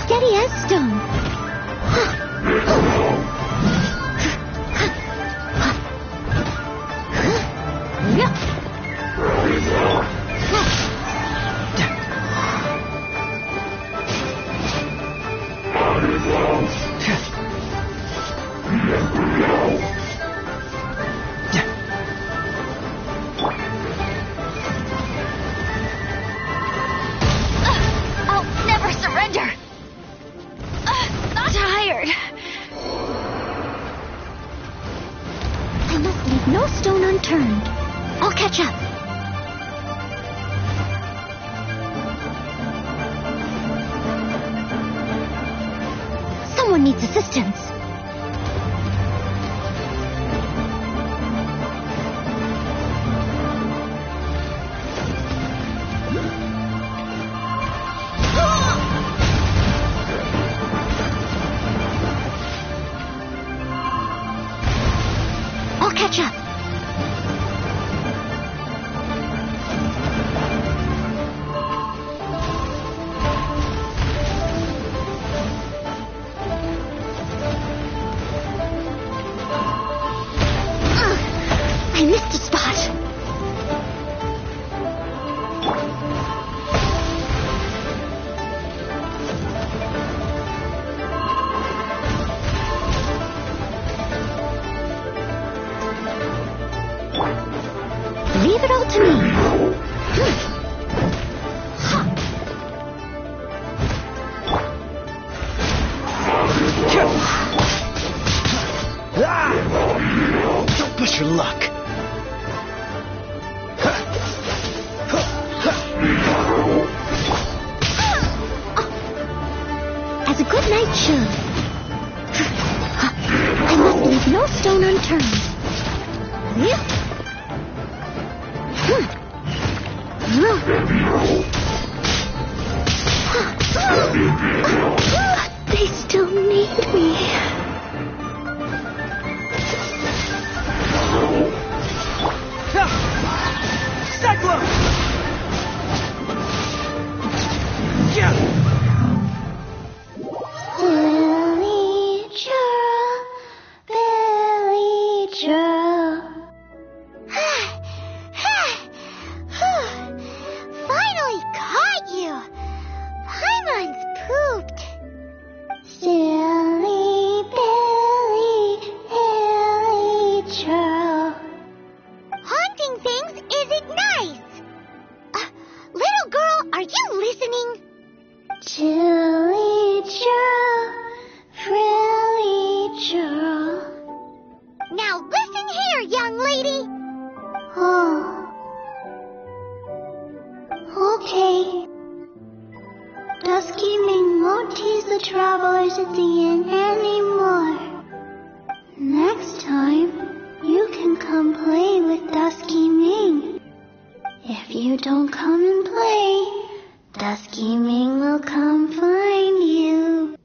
Steady as stone. leave no stone unturned. I'll catch up. Someone needs assistance. I'll catch up. I missed a spot. Leave it all to me. Don't push your luck. As a good knight should. I must leave no stone unturned. They still need me. Cyclone! Billy Joe, Billy Joe. Finally caught you. Paimon's pooped. Silly Billy, Billy Joe. Haunting things isn't nice. Little girl, are you listening? Chilly Joe, Frilly Joe. Now listen here, young lady. Oh. Okay. Dusky Ming won't tease the travelers at the inn anymore. Next time, you can come play with Dusky Ming. If you don't come and play, Dusky Ming will come find you.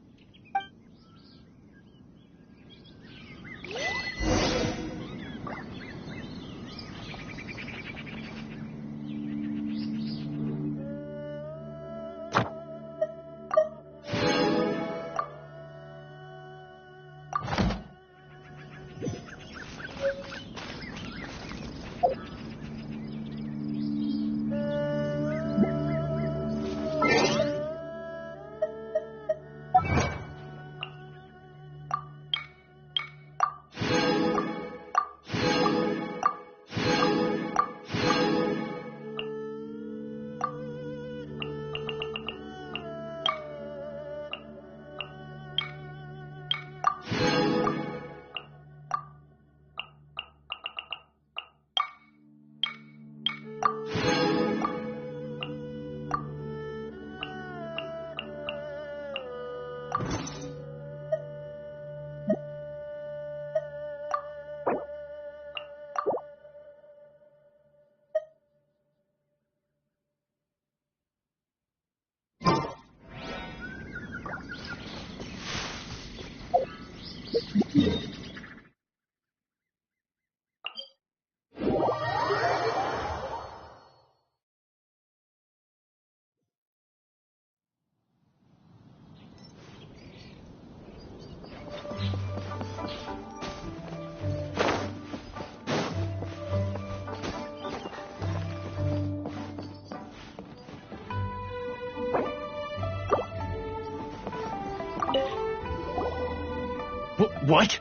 What?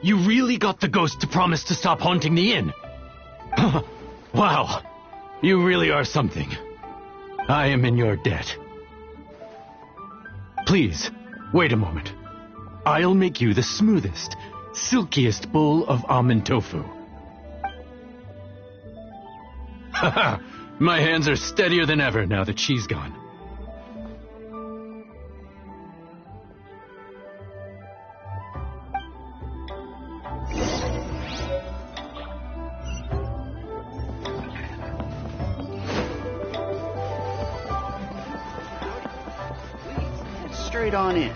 You really got the ghost to promise to stop haunting the inn? Wow. You really are something. I am in your debt. Please, wait a moment. I'll make you the smoothest, silkiest bowl of almond tofu. Haha, my hands are steadier than ever now that she's gone. Straight on in.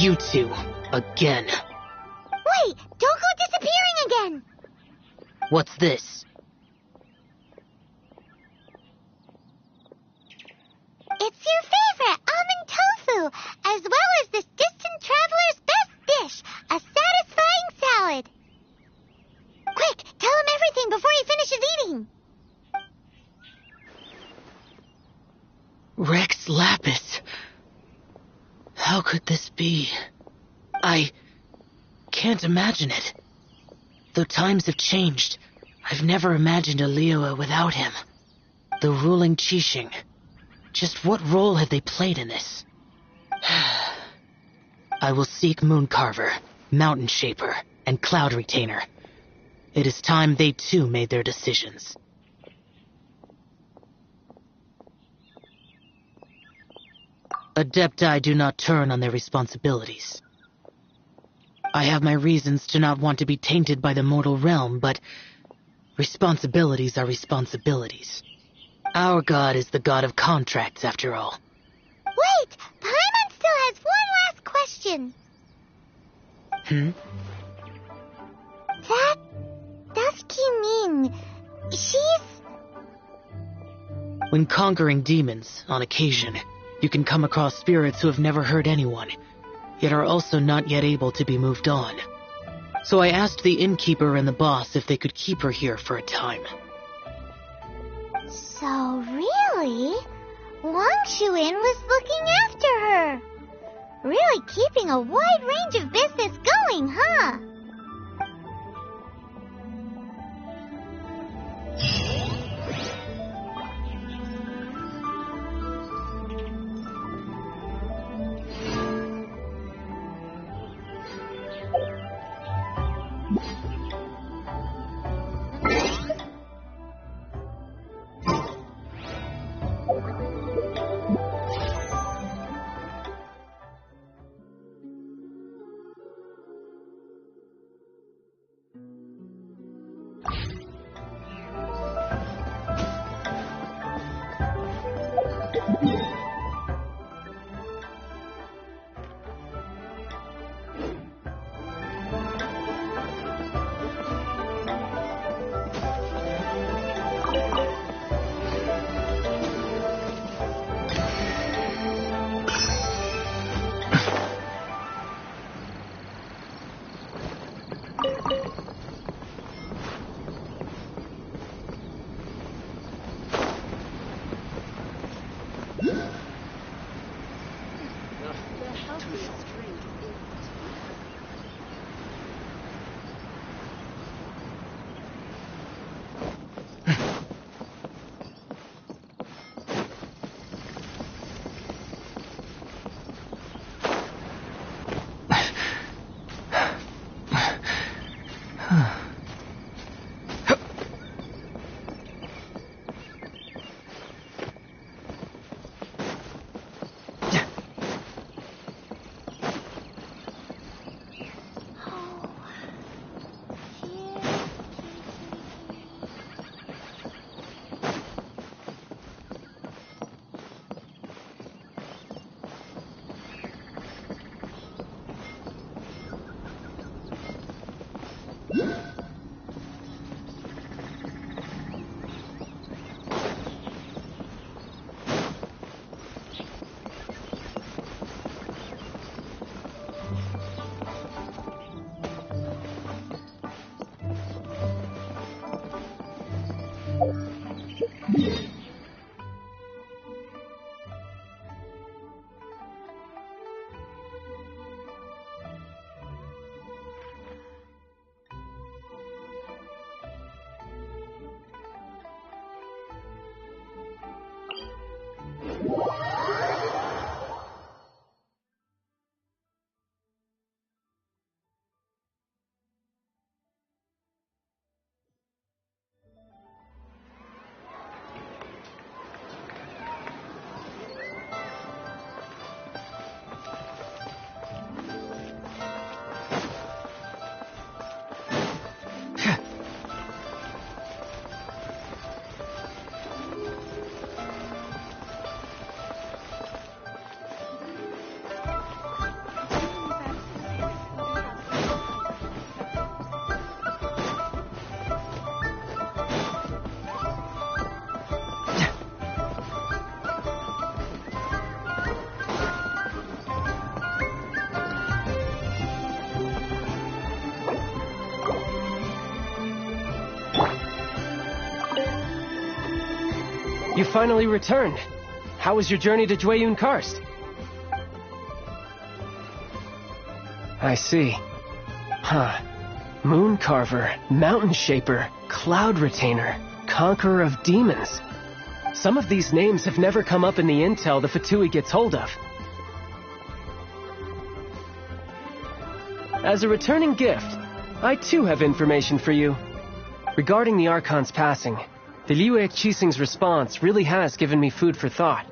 You two, again. Wait, don't go disappearing again! What's this? It's your favorite, almond tofu, as well as this distant traveler's best dish, a satisfying salad. Quick, tell him everything before he finishes eating. Rex Lapis. How could this be? I can't imagine it. Though times have changed, I've never imagined a Liyue without him. The ruling Qixing. Just what role have they played in this? I will seek Mooncarver, Mountain Shaper, and Cloud Retainer. It is time they too made their decisions. Adepti do not turn on their responsibilities. I have my reasons to not want to be tainted by the mortal realm, but responsibilities are responsibilities. Our god is the god of contracts, after all. Wait, Paimon still has one last question. Does he mean she's... When conquering demons, on occasion, you can come across spirits who have never hurt anyone, yet are also not yet able to be moved on. So I asked the innkeeper and the boss if they could keep her here for a time. So really, Wang Shuin was looking after her. Really keeping a wide range of business going, huh? You finally returned. How was your journey to Jueyun Karst? I see. Huh. Moon Carver, Mountain Shaper, Cloud Retainer, Conqueror of Demons. Some of these names have never come up in the intel the Fatui gets hold of. As a returning gift, I too have information for you. Regarding the Archon's passing, the Liyue Qixing's response really has given me food for thought.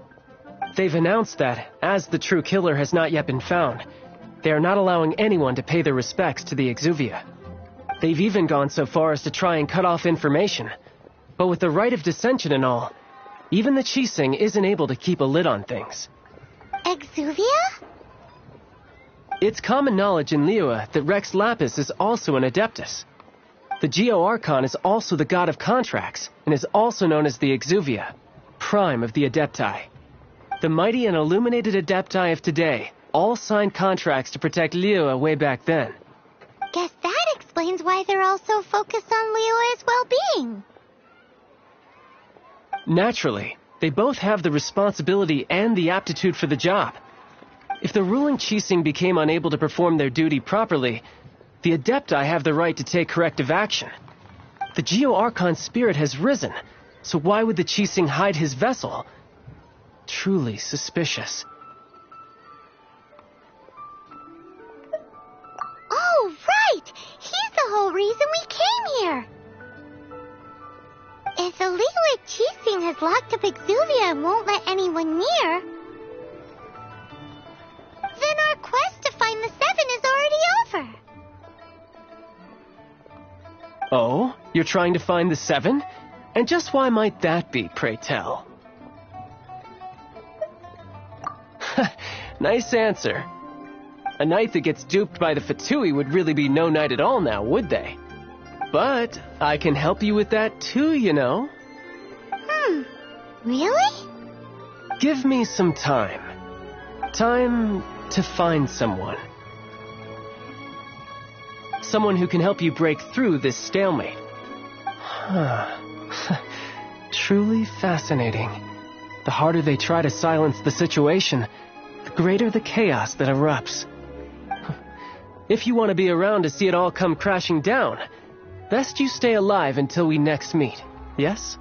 They've announced that, as the true killer has not yet been found, they are not allowing anyone to pay their respects to the Exuvia. They've even gone so far as to try and cut off information. But with the right of dissension and all, even the Qixing isn't able to keep a lid on things. Exuvia? It's common knowledge in Liyue that Rex Lapis is also an Adeptus. The Geo Archon is also the god of contracts, and is also known as the Exuvia, prime of the Adepti. The mighty and illuminated Adepti of today all signed contracts to protect Liyue way back then. Guess that explains why they're all so focused on Liyue's well-being. Naturally, they both have the responsibility and the aptitude for the job. If the ruling Qixing became unable to perform their duty properly, the Adepti have the right to take corrective action. The Geo Archon's spirit has risen, so why would the Qixing hide his vessel? Truly suspicious. Oh, right! He's the whole reason we came here! If the Liyue Qixing has locked up Exuvia and won't let anyone near, then our quest to find the Seven is already over. Oh? You're trying to find the Seven? And just why might that be, pray tell? Nice answer. A knight that gets duped by the Fatui would really be no knight at all now, would they? But I can help you with that too, you know. Really? Give me some time. Time to find someone. Someone who can help you break through this stalemate. Truly fascinating. The harder they try to silence the situation, the greater the chaos that erupts. If you want to be around to see it all come crashing down, best you stay alive until we next meet, yes?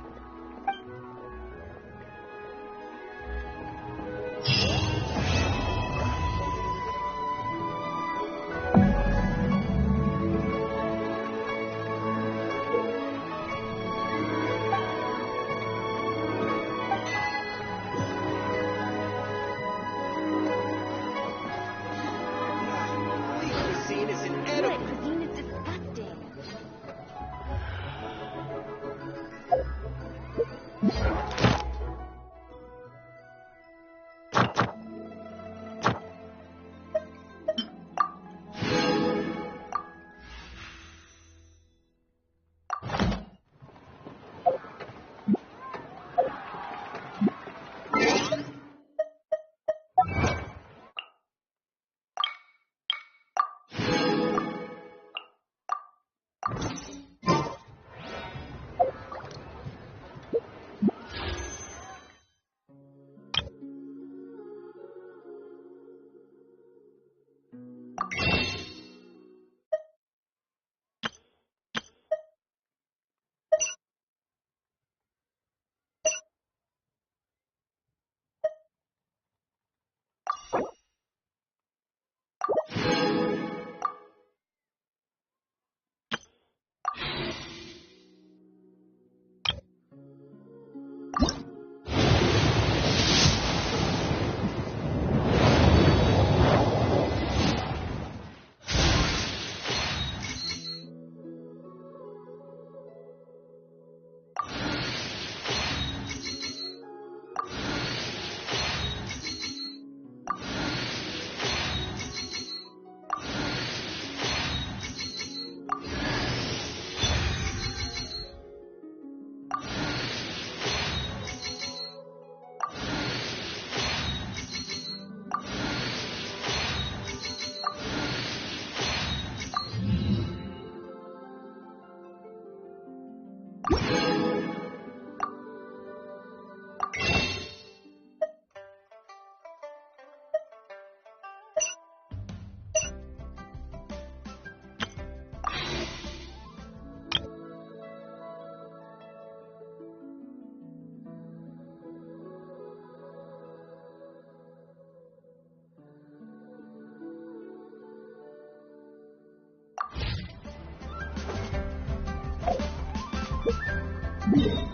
Adepti.